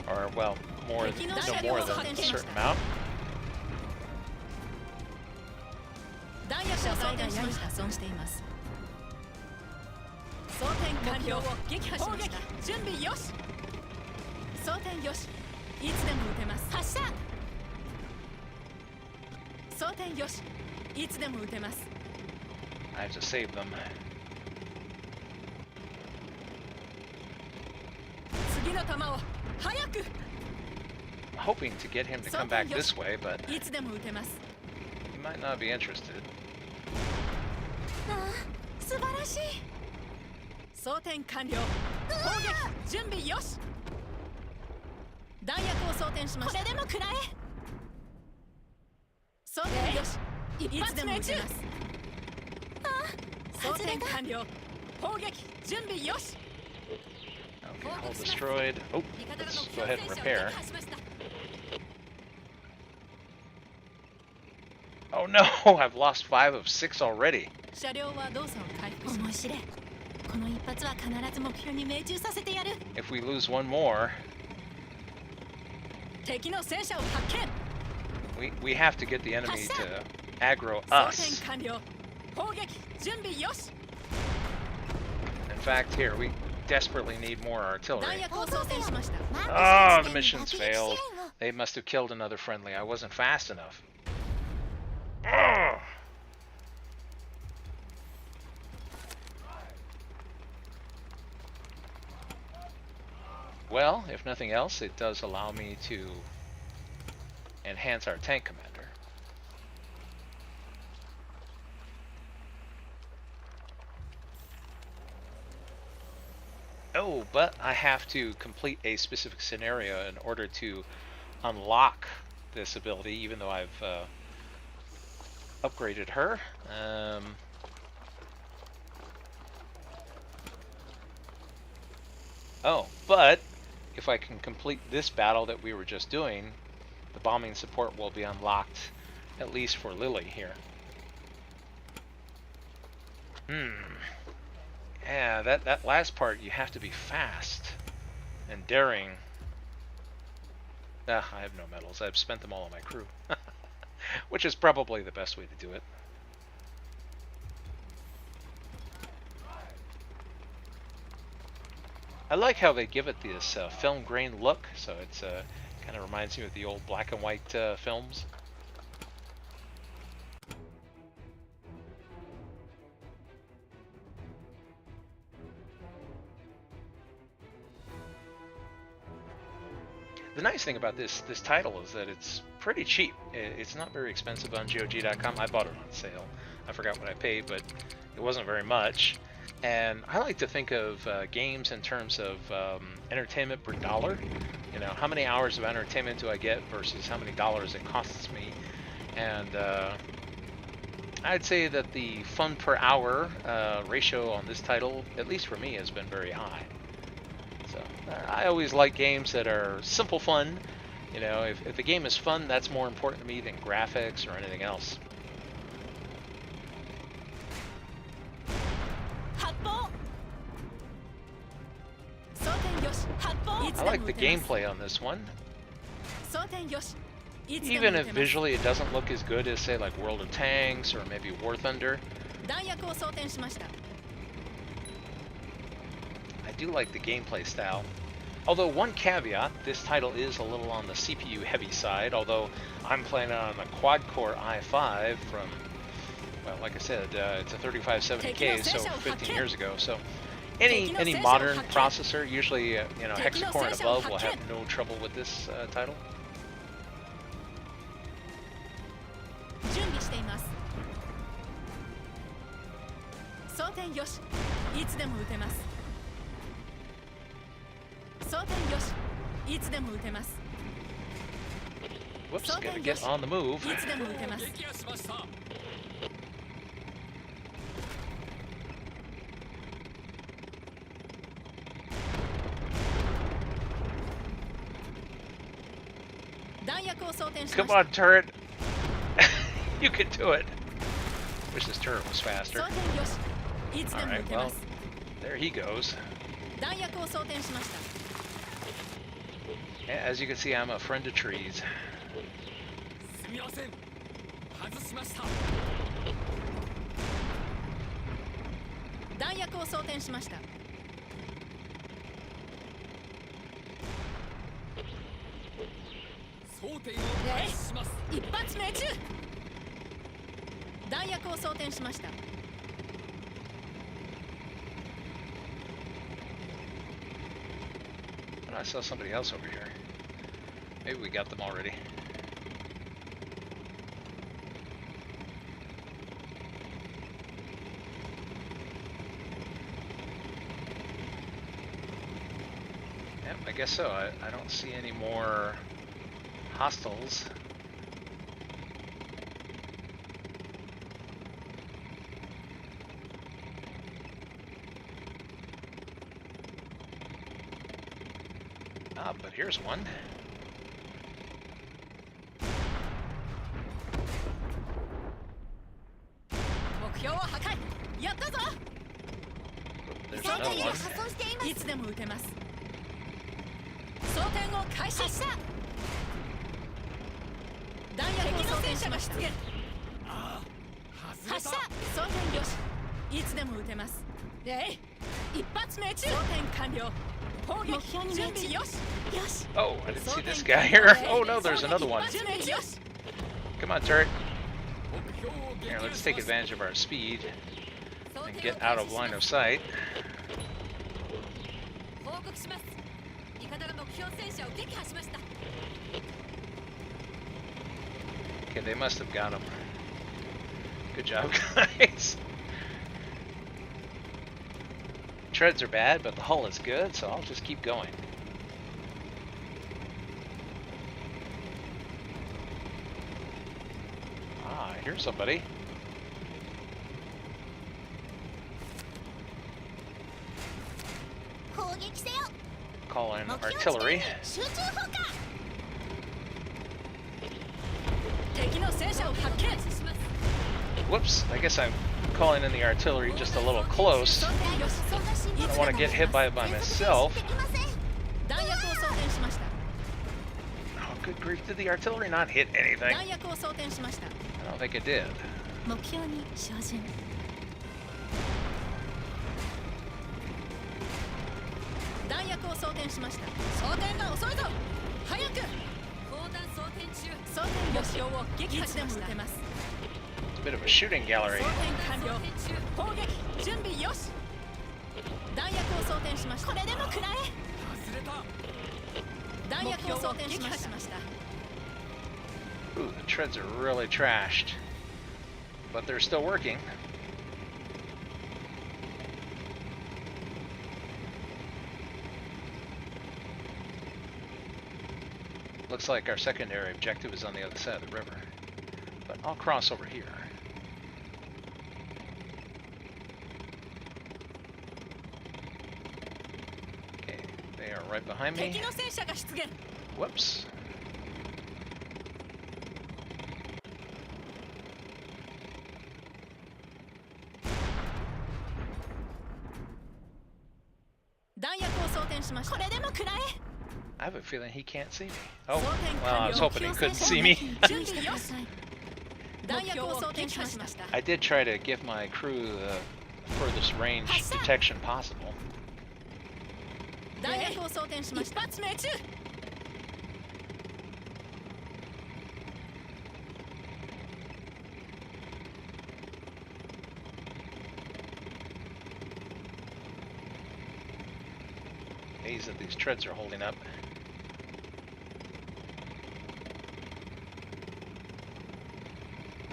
Or, well, no more than a certain amount. 弾薬を装填しました。損しています。装填完了を撃破しました。準備よし装填よしいつでも撃てます。発射装填よしいつでも撃てます。 I have to save them. 次の弾を早く Hoping to get him to come back this way, but いつでも撃てます。 he might not be interested. ああ、素晴らしい。装填完了砲撃準備よし弾薬を装填しました。これでも食らえ。装填よしいつでも撃てます。装填完了砲撃準備よし Okay, hull destroyed. Oh, 味方が let's 目 go 標 ahead 戦 and 車を repair. 撃破しました。 Oh no, I've lost 5 of 6 already. 車両は動作を回復しま面す。白い。この一発は必ず目標に命中させてやる。 If we lose one more, 敵の戦車を発見 we have to get the enemy to aggro 装 us. 填完了砲撃準備よし In fact, here, we desperately need more 弾 artillery. 薬を装填しました。マークした Oh, 地 the 点に mission's 爆撃支 failed. 援を。 They must have killed another friendly. I wasn't fast enough. Ugh. Well, if nothing else, it does allow me to enhance our tank commander. Oh, but I have to complete a specific scenario in order to unlock this ability, even though I've upgraded her. Oh, but if I can complete this battle that we were just doing, the bombing support will be unlocked, at least for Lily here. Yeah, that last part, you have to be fast and daring. I have no medals. I've spent them all on my crew. Which is probably the best way to do it. I like how they give it this film grain look, so it's kind of reminds me of the old black and white films. The nice thing about this title is that it's pretty cheap. It's not very expensive on GOG.com. I bought it on sale. I forgot what I paid, but it wasn't very much. And I like to think of games in terms of entertainment per dollar. You know, how many hours of entertainment do I get versus how many dollars it costs me? And I'd say that the fun per hour ratio on this title, at least for me, has been very high. So I always like games that are simple fun. You know, if the game is fun, that's more important to me than graphics or anything else. I like the gameplay on this one. Even if visually it doesn't look as good as, say, like World of Tanks or maybe War Thunder. I do like the gameplay style. Although one caveat, this title is a little on the CPU heavy side, although I'm playing on a quad-core i5 from, well, like I said, it's a 3570K, so 15 years ago. So any modern processor, usually you know, hexacore and above, will have no trouble with this title. Whoops, gotta get on the move. Come on, turret. You can do it. Wish this turret was faster. Alright, well, there he goes. Yeah, as you can see, I'm a friend of trees. And I saw somebody else over here. Maybe we got them already. Yep, I guess so. I don't see any more hostiles. Ah, but here's one. There's another one. Oh, I didn't see this guy here. Oh no, there's another one. Come on, turret. Here, let's take advantage of our speed and get out of line of sight. Okay, they must have got him. Good job, guys. Treads are bad, but the hull is good, so I'll just keep going. Ah, here's somebody. Call in artillery. Whoops, I guess I'm calling in the artillery just a little close. I don't want to get hit by it by myself. Oh, good grief, did the artillery not hit anything? I don't think it did. 薬を装填しました。装填が遅いぞ。早く。砲弾装填中。装填目標を撃破しました。 It's a bit of a shooting gallery. 装填完了。砲撃準備よし。弾薬を装填しました。これでも食らえ。外れた。弾薬を装填しました。 Ooh, the treads are really trashed, but they're still working. Looks like our secondary objective is on the other side of the river, but I'll cross over here. Okay, they are right behind me. 敵の戦車が出現。 Whoops. I have a feeling he can't see me. Oh, well, I was hoping he couldn't see me. I did try to give my crew the furthest range detection possible. Amazed that these treads are holding up.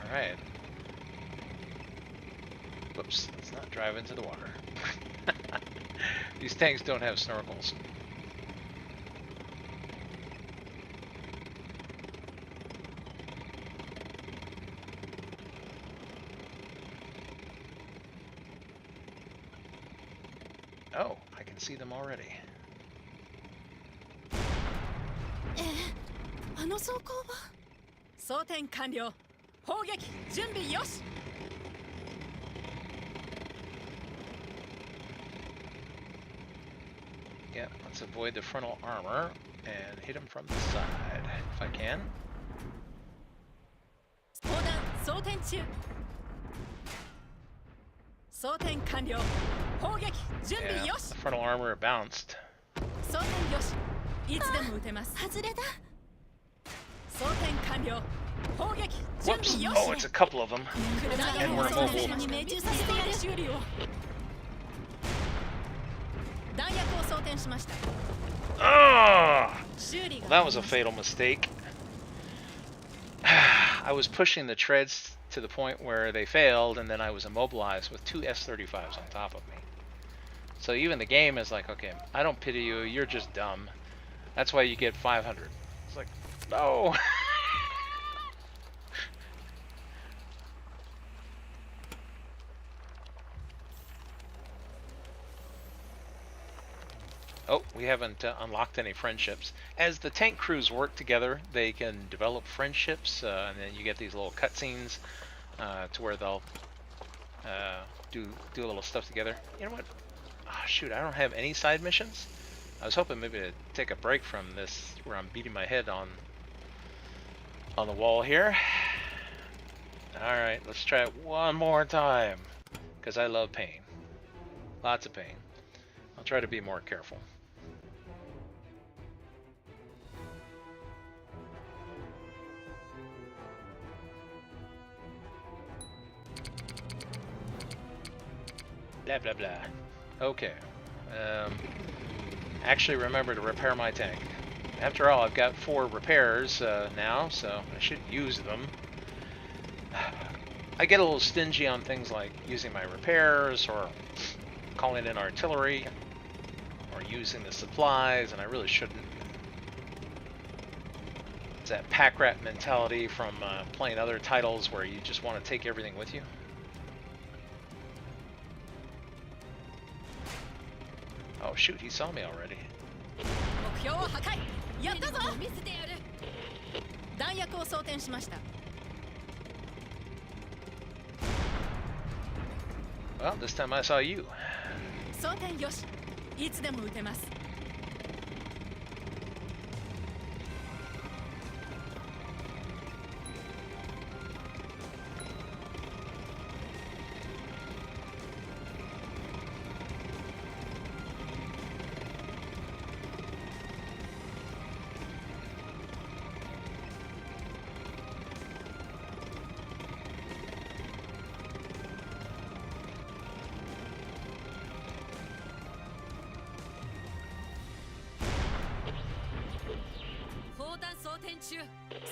Alright. Whoops, let's not drive into the water. These tanks don't have snorkels. Oh, I can see them already. あの装甲は装填完了。砲撃準備よし。 Yeah, let's avoid the frontal armor and hit him from the side if I can. 砲弾装填中。装填完了。砲撃準備 Yeah, よし。 the frontal armor bounced. 装填よし。いつでも撃てます。外れた。装填完了。砲撃準 Whoops! 備よ Oh, し。 it's a couple of them. 弾 And we're 薬を装填 mobile. に命中させてやれ。修理を。弾薬を装填しました。 Ah! 修理 Well, が that was a fatal mistake. I was pushing the treads to the point where they failed, and then I was immobilized with two S-35s on top of me. So even the game is like, okay, I don't pity you, you're just dumb. That's why you get 500. It's like, no! Oh, we haven't unlocked any friendships. As the tank crews work together, they can develop friendships, and then you get these little cutscenes to where they'll do a little stuff together. You know what? Oh, shoot, I don't have any side missions. I was hoping maybe to take a break from this, where I'm beating my head on the wall here. All right, let's try it one more time, because I love pain. Lots of pain. I'll try to be more careful. Blah, blah, blah. Okay. Actually remember to repair my tank. After all, I've got 4 repairs now, so I should use them. I get a little stingy on things like using my repairs or calling in artillery or using the supplies, and I really shouldn't. It's that pack rat mentality from playing other titles where you just want to take everything with you. Oh shoot, he saw me already. 目標を破壊。やったぞ。見せてやる。弾薬を装填しました。 Well, this time I saw you. 装填よし。いつでも撃てます。 All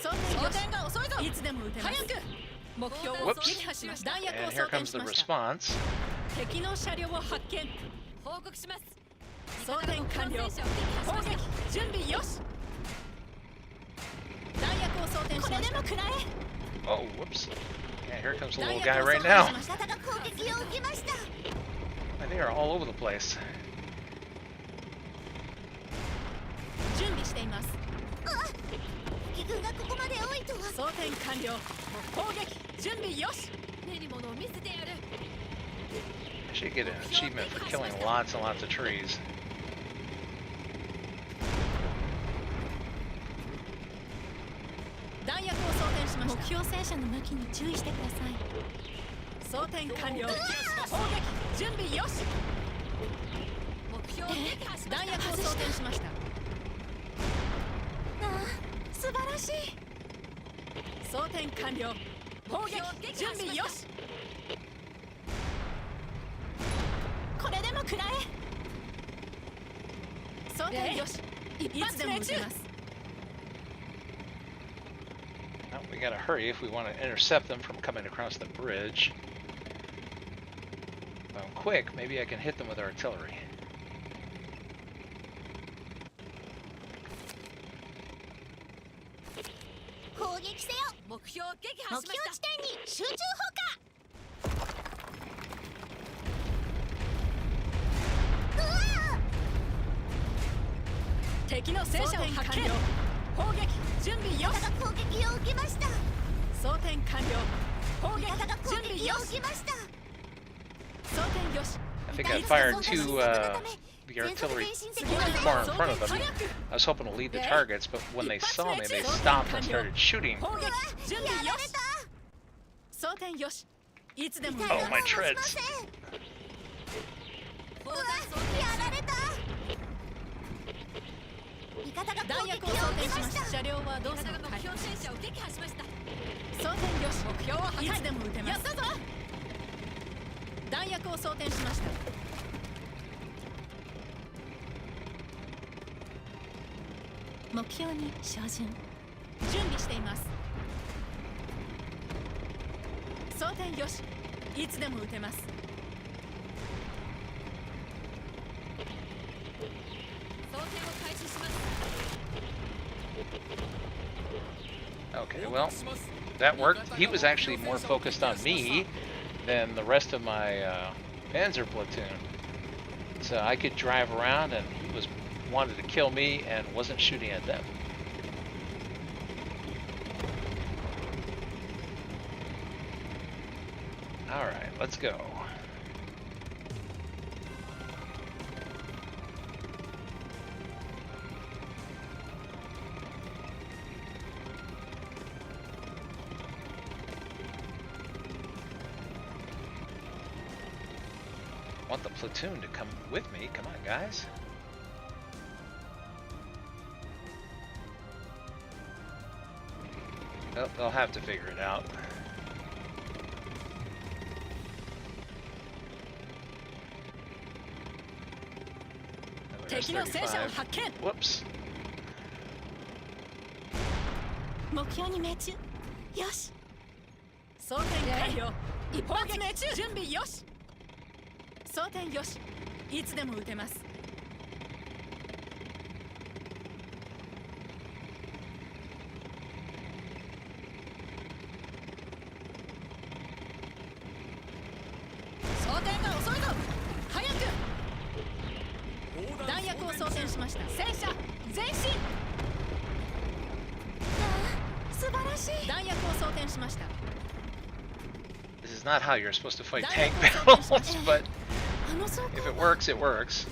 装填が遅いぞ。いつでも撃てます。早く目標を撃破しました。弾薬を And 装 here 填 comes し the ました。 response. 敵の車両を発見。報告します。装填完了。攻撃準備よし。弾薬を装填しました。これでも食らえ。 Oh, whoops. Yeah, here comes the 弾 little 薬 guy を装 right 填 now. しました。味方が攻撃を受けました。 They are all over the place. 準備しています。敵軍がここまで多いとは。装填完了。攻撃準備よし。練り物を見せてやる。 I should get an achievement for killing lots and lots of trees. 弾薬を装填しました。目標戦車の向きに注意してください。装填完了。攻撃準備よし。目標を撃破しました。弾薬を装填しました。素晴らしい。装填完了。砲撃準備よし。これでも食らえ。装填よし。一発でも撃てます。 Well, we gotta hurry if we want to intercept them from coming across the bridge. If I'm quick, maybe I can hit them with artillery. 攻撃せよ。目標を撃破目しました。標地点に集中砲火。うわ敵の戦車を発見。砲撃準備よし。味方が攻撃を受けました。装填完了。砲撃味方が攻準備撃をよし。受けました。装填よし。 I think I fired the artillery too far in front of them. I was hoping to lead the targets, but when they saw me, they stopped and started shooting. 砲撃準備よし。やられた。装填よし。いつでも Oh, my 痛い treads. のをしません。うわ、やられた。味方が弾攻撃を薬を装填し受けまし。ましたた。車両は動味作を開方が目標始。戦車を撃破しました。装填よし。目標を破壊。いつでも撃てます。やったぞ。弾薬を装填しました。目標に照準。準備しています。装填よし。いつでも撃てます。装填を開始します。 Okay, well, that worked. He was actually more focused on me than the rest of my Panzer platoon. So I could drive around and he wanted to kill me and wasn't shooting at them. Alright, let's go. Want the platoon to come with me. Come on, guys. They'll have to figure it out. Another 敵の戦車を S35. 発見。 Whoops. 目標に命中。よし。装填完了。一発命中。準備よし。装填よし。いつでも撃てます。装填が遅いぞ。早く。弾薬を装填しました。戦車前進。素晴らしい。弾薬を装填しました。 This is not how you're supposed to fight tank Dynamo battles, but あの装 if 甲 it works, it works.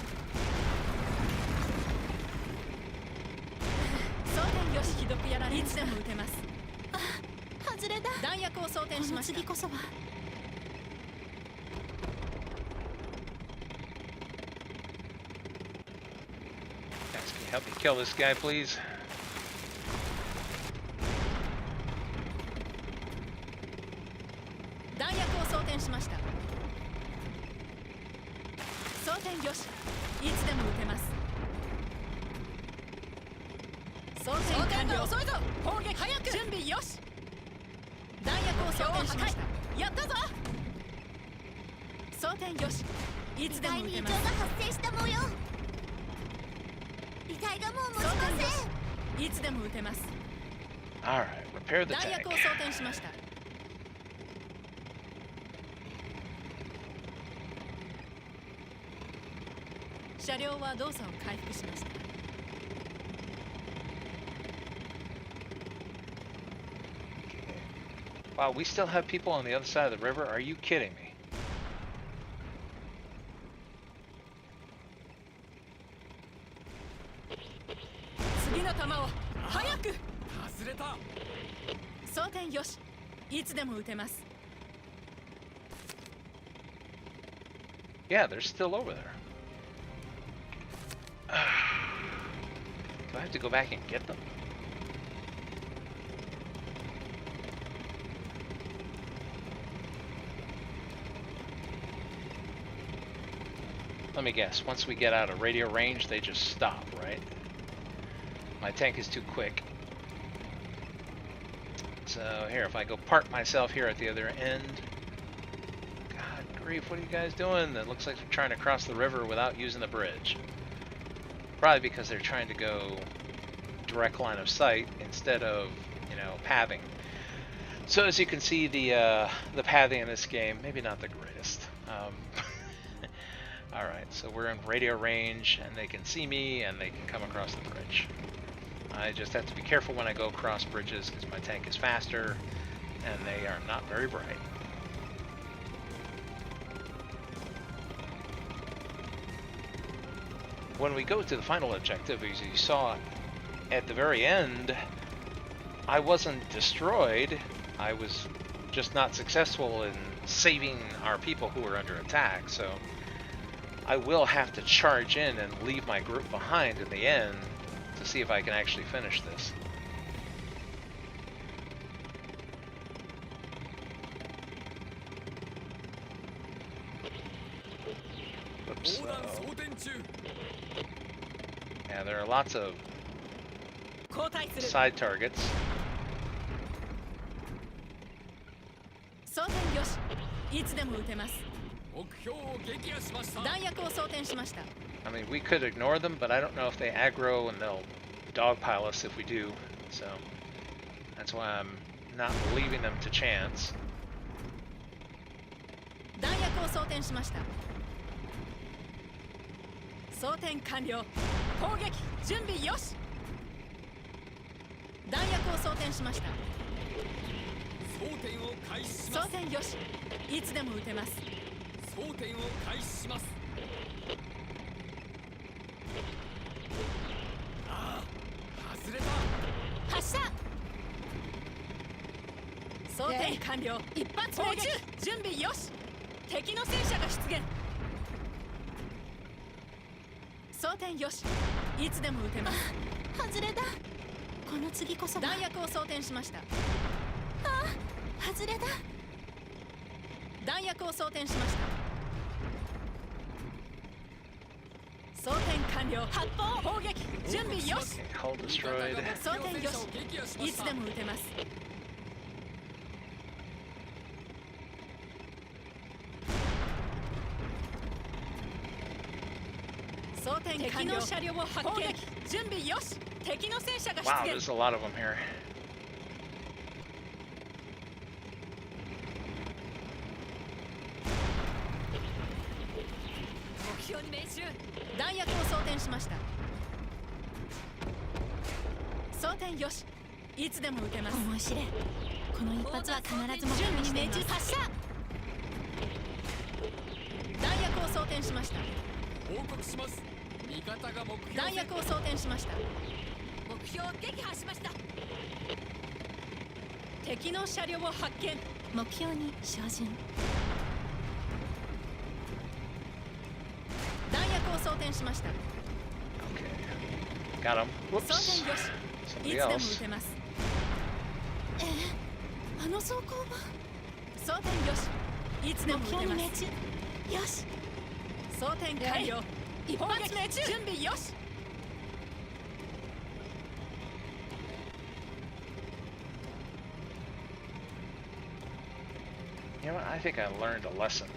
装填よし。ひどくやられいつでも撃てます。外れだ。弾薬を装填このしました。次こそは。 Guys, can you help me kill this guy, please? 弾薬を装填しました。装填よし。いつでも撃てます。装填完了。遅いぞ。砲撃早く。準備よし。弾薬を装填しました。やったぞ。装填よし。いつでも撃てます。異常が発生した模様。遺体がもう持ちません。いつでも撃てます。Alright, repair the 弾 tank. 薬を装填しました。車両は動作を回復しました。Wow, we still have people on the other side of the river? Are you kidding me? 次の弾を早く。外れた。装填よし。いつでも撃てます。Yeah, they're still over there. Do I have to go back and get them? Let me guess, once we get out of radio range, they just stop, right? My tank is too quick. So here, if I go park myself here at the other end. God grief, what are you guys doing? It looks like they're trying to cross the river without using the bridge. Probably because they're trying to go direct line of sight instead of, you know, pathing. So as you can see, the pathing in this game, maybe not the greatest. Alright, so we're in radio range, and they can see me, and they can come across the bridge. I just have to be careful when I go across bridges, because my tank is faster, and they are not very bright. When we go to the final objective, as you saw at the very end, I wasn't destroyed. I was just not successful in saving our people who were under attack, so I will have to charge in and leave my group behind in the end to see if I can actually finish this. Oops. Yeah, there are lots of side targets. 装填よし。いつでも撃てます。目標を撃破しました。弾薬を装填しました。 I mean, we could ignore them, but I don't know if they aggro and they'll dogpile us if we do. So that's why I'm not leaving them to chance. 弾薬を装填しました。装填完了。砲撃準備よし。弾薬を装填しました。装填を開始し装ます。填よし。いつでも撃てます。装填を開始します。ああ、外れた。発射。装填完了。一発命中。準備よし。敵の戦車が出現。装填よし。いつでも撃てます。外れた。この次こそ弾薬を装填しました。外れた。弾薬を装填しました。装填完了。発砲砲撃準備よし。 Hull destroyed. 装填よし。いつでも撃てます。装填完了。敵の車両を発見。準備よし。敵の戦車が Wow, 出 there's 現。 a lot of them here. 目標に命中。弾薬を装填しました。装填よし。いつでも撃てます。面白い。この一発は必ず目準備標に命中。に命中。発射。弾薬を装填しました。報告します。味方が目標。弾薬を装填しました。目標を撃破しました。敵の車両を発見。目標に照準。弾薬を装填しました。 Okay. Got him. 装 Whoops. 填よし。い Somebody つでも撃 else. てます。あの装甲は装填よし。いつでも目撃てます。標に命中。よし。装填完了。一発命中。準備よし。You know what? I think I learned a lesson.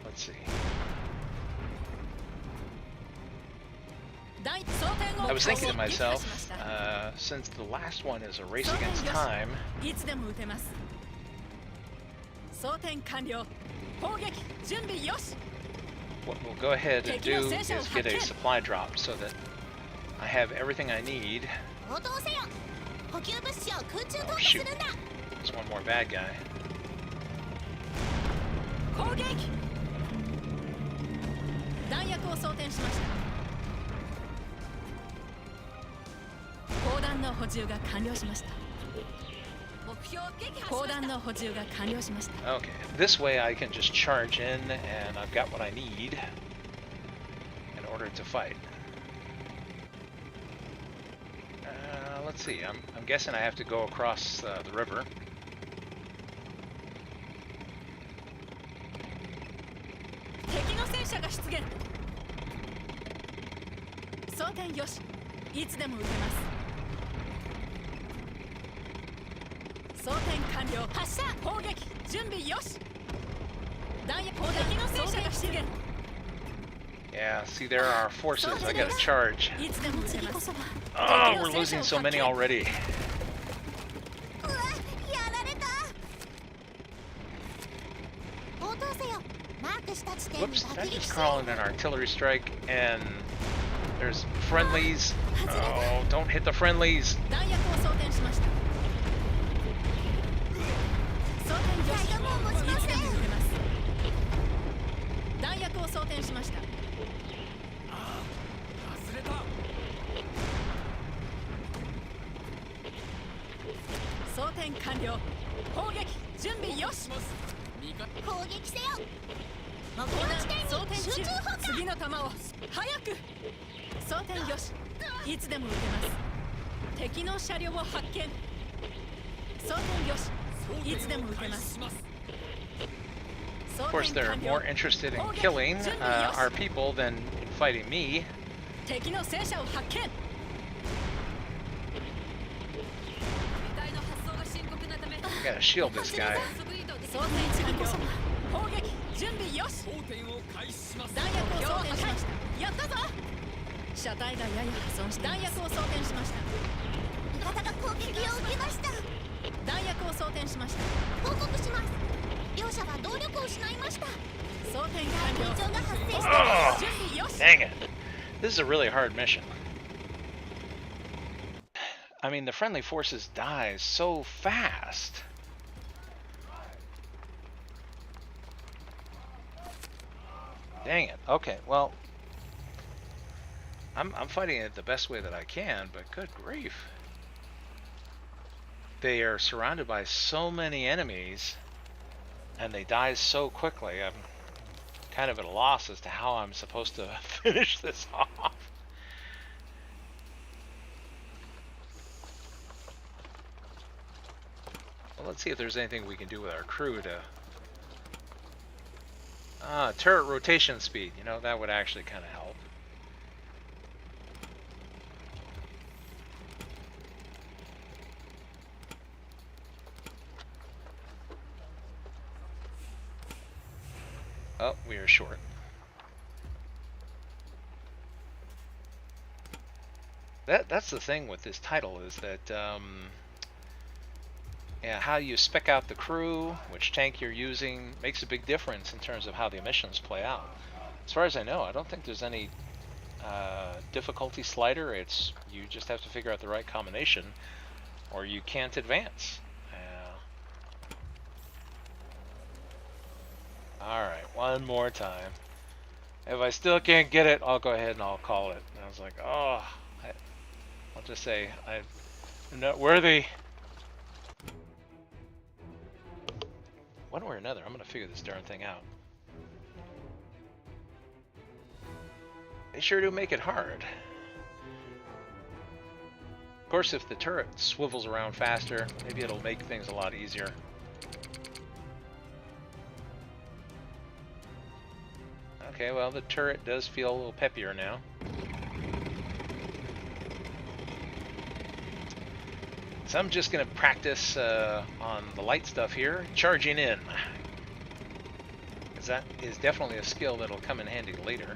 Let's see. I was thinking to myself, since the last one is a race against time, what we'll go ahead and do is get a supply drop so that I have everything I need. Oh shoot, there's one more bad guy. Okay, this way I can just charge in and I've got what I need in order to fight. Let's see, I'm guessing I have to go across the river. Yeah, see, there are our forces. I gotta charge. Oh, we're losing so many already. Whoops, did I just call in an artillery strike? And there's friendlies. Oh, don't hit the friendlies. Of course, they're more interested in killing our people than in fighting me. I gotta shield this guy. Oh, dang it. This is a really hard mission. I mean, the friendly forces die so fast. Dang it. Okay, well, I'm fighting it the best way that I can, but good grief. They are surrounded by so many enemies, and they die so quickly. I'm kind of at a loss as to how I'm supposed to finish this off. Well, let's see if there's anything we can do with our crew to... turret rotation speed. You know, that would actually kind of help. Oh, we are short. That's the thing with this title, is that yeah, how you spec out the crew, which tank you're using, makes a big difference in terms of how the missions play out. As far as I know, I don't think there's any difficulty slider. It's you just have to figure out the right combination, or you can't advance. Alright, one more time. If I still can't get it, I'll go ahead and I'll call it. And I was like, oh, I'll just say, I'm not worthy. One way or another, I'm going to figure this darn thing out. They sure do make it hard. Of course, if the turret swivels around faster, maybe it'll make things a lot easier. Okay, well, the turret does feel a little peppier now. So I'm just going to practice on the light stuff here, charging in. Because that is definitely a skill that'll come in handy later.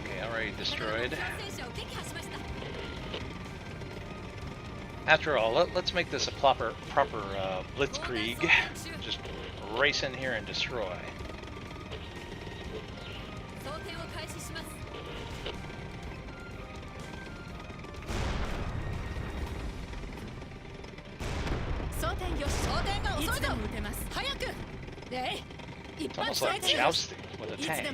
Okay, already destroyed. After all, let's make this a proper blitzkrieg. Just race in here and destroy. It's almost like jousting with a tank.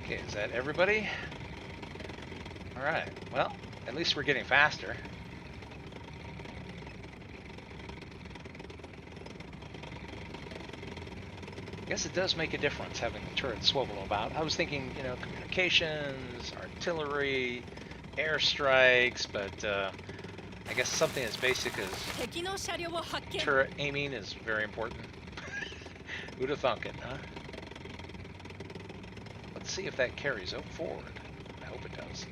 Okay, is that everybody? Alright, well, at least we're getting faster. I guess it does make a difference having the turret swivel about. I was thinking, you know, communications, artillery, airstrikes, but I guess something as basic as turret aiming is very important. Who'd have thunk it, huh? Let's see if that carries forward. I hope it does.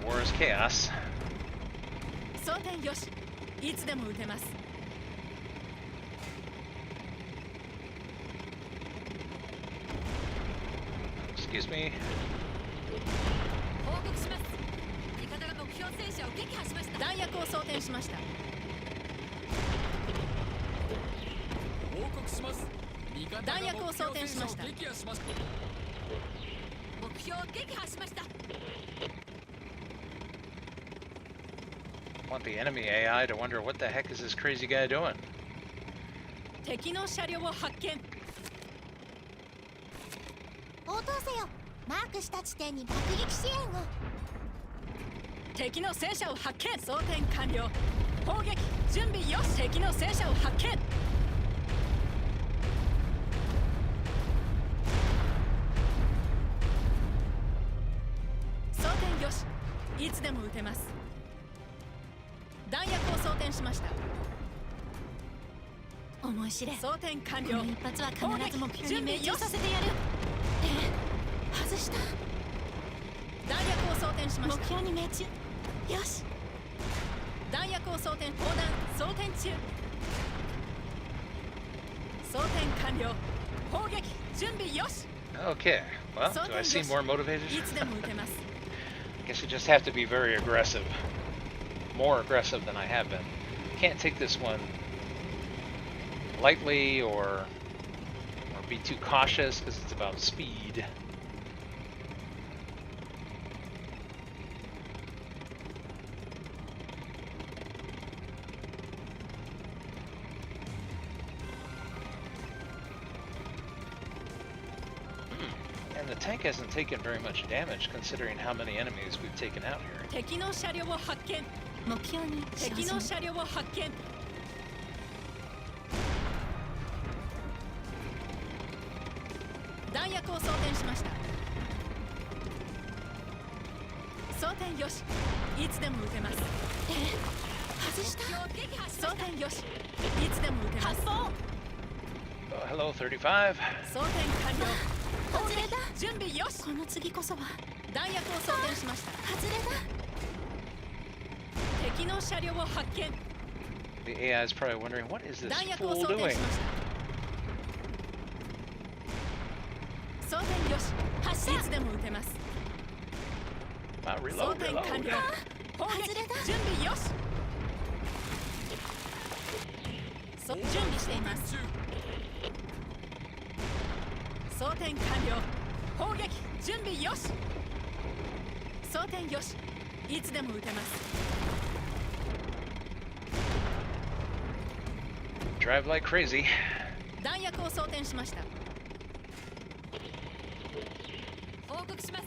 War is chaos. Excuse me. Want the enemy AI to wonder what the heck is this crazy guy doing? Okay, well, do I seem more motivated? Guess you just have to be very aggressive. More aggressive than I have been. Can't take this one lightly or be too cautious because it's about speed. And the tank hasn't taken very much damage considering how many enemies we've taken out here. Oh, hello, 35. 敵の車両を発見 The AI is probably wondering, what is this 弾薬を fool 装填 doing? しました装填よし発射いつでも撃てます Wow, 装 reload, 填完 reload. 了砲撃準備よし準備しています装填完了砲撃準備よし装填よしいつでも撃てます Drive like crazy. 弾薬を装填しました報告します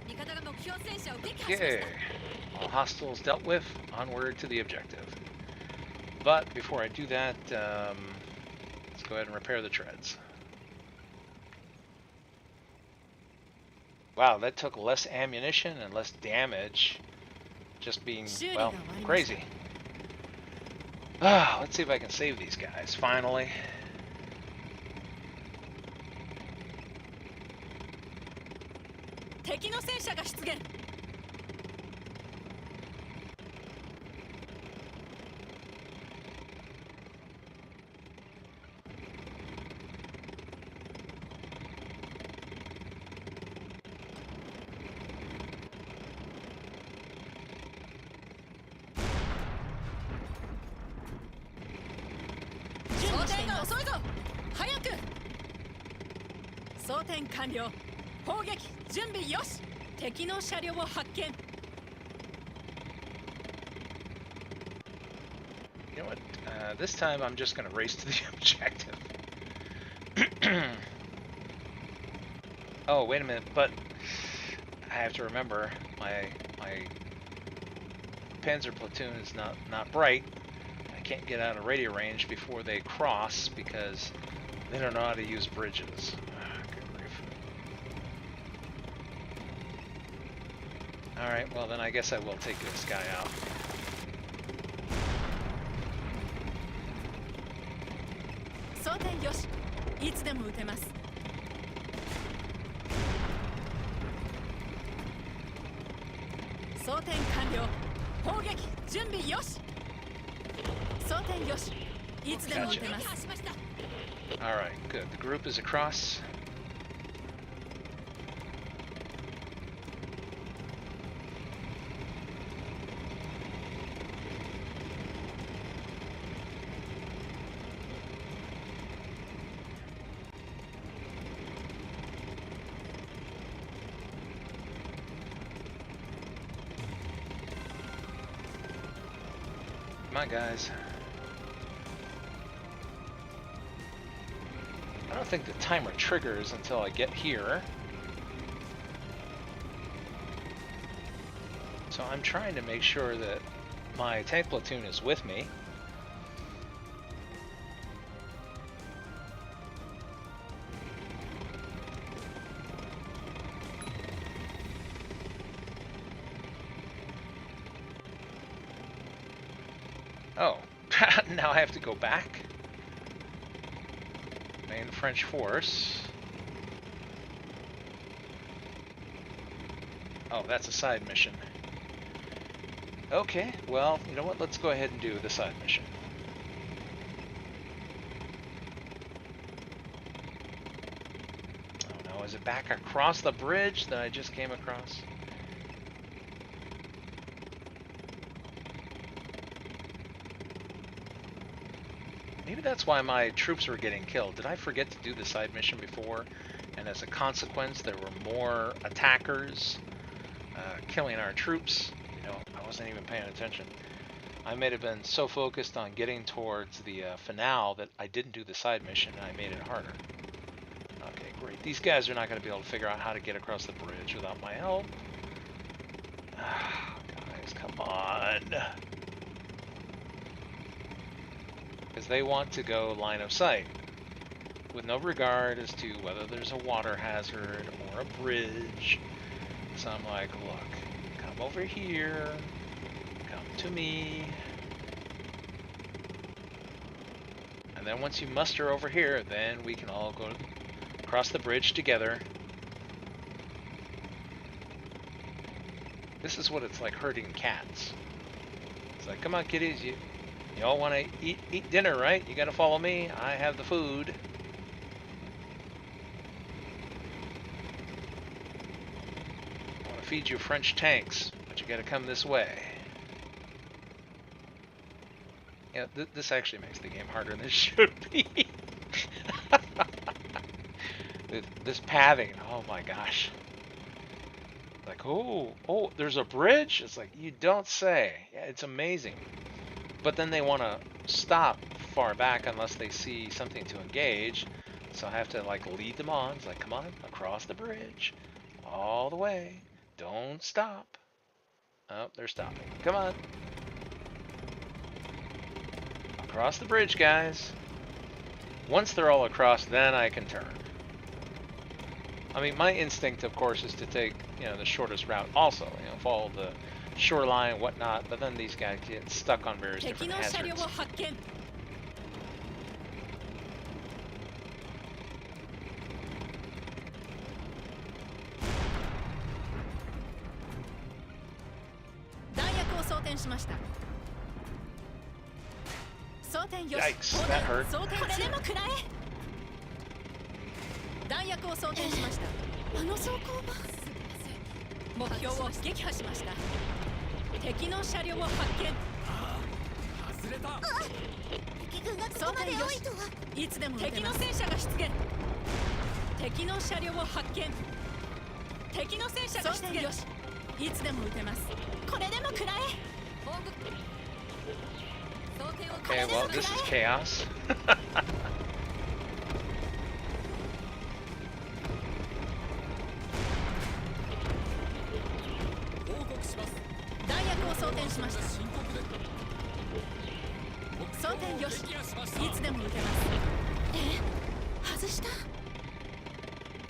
味方が目標戦車を撃破しました Okay. All hostiles dealt with. Onward to the objective. But before I do that, let's go ahead and repair the treads. Wow, that took less ammunition and less damage. Just being, well, crazy. Let's see if I can save these guys, finally. You know what? This time I'm just going to race to the objective. Oh, wait a minute, but I have to remember my Panzer platoon is not bright. I can't get out of radio range before they cross because they don't know how to use bridges. Good grief. Alright, well then I guess I will take this guy out. Gotcha. Alright, good. The group is across. Come on, guys. I don't think the timer triggers until I get here. So I'm trying to make sure that my tank platoon is with me. Oh, now I have to go back. Main French force. Oh, that's a side mission. Okay, well, you know what? Let's go ahead and do the side mission. Oh no, is it back across the bridge that I just came across? Maybe that's why my troops were getting killed. Did I forget to do the side mission before? And as a consequence, there were more attackers killing our troops. You know, I wasn't even paying attention. I may have been so focused on getting towards the finale that I didn't do the side mission and I made it harder. Okay, great. These guys are not going to be able to figure out how to get across the bridge without my help. Guys, come on. Because they want to go line of sight with no regard as to whether there's a water hazard or a bridge. So I'm like, look, come over here, come to me. And then once you muster over here, then we can all go across the bridge together. This is what it's like herding cats. It's like, come on, kiddies, you all want to eat dinner, right? You got to follow me. I have the food. I want to feed you French tanks, but you got to come this way. Yeah, this actually makes the game harder than it should be. This pathing, oh my gosh. Like, oh, there's a bridge? It's like, you don't say. Yeah, it's amazing. But then they want to stop far back unless they see something to engage. So I have to, like, lead them on. It's like, come on, across the bridge. All the way. Don't stop. Oh, they're stopping. Come on. Across the bridge, guys. Once they're all across, then I can turn. I mean, my instinct, of course, is to take, the shortest route also, follow the shoreline and whatnot, but then these guys get stuck on various different hazards. Yikes, that hurt. 弾薬を装填しました。あの装甲板。目標を撃破しました。敵の車両を発見。外れた。敵軍がここまで多いとは。いつでも敵の戦車が出現。敵の車両を発見。敵の戦車が出現。よし。いつでも撃てます。これでも食らえ。Okay, well, this is chaos. 弾薬を装填しました。装填よし。いつでも撃てます。外した。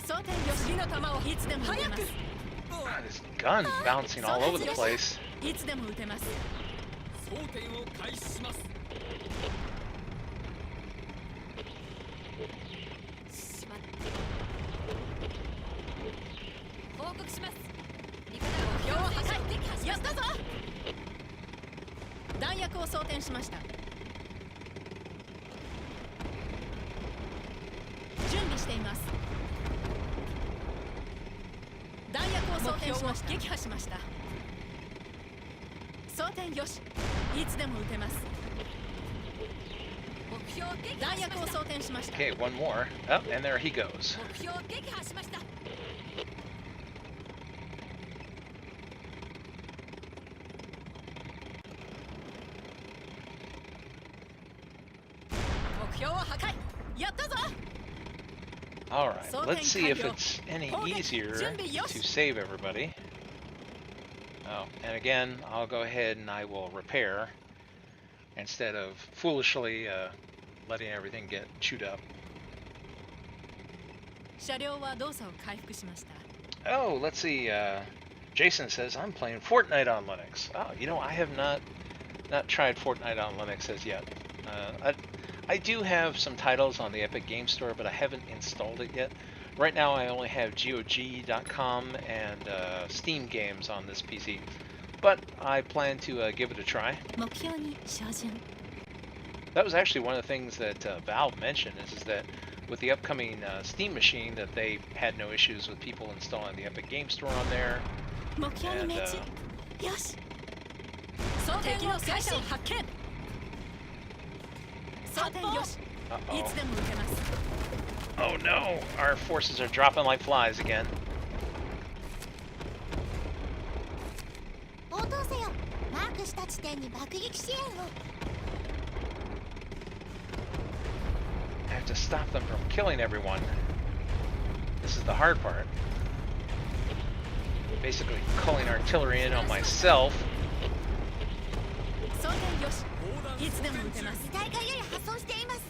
装填よし。次の弾をいつでも撃てます。This gun bouncing all over the place. いつでも撃てます。装填を開始します。報告します。目標を破壊。やったぞ。弾薬を装填しました。準備しています。弾薬を装填しました。撃破しました。装填よし。いつでも撃てます。目標撃破。弾薬を装填しました。 Okay, one more. Oh, and there he goes. 目標撃破しました。目標を破壊。やったぞ。 All right, let's see if it's any easier to save everybody. Oh, and again, I'll go ahead and I will repair instead of foolishly letting everything get chewed up. 車両は動作を回復しました。 Oh, let's see. Jason says I'm playing Fortnite on Linux. Oh, I have not tried Fortnite on Linux as yet. I do have some titles on the Epic Game Store, but I haven't installed it yet. Right now, I only have GOG.com and Steam games on this PC, but I plan to give it a try. 目標に照準。 That was actually one of the things that Valve mentioned is that with the upcoming Steam machine that they had no issues with people installing the Epic Game Store on there. 目標に And, 命中。よし。敵の戦車を発見。装填よし。いつでも撃てます。 Oh no! Our forces are dropping like flies again. 応答せよ。マークした地点に爆撃支援を。 I have to stop them from killing everyone. This is the hard part. Basically calling artillery in on myself. 装填よし。いつでも撃てます。機体がやや破損しています。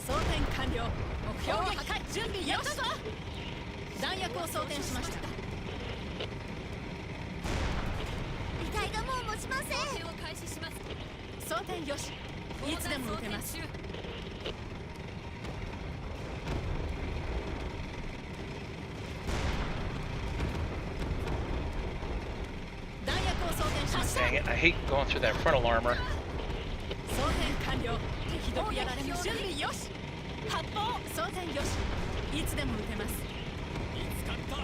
装填完了。目標を破壊。準備やったぞ。弾薬を装填しました。機体がもう持ちません。装填よし。いつでも撃てます。弾薬を装填しました。 Dang it. I hate going through that frontal armor. 装填完了。敵どこやられる準備よし。発砲装填よし。いつでも撃てます。見つかった。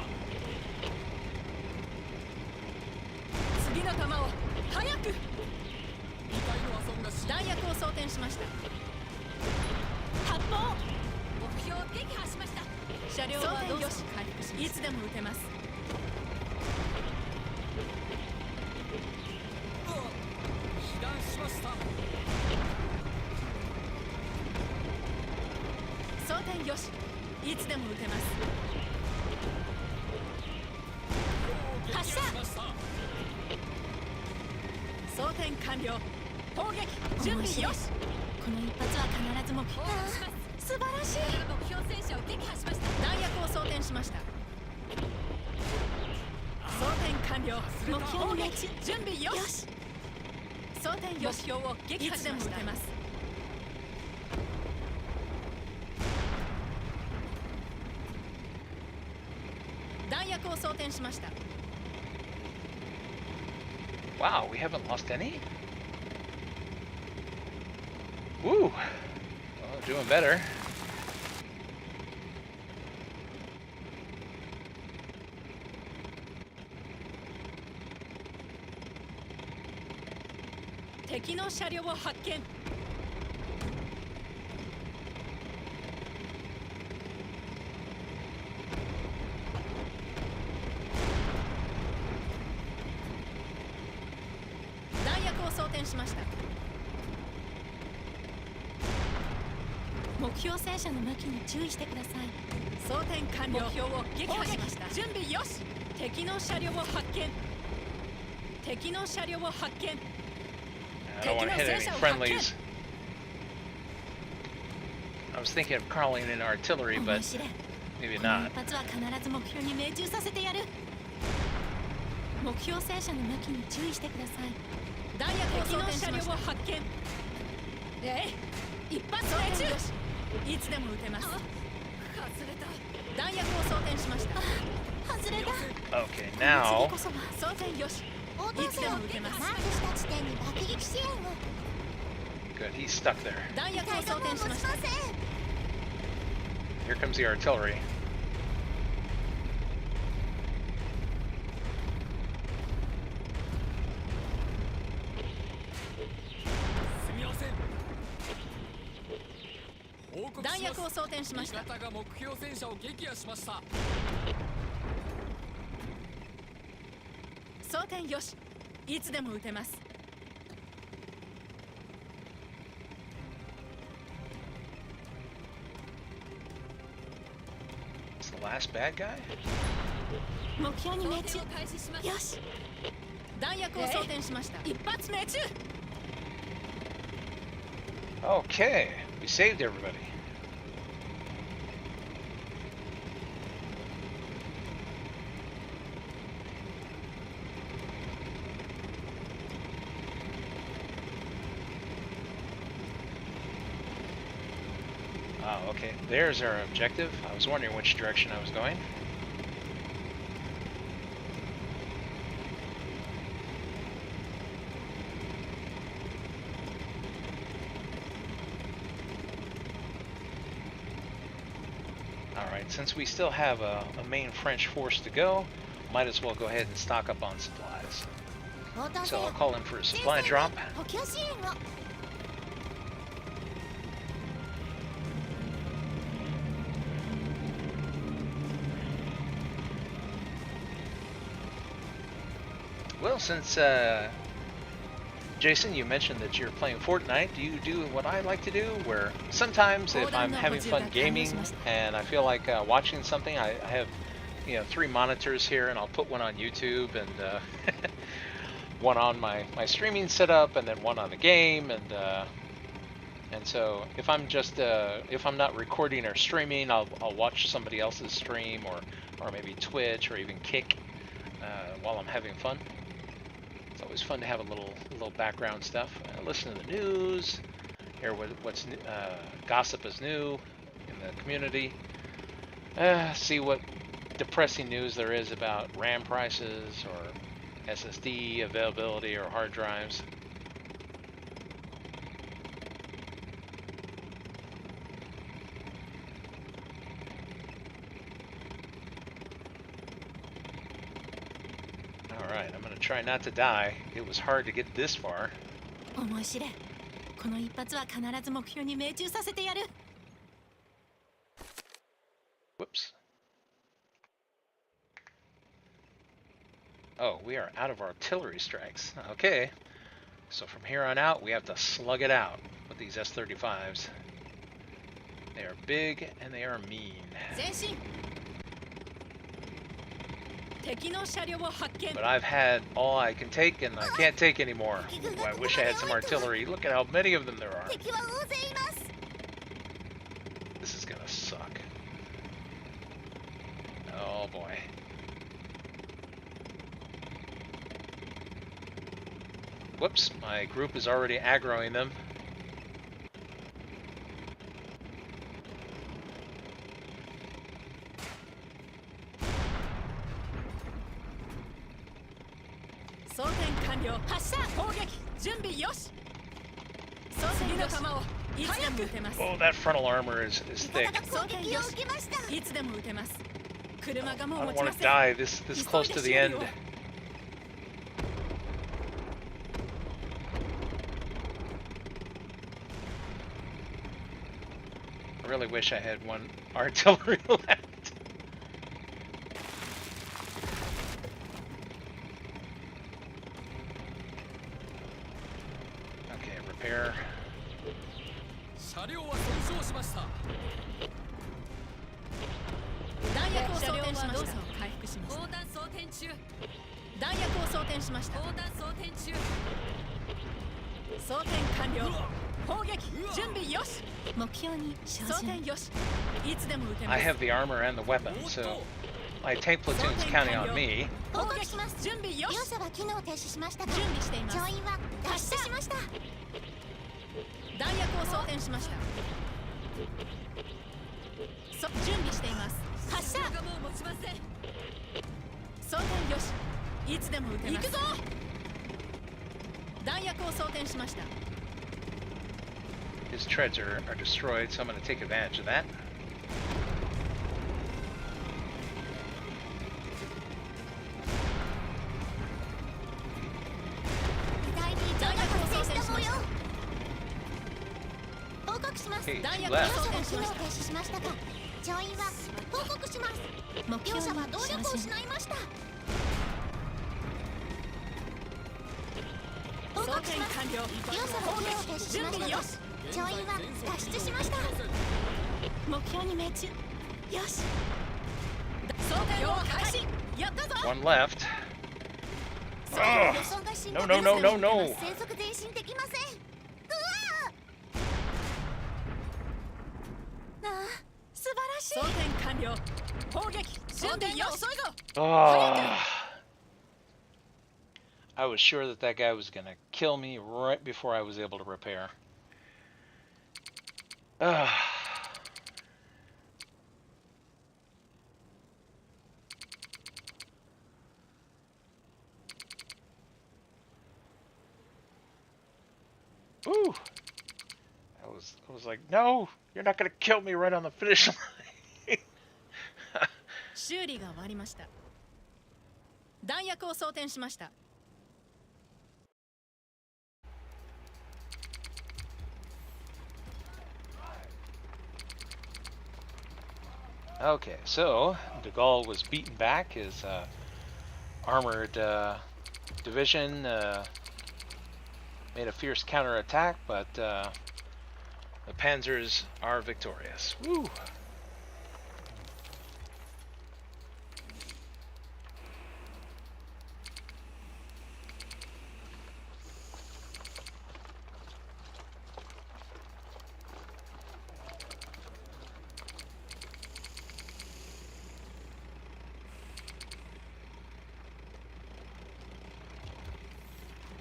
次の弾を早く。2階の破損が弾薬を装填しました。発砲目標を撃破しました。車両はどうぞ回復します。いつでも撃てます。被弾しました。装填よし。いつでも撃てます。発射。装填完了。砲撃準備よし。この一発は必ず目標。素晴らしい。目標戦車を撃破しました。弾薬を装填しました。装填完了。目標に撃準備よし。装填目標を撃破しました。いつでも撃てます。弾薬を装填しました。Wow, we haven't lost any? Woo! Well, doing better. 敵の車両を発見。弾薬を装填しました。目標戦車の向きに注意してください。装填完了。目標を撃破しました。準備よし。敵の車両を発見。敵の車両を発見。 I don't want to hit any friendlies. I was thinking of calling in artillery, but maybe not. 一発は必ず目標に命中させてやる。目標戦車の向きに注意してください。弾薬を装填しました。発見。一発命中。いつでも撃てます。外れた。弾薬を装填しました。外れた。 Okay, now. 装填よし。応答せよ。マークした地点に爆撃支援を。 Good, he's stuck there. 弾薬を装填しました。 Here comes the artillery. すみません。報告します。弾薬を装填しました。味方が目標戦車を撃破しました。装填よし。いつでも撃てます。 It's the last bad guy? 目標に命中。よし。弾薬を装填しました。一発命中。 Okay, we saved everybody. Oh, okay. There's our objective. I was wondering which direction I was going. Alright, since we still have a main French force to go, might as well go ahead and stock up on supplies. 応答せ So よ。 I'll call in for a supply drop. 補給支援を。 Well, since Jason, you mentioned that you're playing Fortnite, do you do what I like to do, where sometimes if I'm having fun gaming and I feel like watching something, I have, 3 monitors here, and I'll put one on YouTube and one on my streaming setup, and then one on the game, and so if I'm just if I'm not recording or streaming, I'll watch somebody else's stream or maybe Twitch or even Kick while I'm having fun. It's always fun to have a little background stuff. Listen to the news, hear what's gossip is new in the community. See what depressing news there is about RAM prices, or SSD availability or hard drives. Alright, I'm going to try not to die. It was hard to get this far. 思い知れ。この一発は必ず目標に命中させてやる。Whoops. Oh, we are out of artillery strikes. Okay. So from here on out, we have to slug it out with these S-35s. They are big and they are mean. 前進。敵の車両を発見。 But I've had all I can take and I can't take anymore. Ooh, I wish I had some artillery. Look at how many of them there are. 敵は大勢います。 This is gonna suck. Oh boy. Whoops, my group is already aggroing them. Oh, that frontal armor is thick. I don't want to die this close to the end. I really wish I had one artillery left. Okay, repair. 車両は損傷しました。弾薬を装填しました。回復しました。砲弾装填中。弾薬を装填しました。砲弾装填中。装填完了。砲撃準備よし。目標に照準よし。いつでも撃てます。 I have the armor and the weapon, so my tank platoon's counting on me. 報告します。準備よし。両者は機能停止しましたが、準備しています。乗員は脱出しました。弾薬を装填しました。準備しています。発射。がもう持ちません。装填よし。いつでも撃てます。行くぞ。弾薬を装填しました。 His treads are destroyed, so I'm going to take advantage of that. Okay, two left. 乗員は報告します。両者は動力を失いました。報告します。両者は機能停止しましたが、乗員は脱出しました。目標に命中。よし。装填を開始。やったぞ。 One left. Oh, no, no, no, no, no. 戦速前進できません。素晴らしい。装填完了。砲撃準備よし。 Oh. I was sure that that guy was going to kill me right before I was able to repair. Ah. Ooh. I was like, no, you're not going to kill me right on the finish line. 修理が終わりました。弾薬を装填しました。 Okay, so de Gaulle was beaten back. His armored division made a fierce counterattack, but the Panzers are victorious. Woo!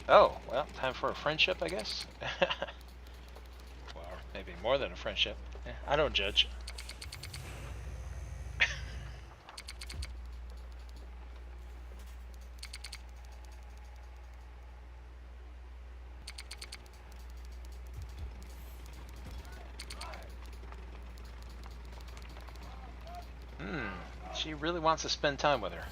Oh, well, time for a friendship, I guess. Well, maybe more than a friendship. I don't judge. really wants to spend time with her.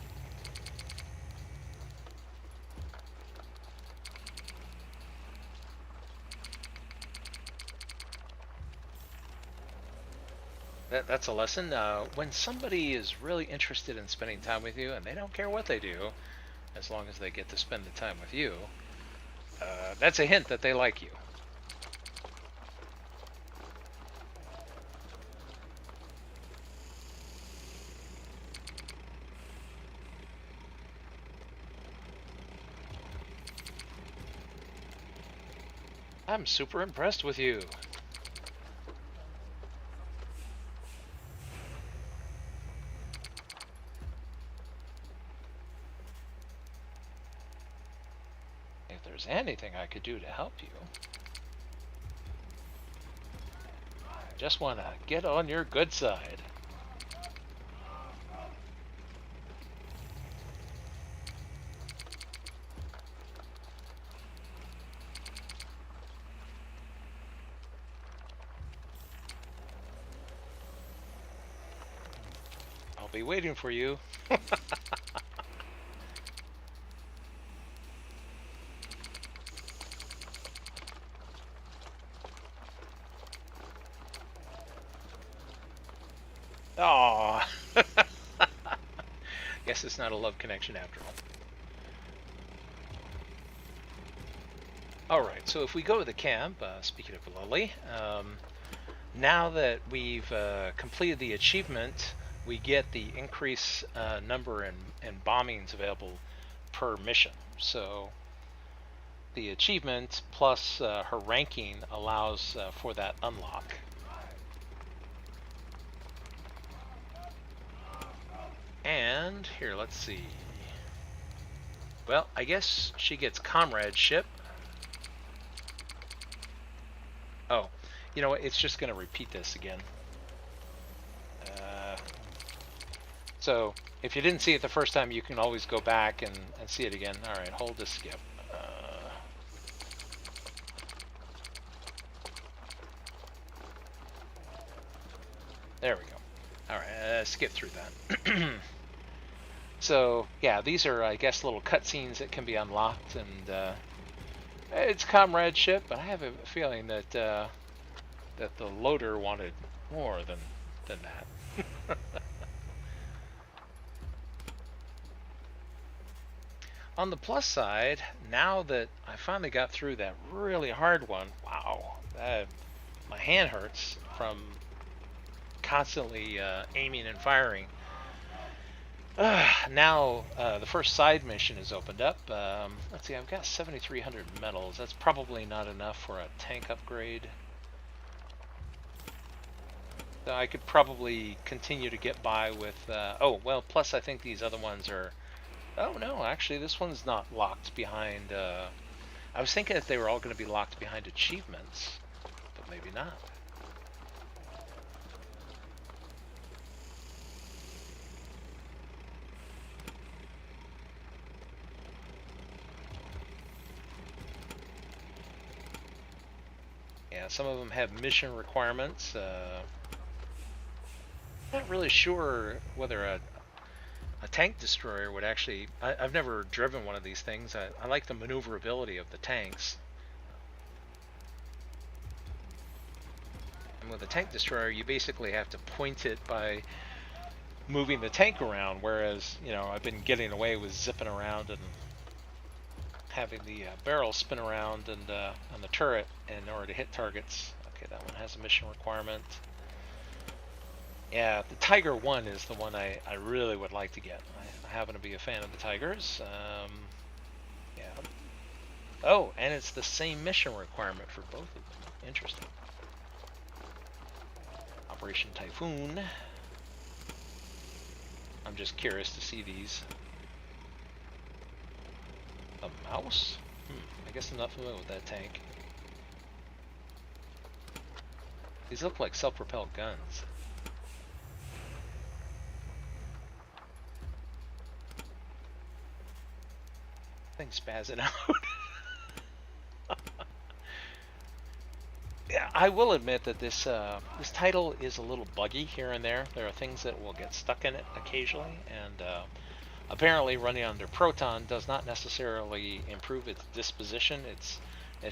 That's a lesson. When somebody is really interested in spending time with you, and they don't care what they do, as long as they get to spend the time with you, that's a hint that they like you. I'm super impressed with you. If there's anything I could do to help you, I just want to get on your good side. I'll be waiting for you. Aww. Guess it's not a love connection after all. Alright, so if we go to the camp, speaking of Lily, now that we've completed the achievement, we get the increased number in bombings available per mission. So the achievement plus her ranking allows for that unlock. And here, let's see. Well, I guess she gets comradeship. Oh, you know what? It's just going to repeat this again. So if you didn't see it the first time, you can always go back and see it again. All right, hold to skip. There we go. All right, skip through that. So yeah, these are, I guess, little cutscenes that can be unlocked, and it's comradeship. But I have a feeling that that the loader wanted more than that. On the plus side, now that I finally got through that really hard one, wow, my hand hurts from constantly aiming and firing. Now the first side mission is opened up. Let's see, I've got 7,300 medals. That's probably not enough for a tank upgrade. So I could probably continue to get by with... oh, well, plus I think these other ones are... Oh, no, actually this one's not locked behind... I was thinking that they were all going to be locked behind achievements, but maybe not. Yeah, some of them have mission requirements. Not really sure whether a tank destroyer would actually... I've never driven one of these things. I like the maneuverability of the tanks. And with a tank destroyer, you basically have to point it by moving the tank around, whereas, you know, I've been getting away with zipping around and having the barrel spin around and on the turret in order to hit targets. Okay, that one has a mission requirement. Yeah, the Tiger 1 is the one I really would like to get. I happen to be a fan of the Tigers. Yeah. Oh, and it's the same mission requirement for both of them. Interesting. Operation Typhoon. I'm just curious to see these. A mouse? I guess I'm not familiar with that tank. These look like self-propelled guns. Thing's spazzing out. Yeah, I will admit that this title is a little buggy here and there. There are things that will get stuck in it occasionally, and apparently running under Proton does not necessarily improve its disposition. It's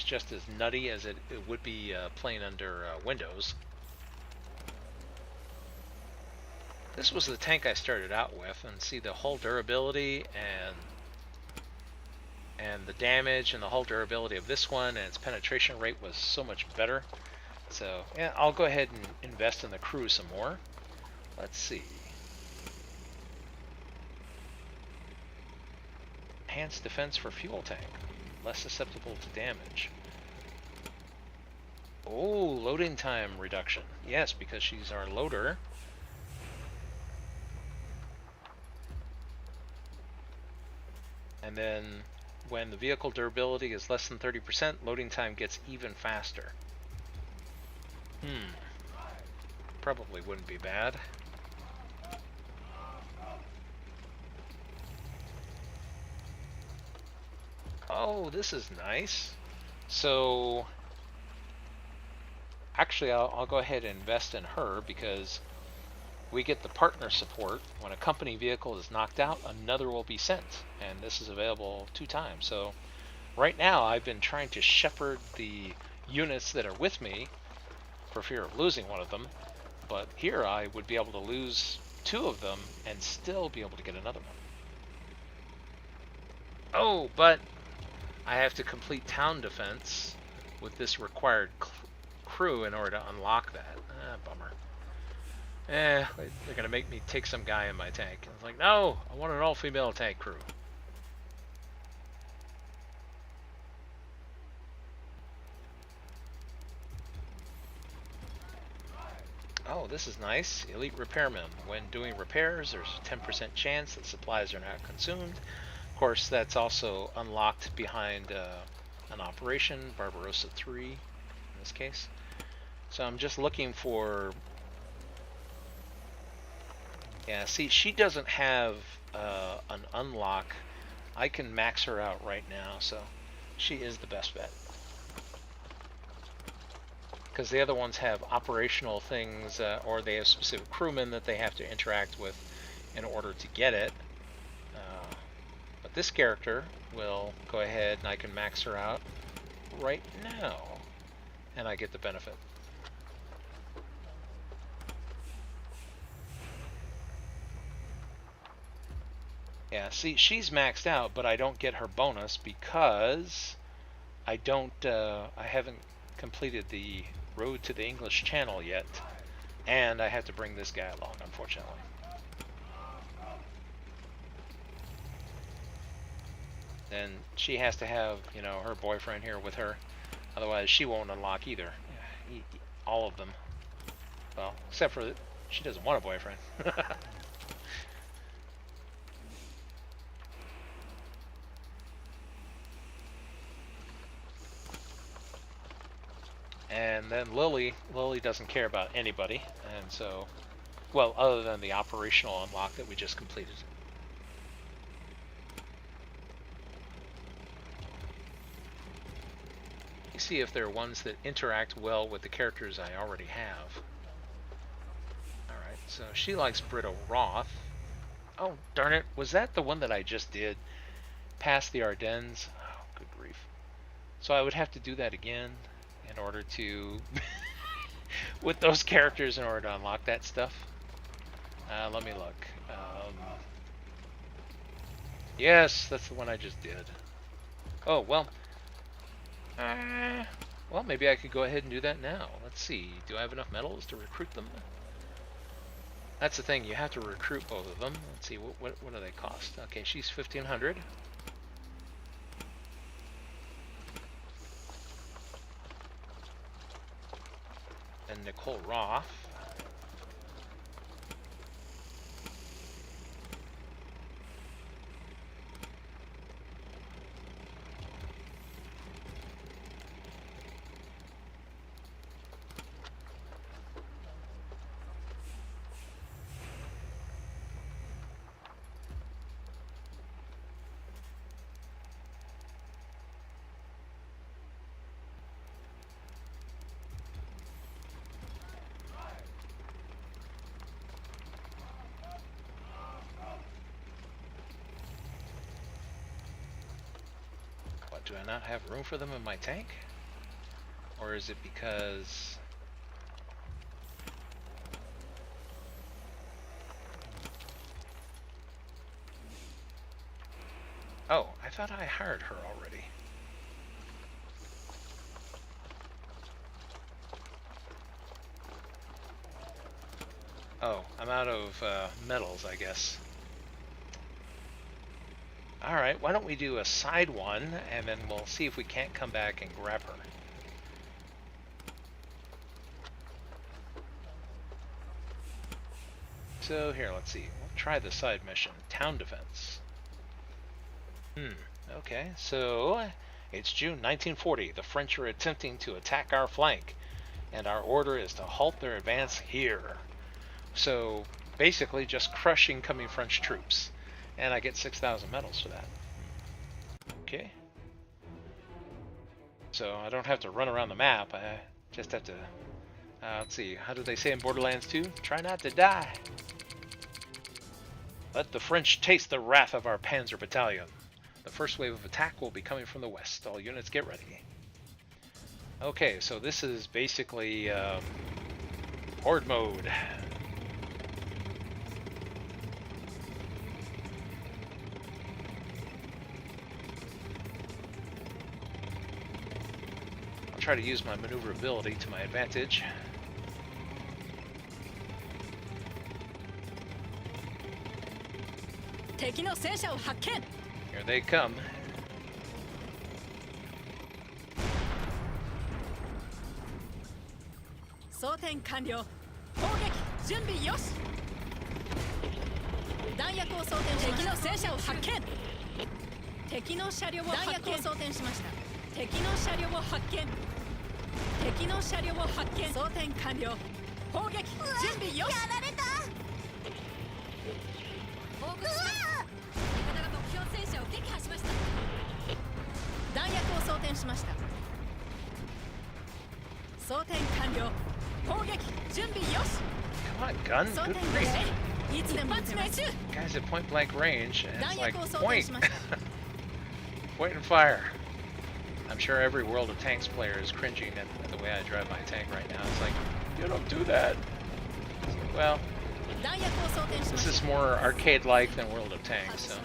just as nutty as it would be playing under Windows. This was the tank I started out with, and see the hull durability and the damage and the hull durability of this one, and its penetration rate was so much better. So yeah, I'll go ahead and invest in the crew some more. Let's see. Enhanced defense for fuel tank. Less susceptible to damage. Oh, loading time reduction. Yes, because she's our loader. And then when the vehicle durability is less than 30%, loading time gets even faster. Probably wouldn't be bad. Oh, this is nice. So actually I'll go ahead and invest in her because we get the partner support. When a company vehicle is knocked out, another will be sent, and this is available 2 times. So right now I've been trying to shepherd the units that are with me for fear of losing one of them, but here I would be able to lose 2 of them and still be able to get another one. Oh, but I have to complete town defense with this required crew in order to unlock that. Bummer. They're gonna make me take some guy in my tank. I was like, no, I want an all-female tank crew. Oh, this is nice. Elite repairman. When doing repairs, there's a 10% chance that supplies are not consumed. Of course, that's also unlocked behind an operation, Barbarossa 3 in this case. So I'm just looking for... Yeah, see, she doesn't have an unlock. I can max her out right now, so she is the best bet. Because the other ones have operational things, or they have specific crewmen that they have to interact with in order to get it. But this character will go ahead and I can max her out right now, and I get the benefit. Yeah, see, she's maxed out, but I don't get her bonus because I haven't completed the Road to the English Channel yet, and I have to bring this guy along, unfortunately. And she has to have, her boyfriend here with her, otherwise she won't unlock either. All of them. Well, except for she doesn't want a boyfriend. And then Lily doesn't care about anybody, and so, well, other than the operational unlock that we just completed. You see if there are ones that interact well with the characters I already have. Alright, so she likes Britta Roth. Oh, darn it, was that the one that I just did? Past the Ardennes? Oh, good grief. So I would have to do that again in order to with those characters in order to unlock that stuff. Let me look. Yes, that's the one I just did. Oh, well. Well, maybe I could go ahead and do that now. Let's see. Do I have enough medals to recruit them? That's the thing. You have to recruit both of them. Let's see. What do they cost? Okay, she's 1,500. And Nicole Roth. Do I not have room for them in my tank? Or is it because... Oh, I thought I hired her already. Oh, I'm out of metals, I guess. Alright, why don't we do a side one, and then we'll see if we can't come back and grab her. So here, let's see. We'll try the side mission. Town defense. Okay, so it's June 1940. The French are attempting to attack our flank, and our order is to halt their advance here. So basically just crush incoming French troops. And I get 6,000 medals for that. Okay. So I don't have to run around the map. I just have to... let's see. How do they say in Borderlands 2? Try not to die. Let the French taste the wrath of our Panzer Battalion. The first wave of attack will be coming from the west. All units get ready. Okay, so this is basically horde mode. I'll try to use my maneuverability to my advantage. Here they come. Come on, gun. Good grief. Guys at point blank range, and it's like, point! Point and fire. I'm sure every World of Tanks player is cringing at the way I drive my tank right now. It's like, you don't do that. Well, this is more arcade-like than World of Tanks, so...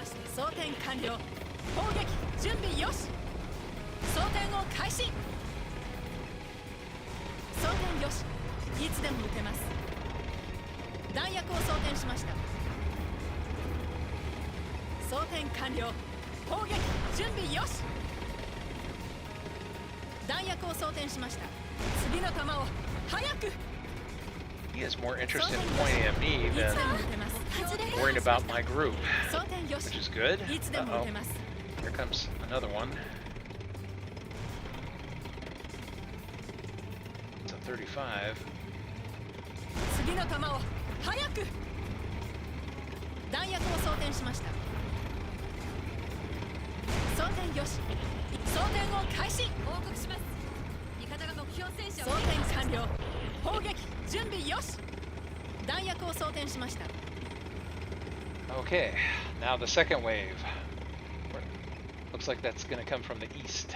He is more interested in pointing at me than worrying about my group, which is good. Uh-oh. Here comes another one. It's a 35. Okay, now the second wave. Looks like that's going to come from the east.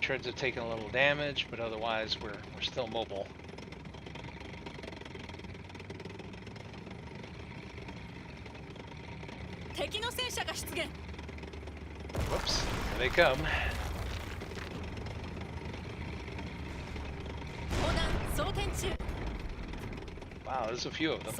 Treads have taken a little damage, but otherwise we're still mobile. Whoops, here they come. Wow, there's a few of them.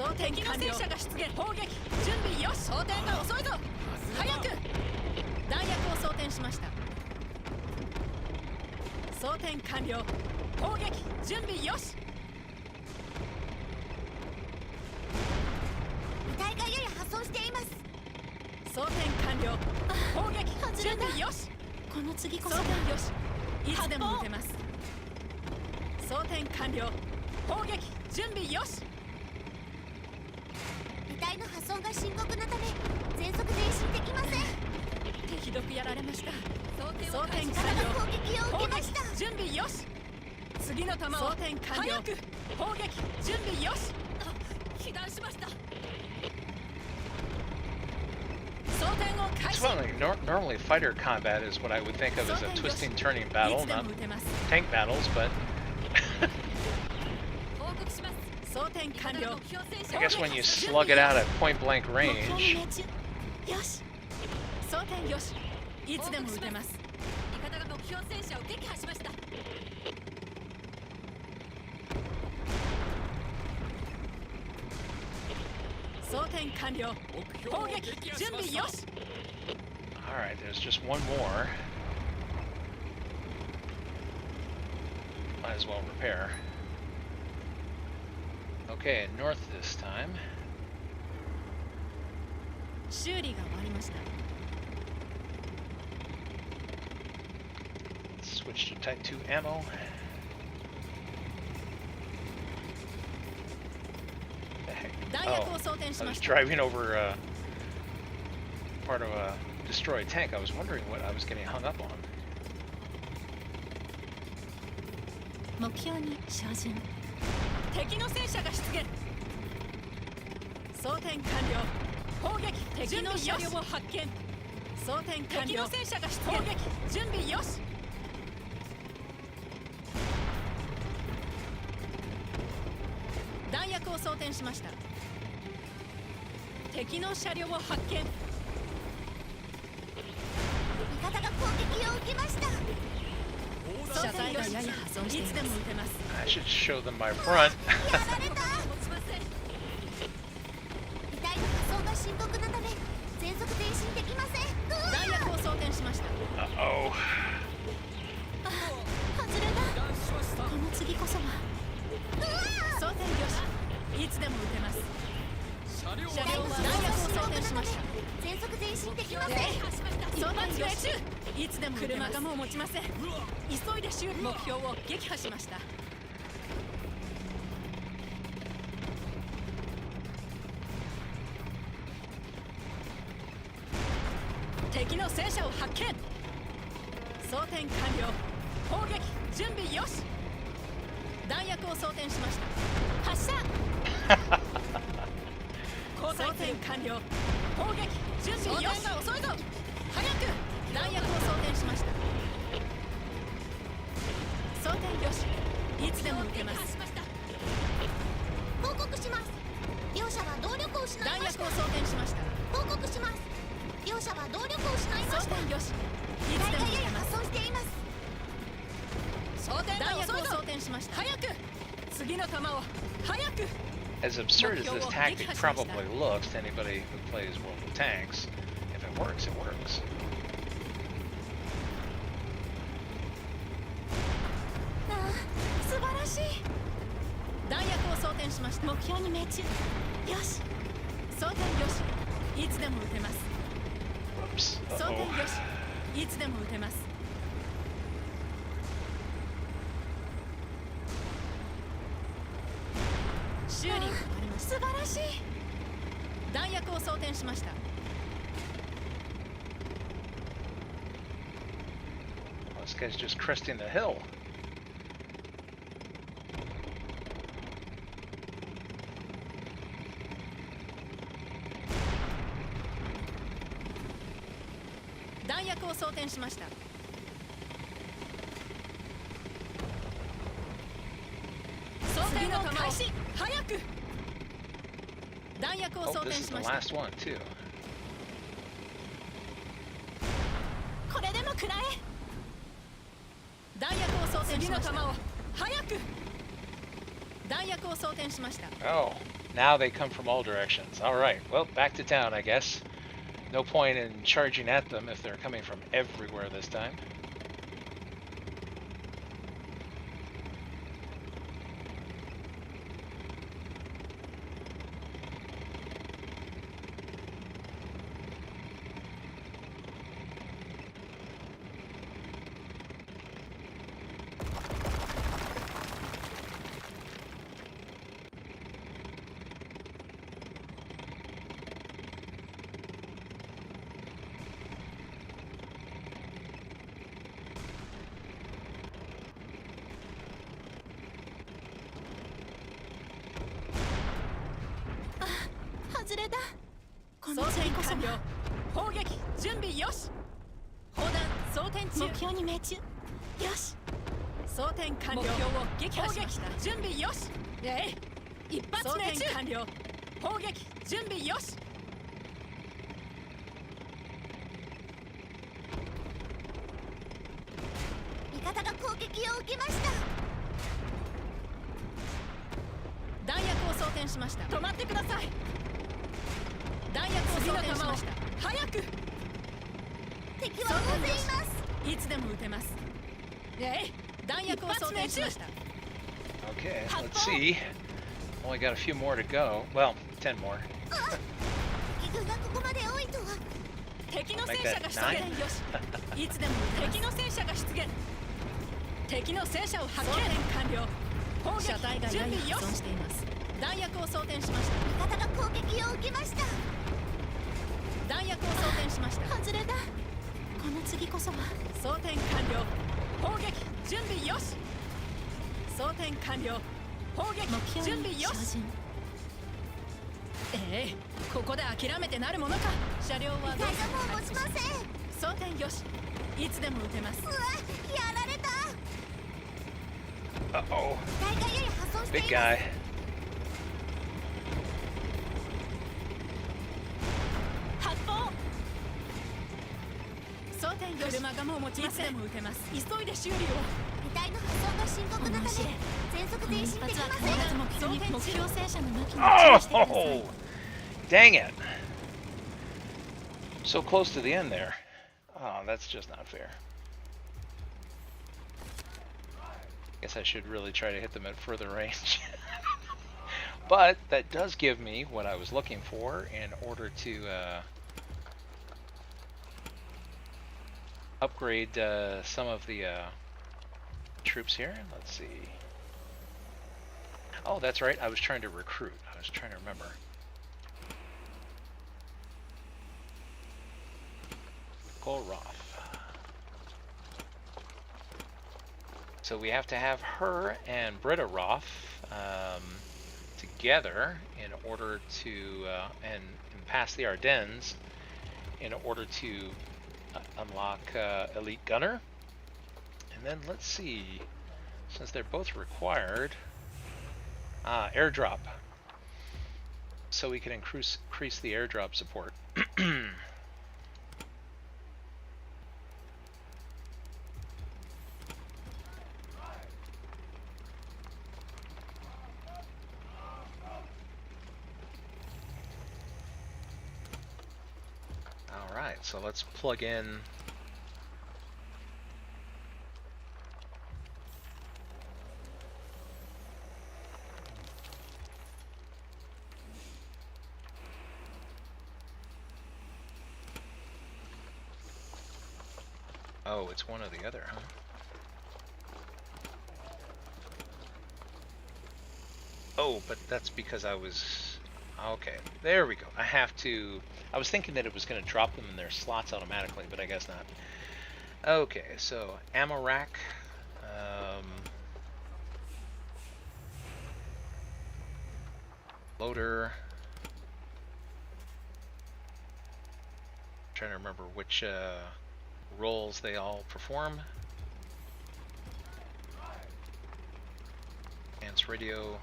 It's funny, normally fighter combat is what I would think of as a twisting, turning battle, not tank battles, but I guess when you slug it out at point blank range. よし装填よしいつでも撃てます。味方が目標戦車を撃破しました。装填完了。攻撃準備よし。 Alright, there's just one more. Might as well repair. Okay, north this time. 修理が終わりました。 Switch to Type 2 ammo. The heck? Oh, I was driving over part of a destroyed tank. I was wondering what I was getting hung up on. 目標に照準。敵の戦車が出現。装填完了。砲撃敵の車両を発見。装填完了。敵の戦車が出現。砲撃準備よし。弾薬を装填しました。敵の車両を発見。 味方が攻撃を受けました。車体がやや破損していつでも撃てます。 I should show them my front. やられた。遺体の破損が深刻なため全速前進できません。弾薬を装填しました。 Uh-oh. 外れた。この次こそは。装填よし。いつでも撃てます。車両は弾薬を装填しました。 全速前進できません。装填よし。いつでも車がもう持ちません。急いで修理目標を撃破しました。敵の戦車を発見。装填完了。砲撃準備よし。弾薬を装填しました。発射。装填完了。砲撃準備よし。装填が遅いぞ。早く弾薬を装填しました。装填よし。いつでも撃てます。報告します。両者は動力を失い弾ました。薬を装填しました。報告します。両者は動力を失いま装した。填よし。い遺体つでも撃がやや破てます。損しています。弾薬を装填しました。早く次の弾を早く。 As absurd as this tactic probably looks to anybody who plays World of Tanks, if it works, it works. ああ、素晴らしい。弾薬を装填しました。目標に命中。よし。装填よし。いつでも撃てます。 Whoops. 装填 Uh-oh. よし。いつでも撃てます。修理が終わりました。素晴らしい。弾薬を装填しました。 This guy's just cresting the hill. 弾薬を装填しました。装填の開始。早く弾薬を Oh, 装 this 填 is し the ました。 last one, too. これでも食らえ。弾薬を装填しました。早く弾薬を装填しました。 Oh, now they come from all directions. All right, well, back to town, I guess. No point in charging at them if they're coming from everywhere this time. 砲撃準備よし砲弾装填中目標に命中よし装填完了目標を撃破しました準備よし一発命中完了砲撃準備よし味方が攻撃を受けました。弾薬を装填しました止まってください弾薬を装填しました早く敵は大勢います。いつでも撃てます弾薬を装填しました Okay, let's see. Only got a few more to go. Well, 10 more. 敵軍がここまで多いとは。敵の戦車が出現よしいつでも敵の戦車が出現敵の戦車を発見完了砲撃車体がやや破損しています弾薬を装填しました味方が攻撃を受けました。弾薬を装填しました外れた。この次こそは。装填完了砲撃準備よし装填完了砲撃準備よしここで諦めてなるものか車両はどう機体がもう持ちません。装填よしいつでも撃てますうわ、やられた。 Uh-oh. 機体がやや破損してい Big ます。 guy. 発砲装填よし車がもう持ちませんいつでも撃てます急いで修理を機体の破損が深刻なため全速前進できません。目標戦車の向きに注意してください Oh! Dang it. So close to the end there. Oh, that's just not fair. Guess I should really try to hit them at further range. But that does give me what I was looking for in order to upgrade some of the troops here. Let's see. Oh, that's right. I was trying to recruit. I was trying to remember. Roth. So we have to have her and Britta Roth together in order to and pass the Ardennes in order to unlock Elite Gunner. And then let's see, since they're both required, airdrop. So we can increase the airdrop support. Alright, so let's plug in oh, it's one or the other, huh? Oh, but that's because I was... Okay, there we go. I was thinking that it was going to drop them in their slots automatically, but I guess not. Okay, so ammo rack. Loader. Trying to remember which roles they all perform. Enhanced radio.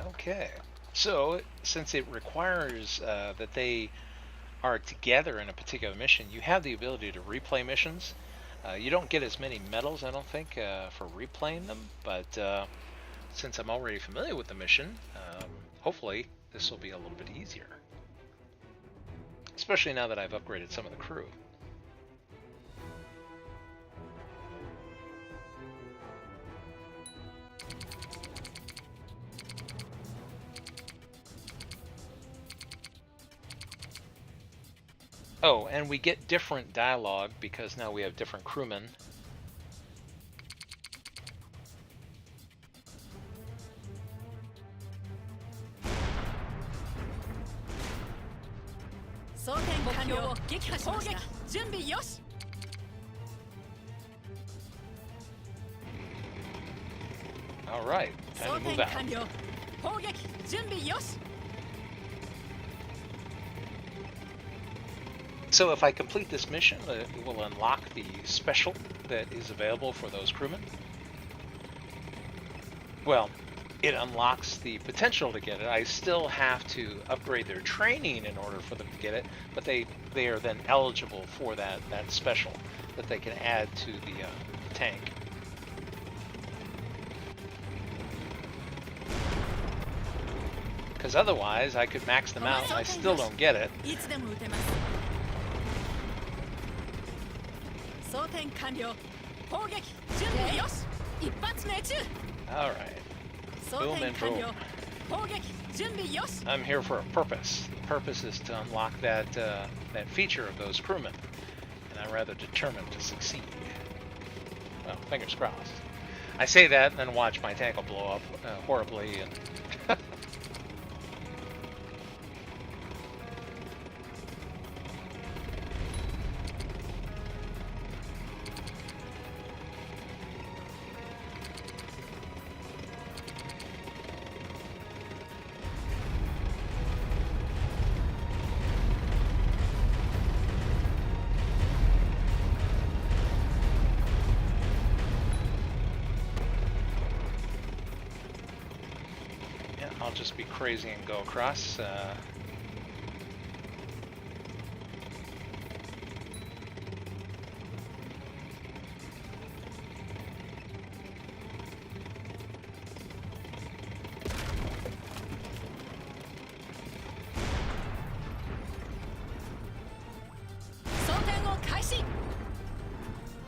Okay, so since it requires that they are together in a particular mission, you have the ability to replay missions. You don't get as many medals, I don't think, for replaying them, but since I'm already familiar with the mission, hopefully this will be a little bit easier. Especially now that I've upgraded some of the crew. Oh, and we get different dialogue because now we have different crewmen. All right, time to move out. 砲撃準備よし So if I complete this mission, it will unlock the special that is available for those crewmen. Well, it unlocks the potential to get it. I still have to upgrade their training in order for them to get it, but they are then eligible for that special that they can add to the tank. Because otherwise, I could max them out and I still don't get it. いつでも撃てます装填完了砲撃準備よし一発命中 All right. 装 Boom 填 and 完 boom. 了砲撃準備よし I'm here for a purpose. The purpose is to unlock that that feature of those crewmen, and I'm rather determined to succeed. Well, fingers crossed. I say that and then watch my tank will blow up horribly, and yeah, I'll just be crazy and go across.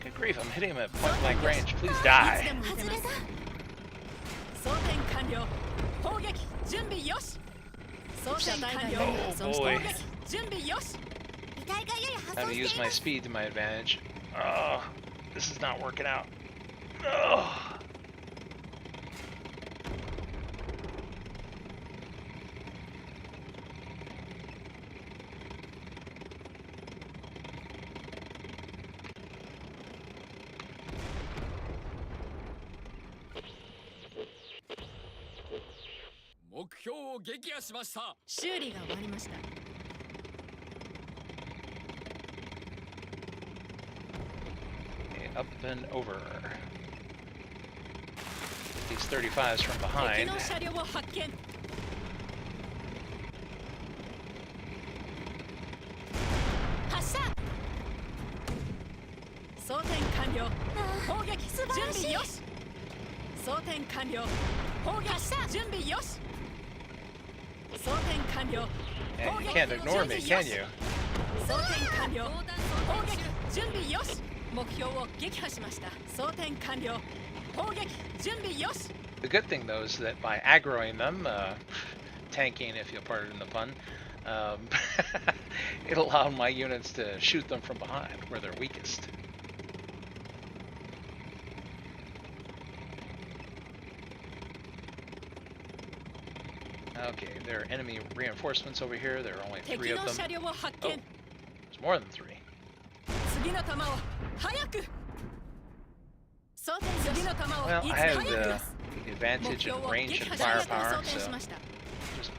Good grief, I'm hitting him at point blank range. Please die. 外れた装填完了砲撃準備よし装填完了 Oh boy. 砲撃準備よし遺体がやや破 Time 損 to して use い my ます speed to my advantage. Oh, this is not working out. Oh. "目標を撃破しました」修理が終わりました Okay, up and over. These 35s from 敵 behind. の車両を発見発射装填完了砲撃準備よし装填完了砲撃準備よし装填完了 And you can't ignore me, can you? 装填完了砲撃準備よし目標を撃破しました装填完了砲撃準備よし The good thing, though, is that by aggroing them, tanking, if you'll pardon the pun, it allowed my units to shoot them from behind, where they're weakest. Okay, there are enemy reinforcements over here. There are only 3敵 of の車 them. 両を発 Oh, 見 there's more than 3. 次の弾を早く装填次の弾を Well, いつ I 早 have く the です advantage 目 of 標を range 撃 and 破弾薬を装 firepower, 填し so ました just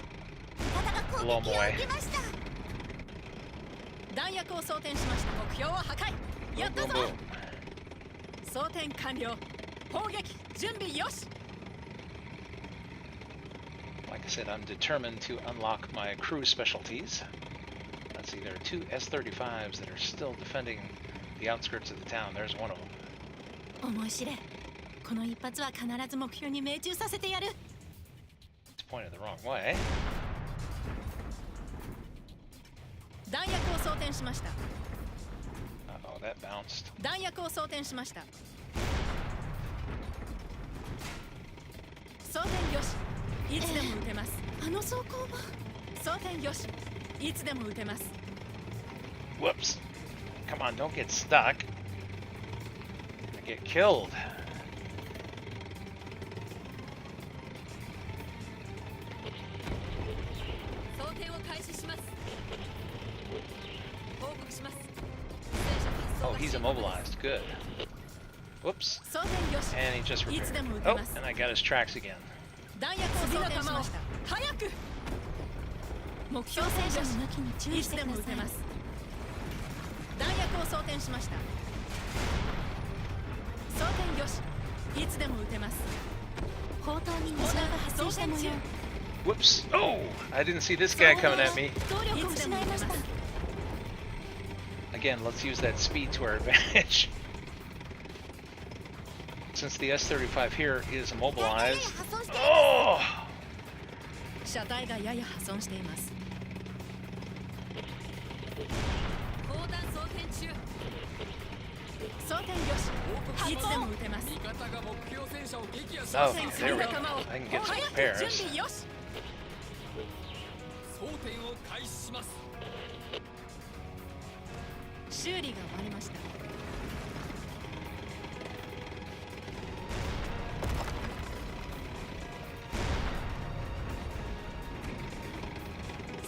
味方が blow 攻 them 撃を away. 受けました弾薬を装填しました目標を破壊や Boom, った boom, ぞ boom. 装填完了砲撃準備よし Like I said, I'm determined to unlock my crew specialties. Let's see, there are 2 S-35s that are still defending the outskirts of the town. There's one of them. 思い知れこの一発は必ず目標に命中させてやる It's pointed the wrong way. 弾薬を装填しました Uh-oh, that bounced. 弾薬を装填しました装填よしいつでも撃てますあの装甲は装填よしいつでも撃てます Whoops. Come on, don't get stuck. I get killed. 装填を開始します報告します Oh, he's immobilized. Good. Whoops. 装填よし And he just いつ repaired. でも撃て Oh, ます and I got his tracks again. 弾薬を装填しました。早く。目標戦車の向きに注意してください。いつでも撃てます。弾薬を装填しました。装填よし。いつでも撃てます。砲塔に異常が発生した模様。 Whoops. Oh, I didn't see this guy coming at me. 動力を失いました。 Again, let's use that speed to our advantage. Since the S-35 here is immobilized. Oh! 車体がやや破損しています。砲弾装填中。装填よし。いつでも撃てます。味方が目標戦車を撃破し Oh, ました。 there we go. I can get some 準 repairs. 備よし。装填を開始します。修理が終わりました。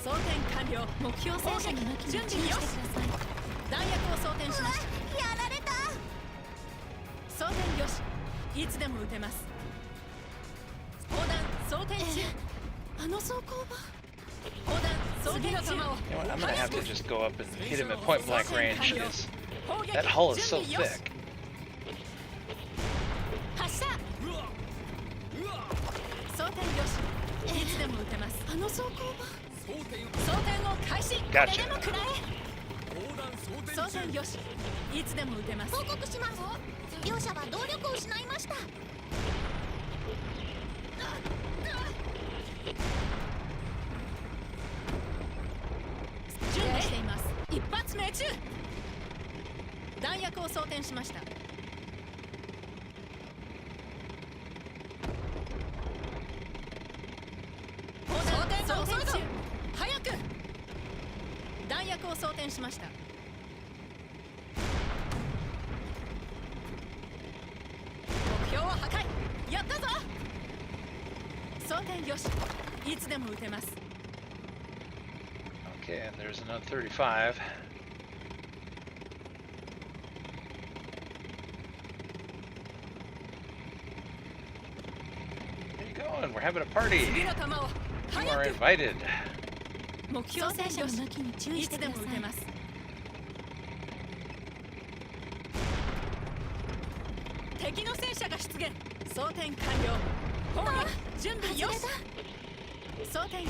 装填完了。目標戦車の向きに注意してください。弾薬を装填しました。やられた。装填よし。いつでも撃てます。砲弾装填中。あの装甲は砲弾装填中。 You know what? I'm gonna have to just go up and hit him at point blank range because that hull is so thick. 発射。うわうわ装填よし。いつでも撃てます。あの装甲は装填装填を開始。 Gotcha. これでもくら砲弾え。装填中装填よし。いつでも撃てます。報告します。両者は動力を失いました。準備しています。一発命中。弾薬を装填しました。砲弾装填中。早く。弾薬を装填しました。目標を破壊。やったぞ。装填よし。いつでも撃てます。 Okay, and there's another 35. There you go, and we're having a party. 次の弾を You are 早く。 invited. 目標戦車の向きに注意してください。いつでも撃てます。敵の戦車が出現。装填完了。砲撃準備よし。装填よ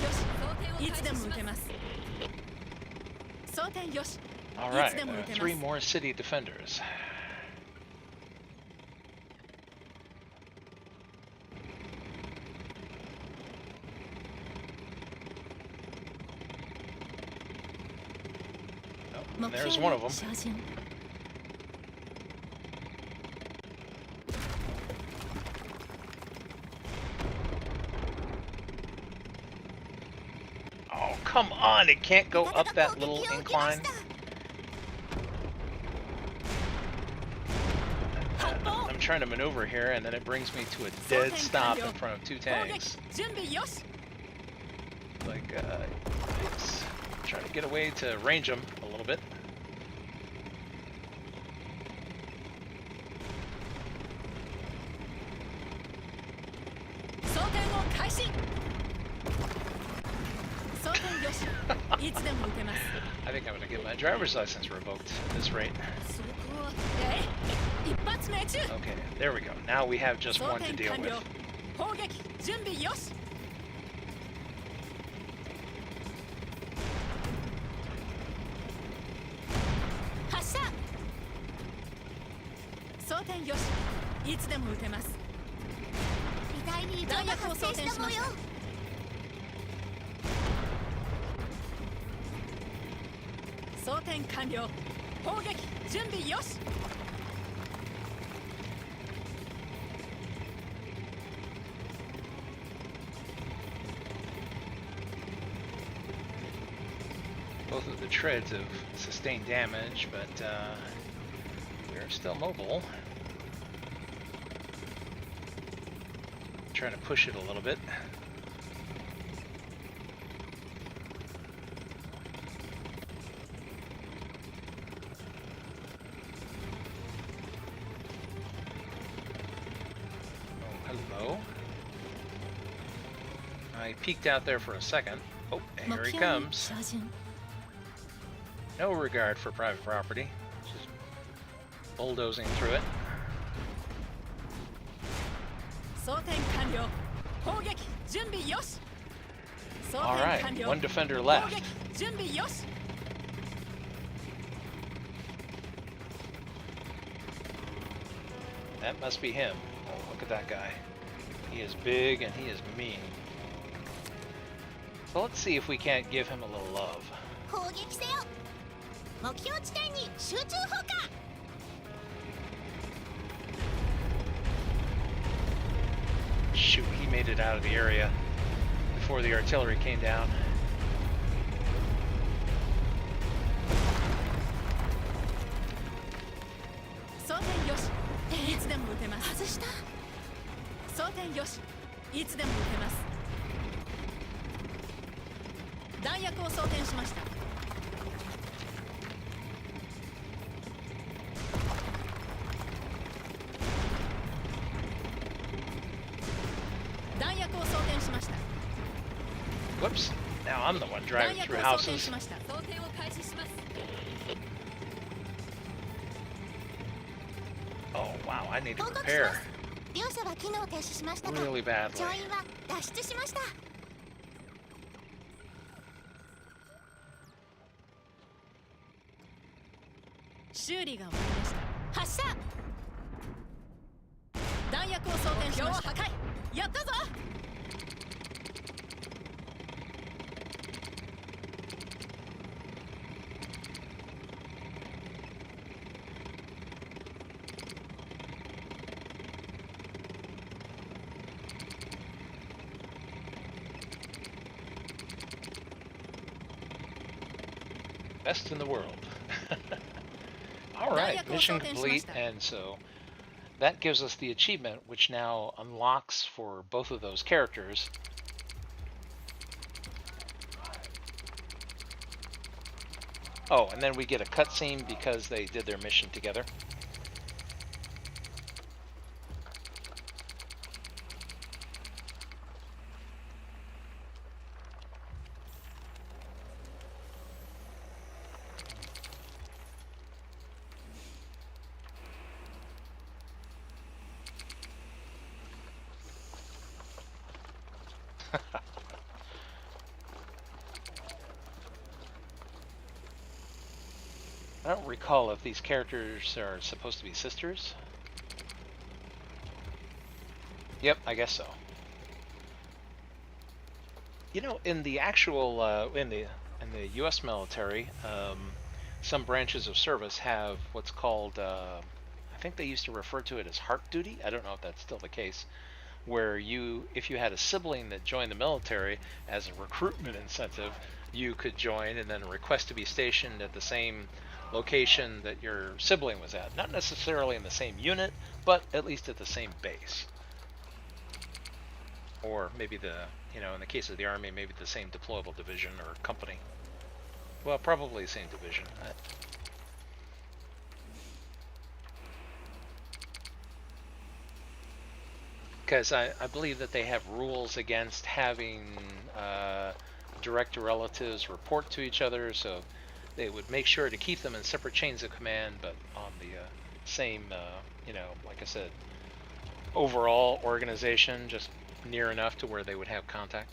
し。いつでも撃てます。装填よし。 All right, three more city defenders. Oh, and there's one of them. Oh, come on! It can't go up that little incline. I'm trying to maneuver here, and then it brings me to a dead stop in front of two tanks. 準備よし。 Like, it's trying to get away to range them a little bit. I think I'm going to get my driver's license revoked at this rate. Okay, there we go. Now we have just one to deal with. 砲撃準備よし。発射。装填よし。いつでも撃てます。遺体に異常が発生した模様。装填完了。砲撃準備よし。Both of the treads have sustained damage, but we're still mobile. Trying to push it a little bit. Oh, hello. I peeked out there for a second. Oh, here he comes. No regard for private property. Just bulldozing through it. Alright, one defender left. That must be him. Oh, look at that guy. He is big and he is mean. So let's see if we can't give him a little love. Shoot, he made it out of the area before the artillery came down. Whoops, now I'm the one driving through houses. Oh wow, I need to repair really badly. Best in the world. Alright, mission complete, and so that gives us the achievement, which now unlocks for both of those characters. Oh, and then we get a cutscene because they did their mission together. I don't recall if these characters are supposed to be sisters. Yep, I guess so. You know, in the actual in the U.S. military, some branches of service have what's called I think they used to refer to it as heart duty. I don't know if that's still the case, where if you had a sibling that joined the military as a recruitment incentive, you could join and then request to be stationed at the same location that your sibling was at. Not necessarily in the same unit, but at least at the same base. Or maybe in the case of the Army, maybe the same deployable division or company. Well, probably the same division. Because I believe that they have rules against having direct relatives report to each other, so they would make sure to keep them in separate chains of command, but on the same, like I said, overall organization, just near enough to where they would have contact.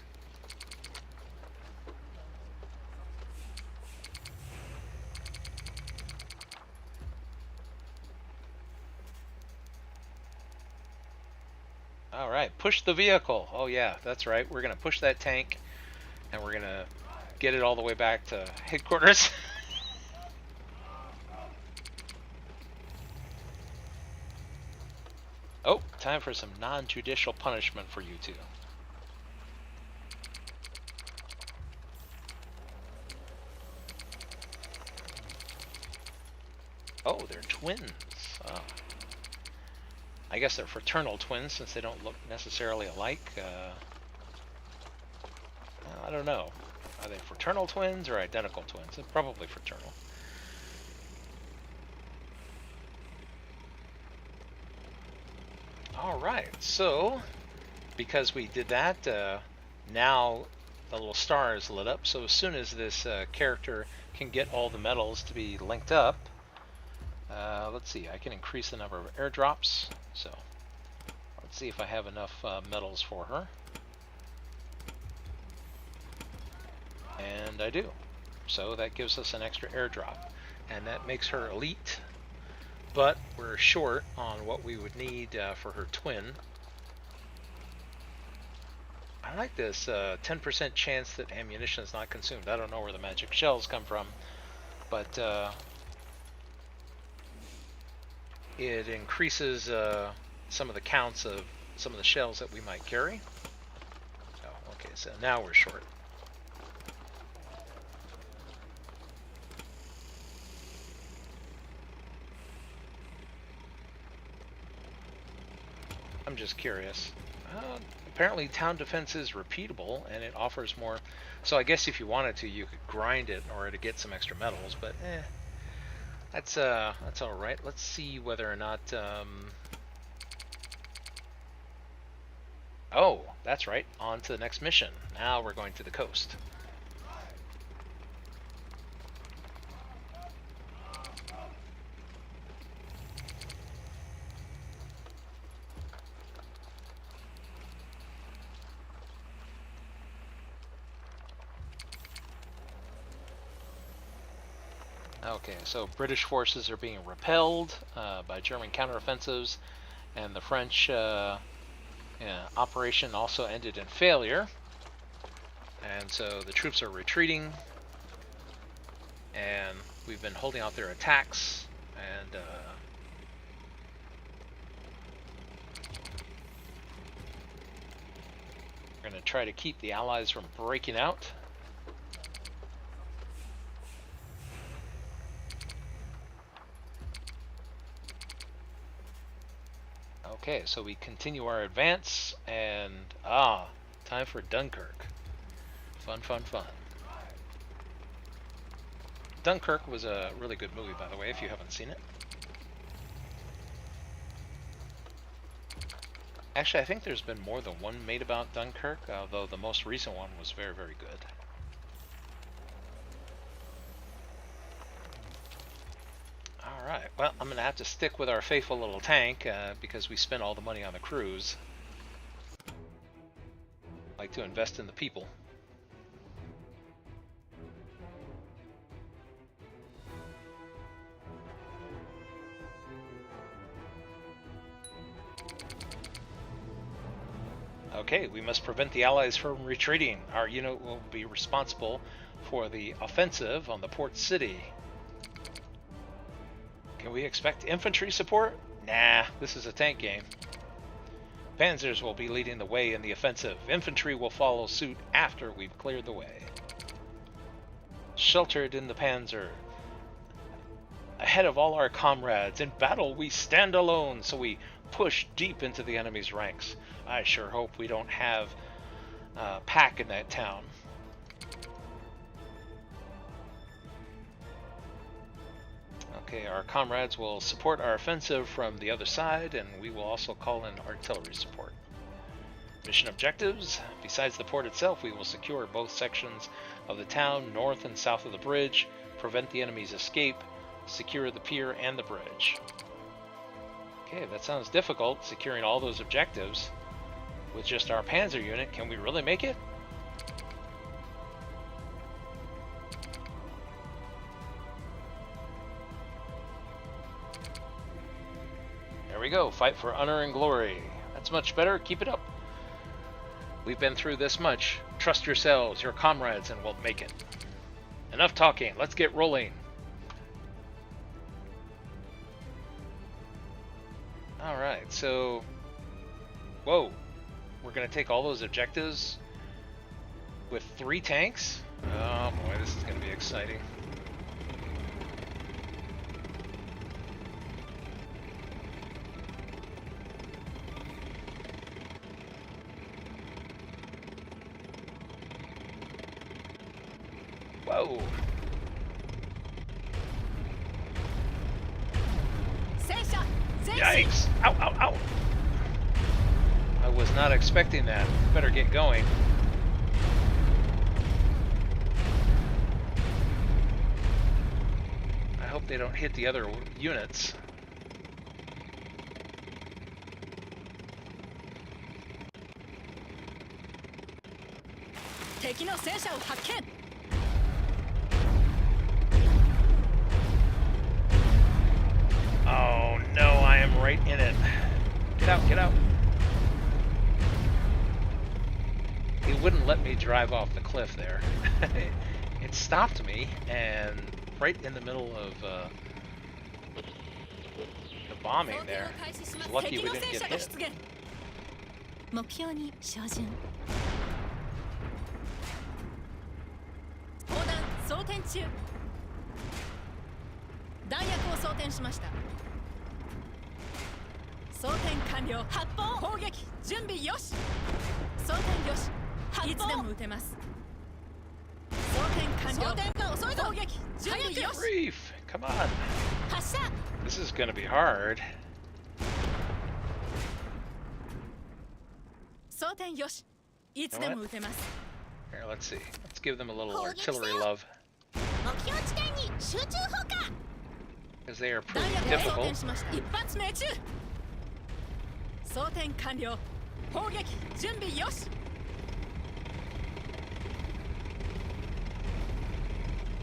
All right, push the vehicle. Oh yeah, that's right. We're gonna push that tank, and we're gonna get it all the way back to headquarters. Oh, time for some non-judicial punishment for you two. Oh, they're twins. Oh. I guess they're fraternal twins since they don't look necessarily alike. I don't know. Are they fraternal twins or identical twins? They're probably fraternal. Alright, so because we did that, Now the little star is lit up, so as soon as this character can get all the medals to be linked up, let's see, I can increase the number of airdrops. So let's see if I have enough medals for her. And I do. So that gives us an extra airdrop. And that makes her elite. But we're short on what we would need for her twin. I like this 10% chance that ammunition is not consumed. I don't know where the magic shells come from, but it increases some of the counts of some of the shells that we might carry. Oh, okay, so now we're short. I'm just curious. Apparently town defense is repeatable and it offers more. So I guess if you wanted to, you could grind it in order to get some extra medals, but that's all right. Let's see whether or not oh, that's right. On to the next mission. Now we're going to the coast. Okay, so British forces are being repelled by German counteroffensives, and the French operation also ended in failure. And so the troops are retreating, and we've been holding out their attacks, and we're going to try to keep the Allies from breaking out. Okay, so we continue our advance, and time for Dunkirk. Fun, fun, fun. Dunkirk was a really good movie, by the way, if you haven't seen it. Actually, I think there's been more than one made about Dunkirk, although the most recent one was very, very good. Alright, well, I'm going to have to stick with our faithful little tank because we spent all the money on the cruise. I like to invest in the people. Okay, we must prevent the Allies from retreating. Our unit will be responsible for the offensive on the port city. Can we expect infantry support? Nah, this is a tank game. Panzers will be leading the way in the offensive. Infantry will follow suit after we've cleared the way. Sheltered in the Panzer. Ahead of all our comrades. In battle we stand alone, so we push deep into the enemy's ranks. I sure hope we don't have pack in that town. Okay, our comrades will support our offensive from the other side, and we will also call in artillery support. Mission objectives: besides the port itself, we will secure both sections of the town, north and south of the bridge, prevent the enemy's escape, secure the pier and the bridge. Okay, that sounds difficult, securing all those objectives with just our Panzer unit. Can we really make it? There we go, fight for honor and glory. That's much better, keep it up. We've been through this much. Trust yourselves, your comrades, and we'll make it. Enough talking, let's get rolling. Alright, so... Whoa. We're going to take all those objectives with 3 tanks? Oh boy, this is going to be exciting. Whoa. Yikes! Ow, ow, ow! I was not expecting that. Better get going. Hope they don't hit the other units. 敵の戦車を発見。 Oh no, I am right in it. Get out, get out. It wouldn't let me drive off the cliff there. It stopped me, and right in the middle of the bombing there. Lucky we didn't get hit. 目標に照準。砲弾装填中。弾薬を装填しました。装填完了。発砲。砲撃準備よし。装填よし。いつでも撃てます。装填完了。装填が遅いぞ。砲撃準備よし。 Reef, come on. 発射。 This is gonna be hard. 装填よし。いつでも撃てます。 Here, let's see. Let's give them a little artillery love. 目標地点に集中砲火。 Because they are 弾 pretty 薬を装填 difficult. しました。一発命中。装填完了。砲撃準備よし。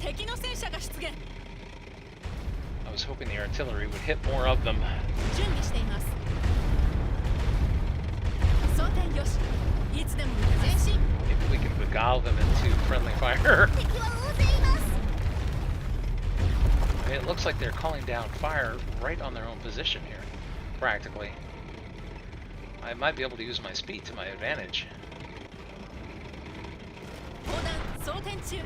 敵の戦車が出現。 I was hoping the artillery would hit more of them. 準備しています。装填よし。いつでも前進。 Maybe we can beguile them into friendly fire. 敵は大勢います。 It looks like they're calling down fire right on their own position here, practically. I might be able to use my speed to my advantage. 砲弾装填中。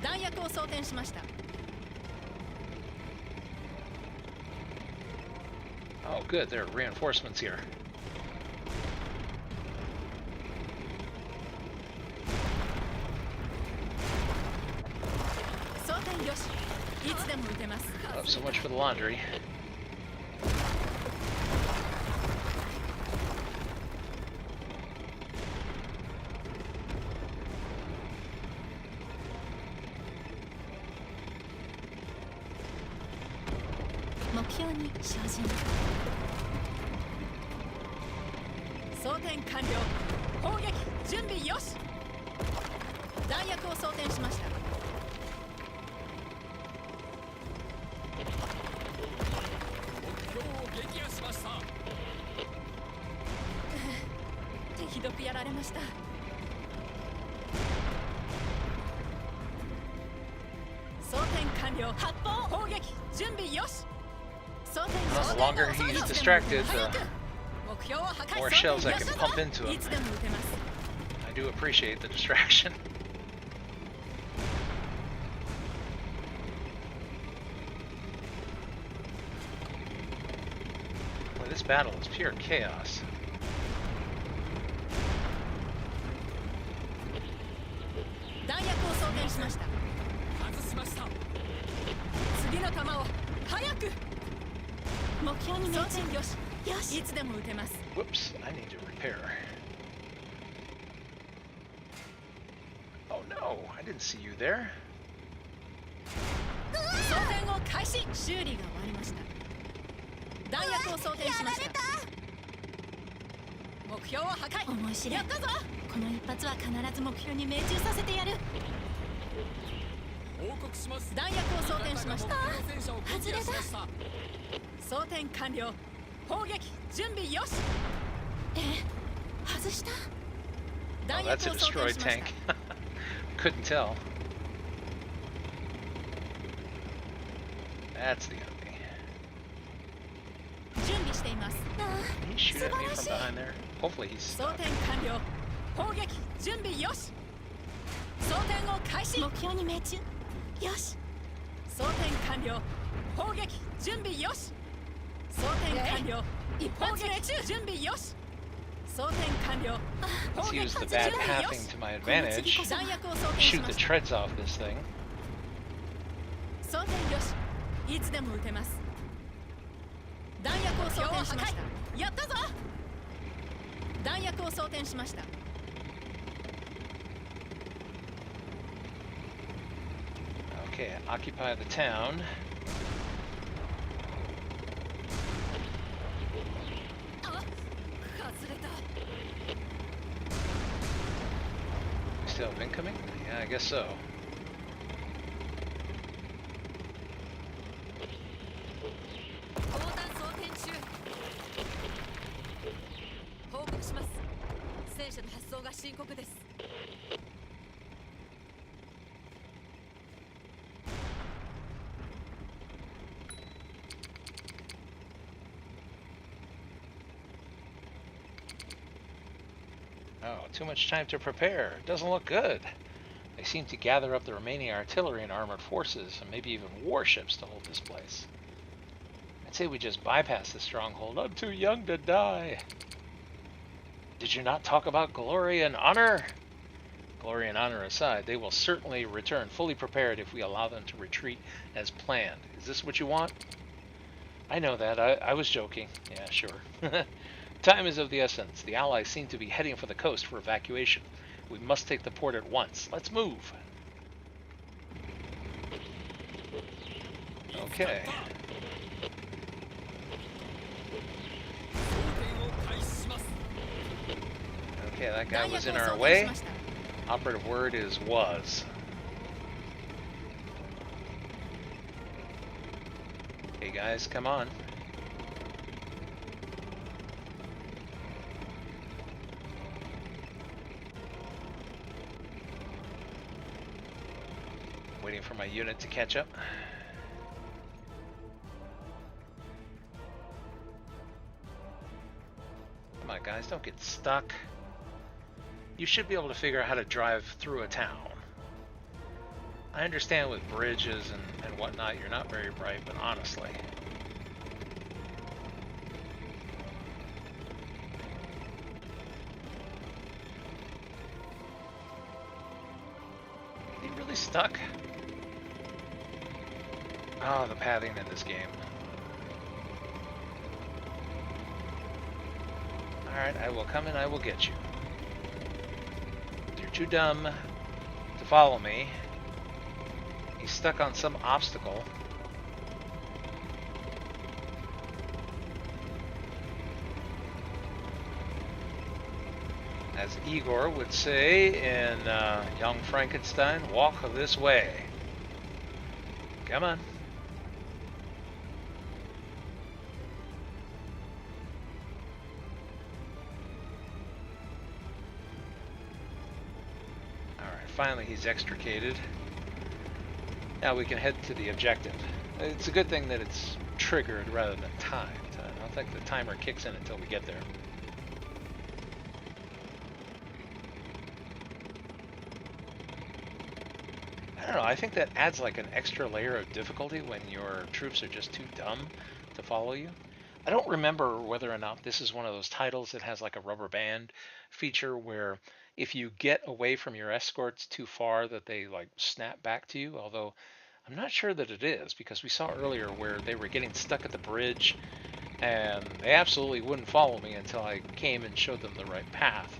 弾薬を装填しました。 Oh, good. There are reinforcements here. 装填よし。いつでも撃てます。 Oh, so much for the laundry. 目標に照準。装填完了。砲撃準備よし。弾薬を装填しました。目標を撃破しました。手ひどくやられました。装填完了。発砲。砲撃準備よし。装填 The longer he's distracted, the 目標を破壊。 more shells I can pump into い him. つでも撃てます。 I do appreciate the distraction. Boy, this battle is pure chaos. 弾薬を装填しました。外しました。次の弾を早く。目標に命中。よし。よし。いつでも撃てます。 Whoops, I need to repair. Oh no, I didn't see you there. 装填を開始。修理が終わりました。弾薬を装填しました。目標を破壊。思い知り。やったぞ。この一発は必ず目標に命中させてやる。報告します。弾薬を装填しました。戦車を撃破しました。装填完了。砲撃準備よし。外した。 Oh, 弾 that's 薬 a を装填 destroyed しまし tank. た。 Couldn't tell. That's the enemy. 準備しています。 Can he shoot at me from behind there? Hopefully he's 装 stuck. 填完了。砲撃準備よし。装填を開始。目標に命中。よし。装填完了。砲撃準備よし。装填完了。一発命中。準備よし。装填完了。 Let's use the bad pathing to my advantage. 弾薬を装填 Shoot しま the した。 treads off this thing. 装填よし。いつでも撃てます。弾薬を装填しました。やったぞ。弾薬を装填しました。 Okay, Okay, occupy the town. We still have incoming? Yeah, I guess so. Oh, too much time to prepare. Doesn't look good. They seem to gather up the remaining artillery and armored forces, and maybe even warships to hold this place. I'd say we just bypass the stronghold. I'm too young to die. Did you not talk about glory and honor? Glory and honor aside, they will certainly return fully prepared if we allow them to retreat as planned. Is this what you want? I know that. I was joking. Yeah, sure. Time is of the essence. The Allies seem to be heading for the coast for evacuation. We must take the port at once. Let's move. Okay. Okay, that guy was in our way. Operative word is was. Okay, guys, come on. Waiting for my unit to catch up. Come on, guys, don't get stuck. You should be able to figure out how to drive through a town. I understand with bridges and whatnot, you're not very bright, but honestly. Are you really stuck? Oh, the pathing in this game. Alright, I will come and I will get you. You're too dumb to follow me. He's stuck on some obstacle. As Igor would say in Young Frankenstein, walk this way. Come on. Finally, he's extricated. Now we can head to the objective. It's a good thing that it's triggered rather than timed. I don't think the timer kicks in until we get there. I don't know, I think that adds like an extra layer of difficulty when your troops are just too dumb to follow you. I don't remember whether or not this is one of those titles that has like a rubber band feature where if you get away from your escorts too far that they like snap back to you, although I'm not sure that it is, because we saw earlier where they were getting stuck at the bridge and they absolutely wouldn't follow me until I came and showed them the right path.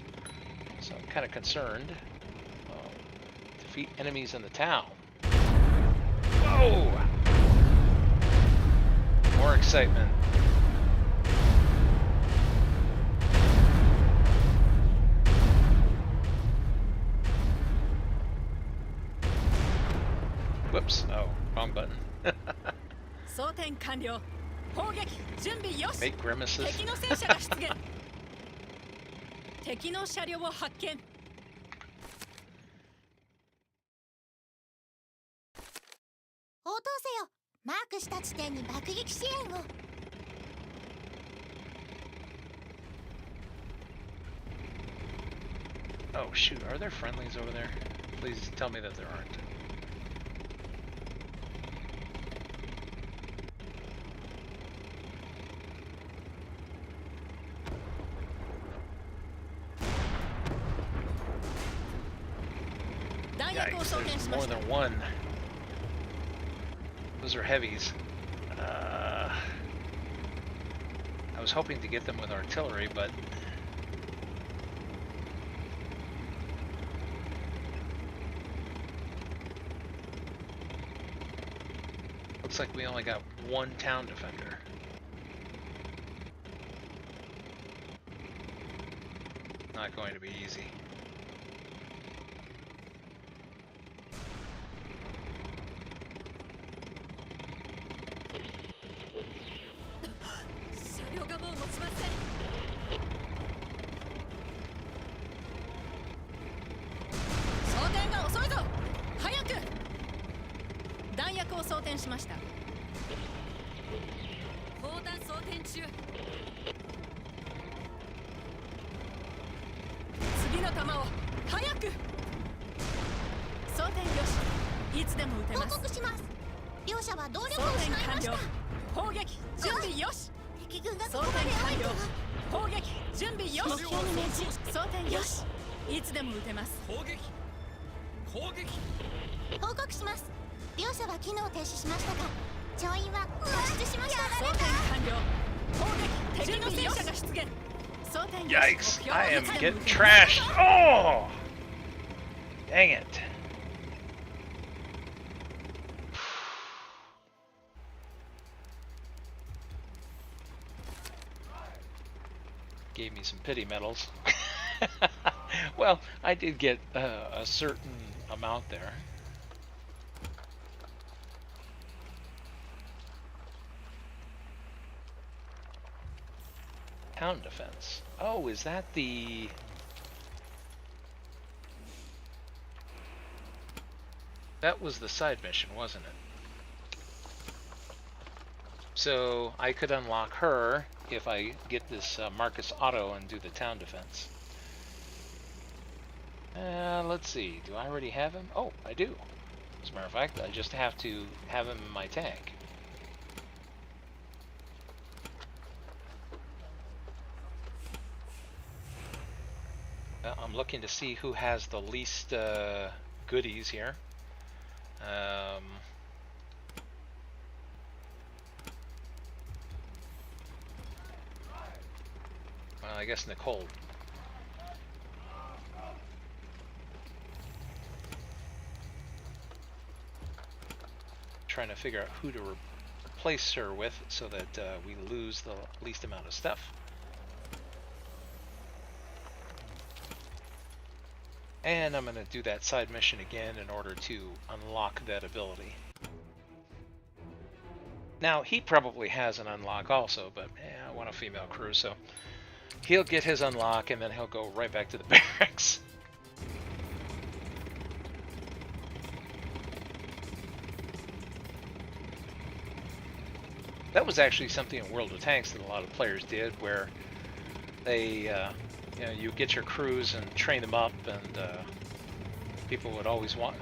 So I'm kind of concerned. Defeat enemies in the town. Whoa! More excitement. Whoops. Oh, wrong button. Make grimaces. 敵の車両を発見。応答せよ。マークした地点に爆撃支援を。Oh shoot, are there friendlies over there? Please tell me that there aren't. Yikes, there's more than one. Those are heavies. I was hoping to get them with artillery, but looks like we only got one town defender. Not going to be easy. Yikes, I am getting trashed. Oh! Dang it. Gave me some pity medals. Well, I did get a certain amount there. Town defense. Oh, is that the... That was the side mission, wasn't it? So I could unlock her if I get this Marcus Otto and do the town defense. Let's see. Do I already have him? Oh, I do. As a matter of fact, I just have to have him in my tank. I'm looking to see who has the least goodies here. Well, I guess Nicole. Trying to figure out who to replace her with so that we lose the least amount of stuff. And I'm going to do that side mission again in order to unlock that ability. Now, he probably has an unlock also, but I want a female crew, so he'll get his unlock and then he'll go right back to the barracks. That was actually something in World of Tanks that a lot of players did, where they, you know, you get your crews and train them up, and people would always want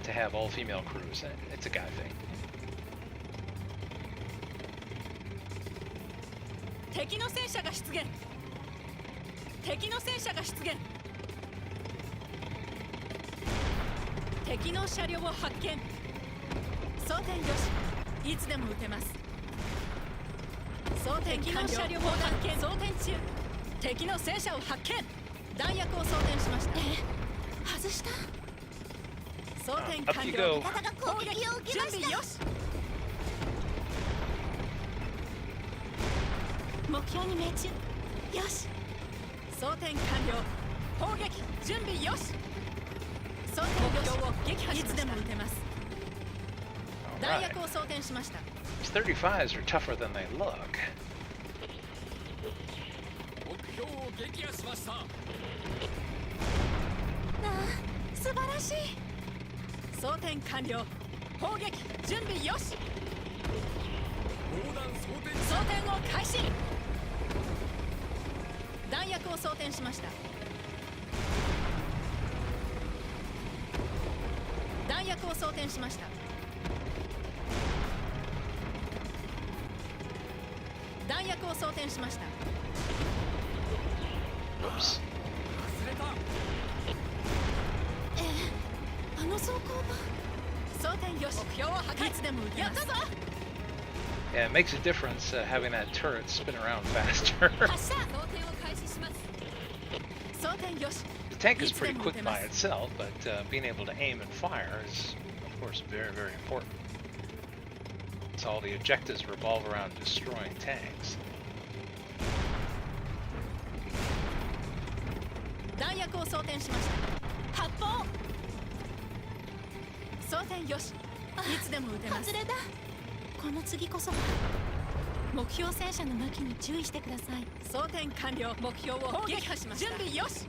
to have all-female crews. It's a guy thing. 敵の戦車が出現。敵の戦車が出現。敵の車両を発見。装填よし。いつでも撃てます。装填完了。敵の車両を発見。装填中。敵の戦車を発見。弾薬を装填しました。外した。装填完了。味方が攻撃を受けました。準備よし。目標に命中。よし。装填完了。砲撃準備よし。装填目標を撃破しました。いつでも撃てます。弾薬を装填しました。These 35s are tougher than they look. 目標を撃破しました。なあ、素晴らしい。装填完了。砲撃準備よし。砲弾装填。装填を開始。弾薬を装填しました。弾薬を装填しました。弾薬を装填しました。Oops. 忘れた。あの装甲場。装填よし。目標を破壊。いつでも撃てます。やったぞ。Yeah, it makes a difference having that turret spin around faster. The tank is pretty quick by itself, but being able to aim and fire is, of course, very, very important. since all the objectives revolve around destroying tanks. 弾薬を装填しました。発砲。装填よし。いつでも撃てます。外れだ。この次こそは。目標戦車の向きに注意してください。装填完了。目標を撃破しました。準備よし。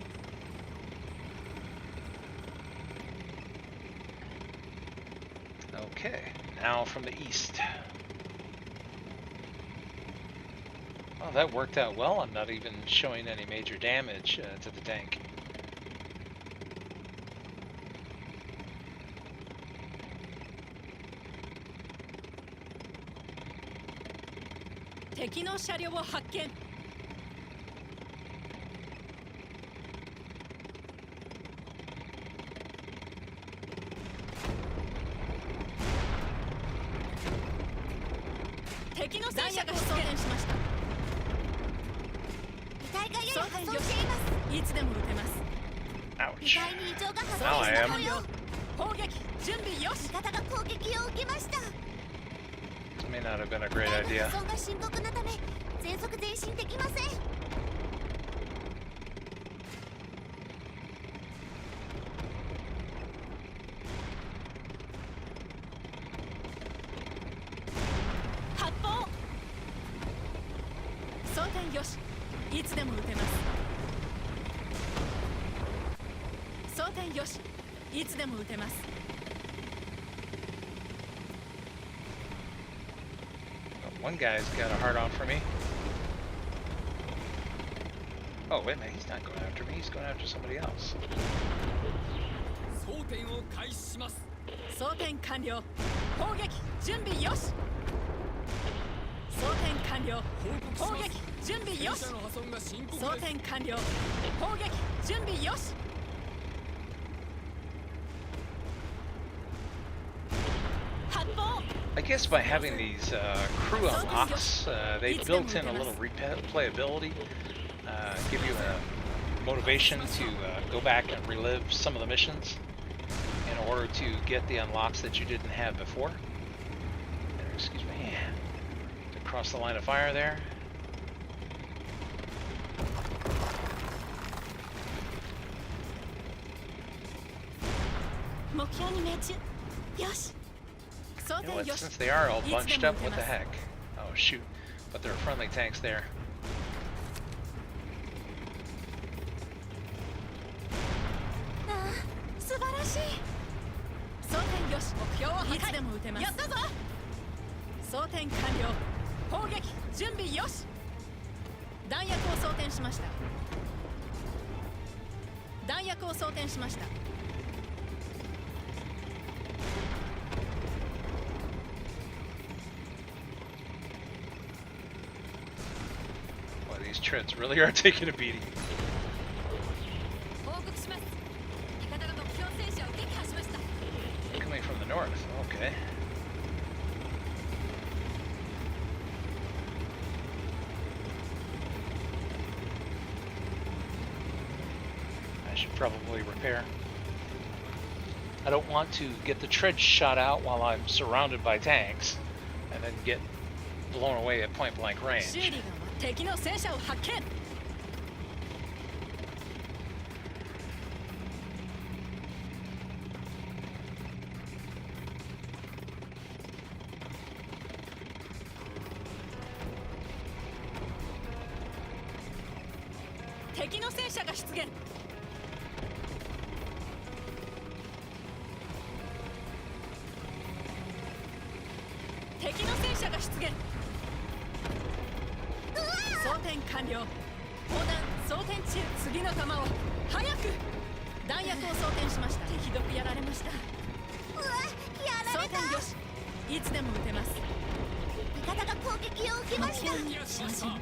Okay, now from the east. Oh, that worked out well. I'm not even showing any major damage to the tank. 敵の車両を発見。敵の戦車が出現しました。遺体がやや破損しています。いつでも撃てます。遺 Ouch. 体に異常が発 Now 生 I した am. 模様。砲撃準備よし。味方が攻撃を受けました。 This may not have been a 遺 great 体の idea. 破損が深刻なため全速前進できません。発砲。装填よし。いつでも撃てます。装填よし。いつでも撃てます。 One guy's got a hard on for me. Oh, wait a minute. He's not going after me. He's going after somebody else. 装填を開始します。装填完了。砲撃準備よし。装填完了。報告します。砲撃準備よし。戦車の破損が深刻装です。填完了。砲撃準備よし。発砲。 I guess by having these crew unlocks, they built in a little replayability, give you a motivation to go back and relive some of the missions in order to get the unlocks that you didn't have before. Excuse me. To cross the line of fire there. 目標に命中。よし。装 You know 填 what? よし。 Since they are all bunched up, what the heck? Oh shoot! But there are friendly tanks there. ああ、素晴らしい。装填よし。目標を破壊。いつでも撃てます。やったぞ。装填完了。砲撃準備よし。弾薬を装填しました。弾薬を装填しました。 Boy, these treads really are taking a beating. 報告します。味方が目標戦車を撃破しました。 Coming from the north. Okay. I should probably repair. I don't want to get the tread shot out while I'm surrounded by tanks and then get blown away at point blank 修 range. 理が敵の戦車を発見。敵の戦車が出現。敵の戦車が出現。装填完了。砲弾装填中。次の弾を早く。弾薬を装填しました。ひどくやられました。うわ、や装られた。填よし。いつでも撃てます。味方が攻撃を受けました。うわ、に精進。や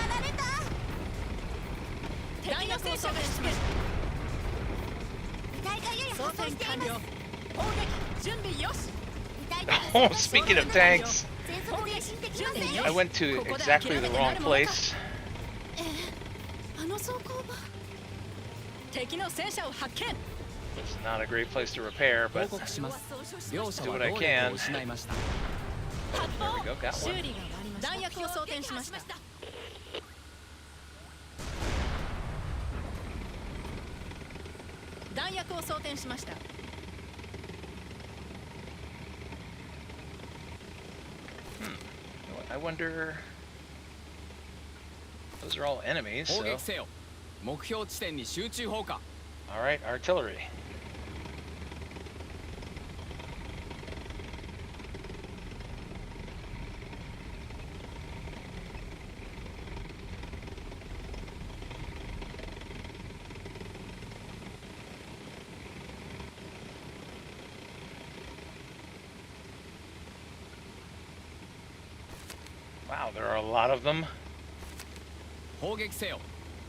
られた。弾薬を装填しまし遺体がややた。装破損してい填完了。ます。砲撃準備よし。 Oh, speaking of tanks, 全速前進できません。 I went to exactly the wrong place. あの装甲場。敵の戦車を発見。It's not a great place to repair, 報 but 告します両者 do は what I 動 can. 力を失いました There we go, got 修 one. 理が終わりました弾薬を装填しました弾薬を装填しました I wonder. Those are all enemies. 砲 So. 撃せよ目標地点に集中砲火 All right, artillery. Wow, there are a lot of them. 砲撃せよ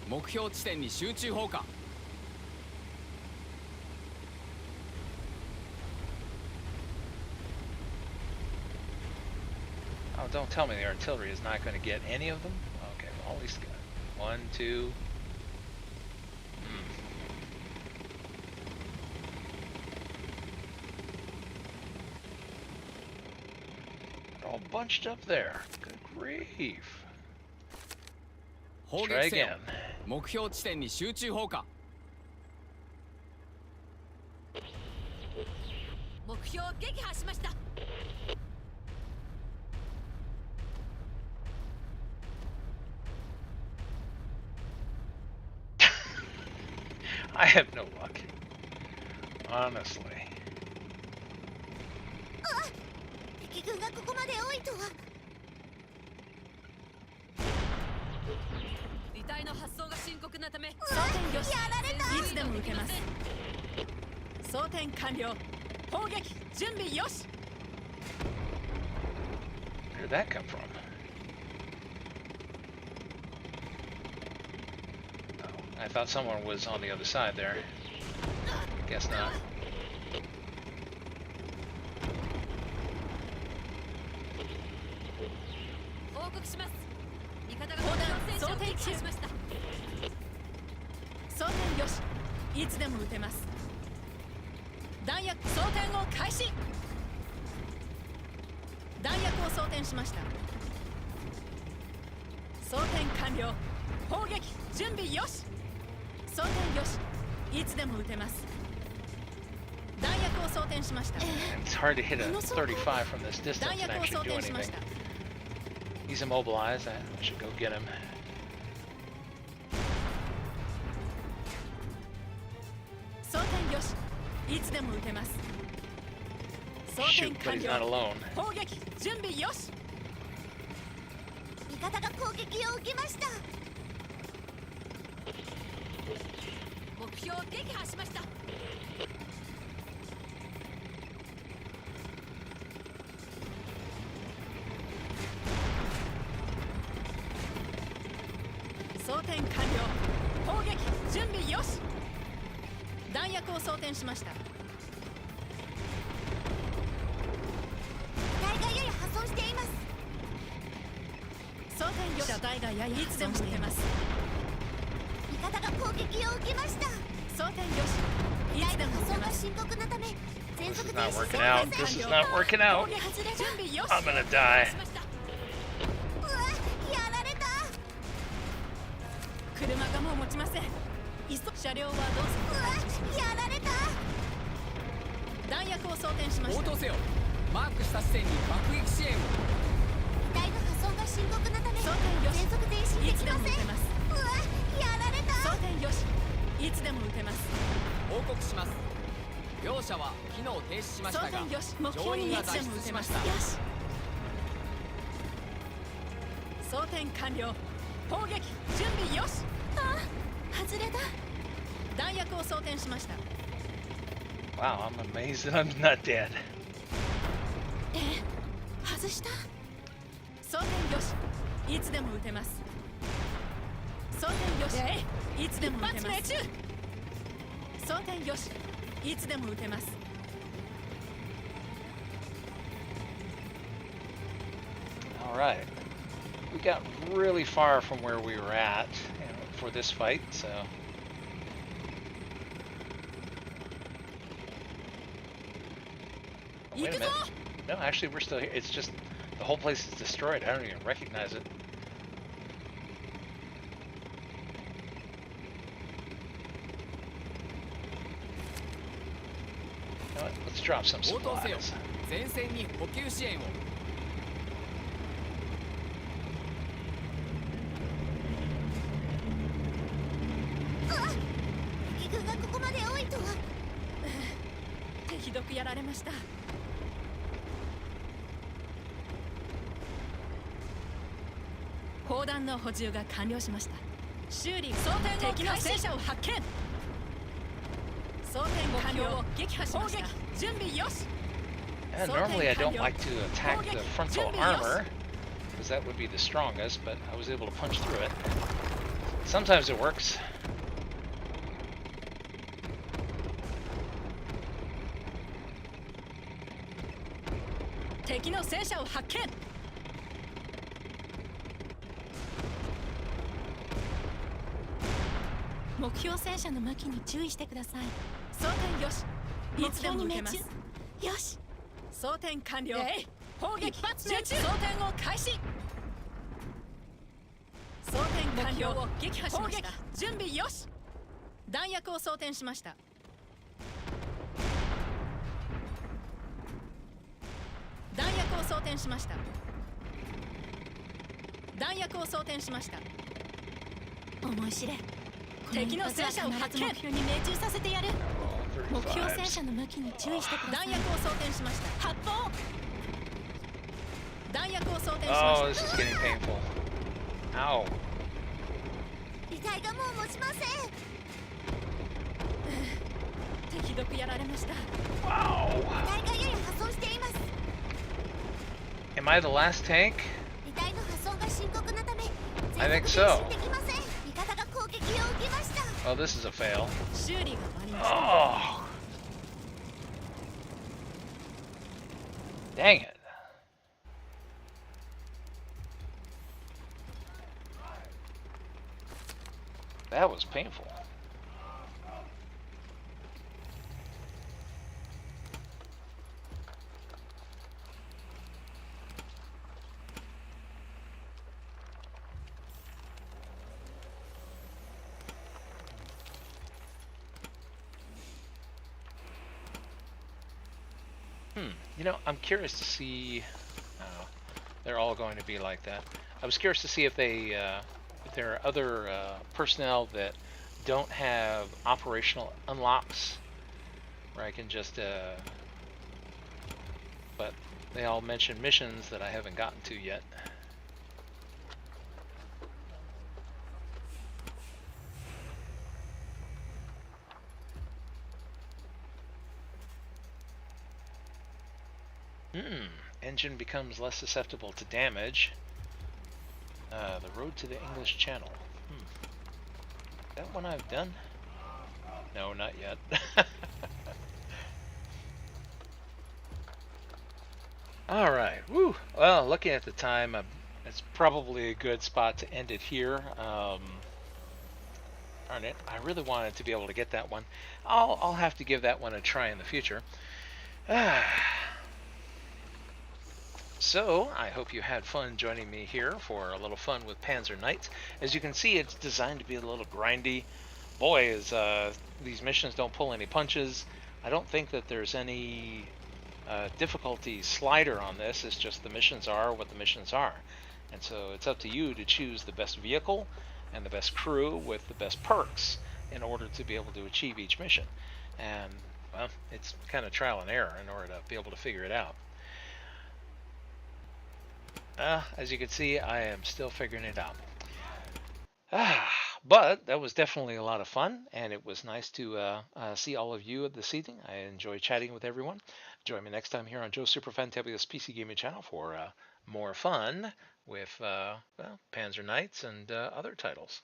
目標地点に集中砲火 Oh, don't tell me the artillery is not going to get any of them. Okay, well, at least got one, two. They're all bunched up there. Good grief. 砲 Try 撃せよ again. 目標地点に集中砲火 目標を撃破しました I have no luck. Honestly. 敵軍がここまで多いとは遺体の発送が深刻なため装填よしやられたいつでも撃てます装填完了砲撃準備よし Where did that come from? Oh, I thought someone was on the other side there. Guess not.装填中装填よしいつでも撃てます弾薬装填を開始弾薬を装填しました装填完了砲撃準備よし装填よしいつでも撃てます弾薬を装填しました It's hard to hit a 35 from this distance 弾 and 薬を装 actually do 填しまし anything. た He's immobilized. I should go get him. 装填よしいつでも撃てます装 Shoot, 填 but 完 he's 了 not alone. 砲撃準備よし味方が攻撃を受けました目標を撃破しました装填完了砲撃準備よし弾薬を装填しました機体がやや破損しています装填よし車体がややいつでも撃てます味方が攻撃を受けました装填よしいつでも撃て破損がます深刻なため全 This 速 is 停 not 止 working して out. くだ This さい is not working 砲 out. 撃準備よし I'm gonna die. しましたうわやられた車がもう持ちません車両はどうするうわやられた弾薬を装填しました応答せよマークした地点に爆撃支援を機体の破損が深刻なため装填よし全速停止でいつできませんも撃てますうわやられた装填よしいつでも撃てます報告します両者は機能停止しまし装たが填よし目乗標にい員が脱つでも撃てま出しますしたよし装填完了砲撃準備よし外れた弾薬を装填しました Wow, I'm amazed that I'm not dead. 外した装填よしいつでも撃てます装填よしいつでも撃てます装填よしいつでも撃てます All right. We got really far from where we were at, for this fight, so Wait a minute. No, actually, we're still here. It's just the whole place is destroyed. I don't even recognize it. You know what? Let's drop some supplies. 前線に補給支援を。敵軍がここまで多いとは。ひどくやられました。砲弾の補充が完了しました。修理装填敵の戦車を発見。装填完了を撃破しました。準備よし。 And normally I don't like to attack the frontal armor, because that would be the strongest, but I was able to punch through it. Sometimes it works. Yoshi. 装填完了。砲撃一発命中。装填を開始。装填完了を撃破しました。準備よし。弾薬を装填しました。弾薬を装填しました。弾薬を装填しました。思い知れ。敵の戦車を発見。目標に命中させてやる。 目標戦車の向きに注意してください。弾薬を装填しました。発砲。弾薬を装填しました。 Oh, this is getting painful. Ow. 遺体がもう持ちません。ひどくやられました。Wow. 遺体がやや破損しています。 Am I the last tank? 遺体の破損が深刻なため、 I think so. できません。味方が攻撃を受けました。 Oh, this is a fail. 修理が終わりました。 Oh. Dang it. That was painful. You know, I'm curious to see. They're all going to be like that. I was curious to see if they, if there are other personnel that don't have operational unlocks, where I can just. But they all mention missions that I haven't gotten to yet. Engine becomes less susceptible to damage. The road to the English Channel. That one I've done? No, not yet. Alright, woo! Well, looking at the time, it's probably a good spot to end it here. Darn it, I really wanted to be able to get that one. I'll have to give that one a try in the future. So, I hope you had fun joining me here for a little fun with Panzer Knights. As you can see, it's designed to be a little grindy. Boy, these missions don't pull any punches. I don't think that there's any difficulty slider on this. It's just the missions are what the missions are. And so it's up to you to choose the best vehicle and the best crew with the best perks in order to be able to achieve each mission. And, well, it's kind of trial and error in order to be able to figure it out. As you can see, I am still figuring it out. But that was definitely a lot of fun, and it was nice to see all of you this evening. I enjoy chatting with everyone. Join me next time here on Joe Superfantabulous PC Gaming Channel for more fun with well, Panzer Knights and other titles.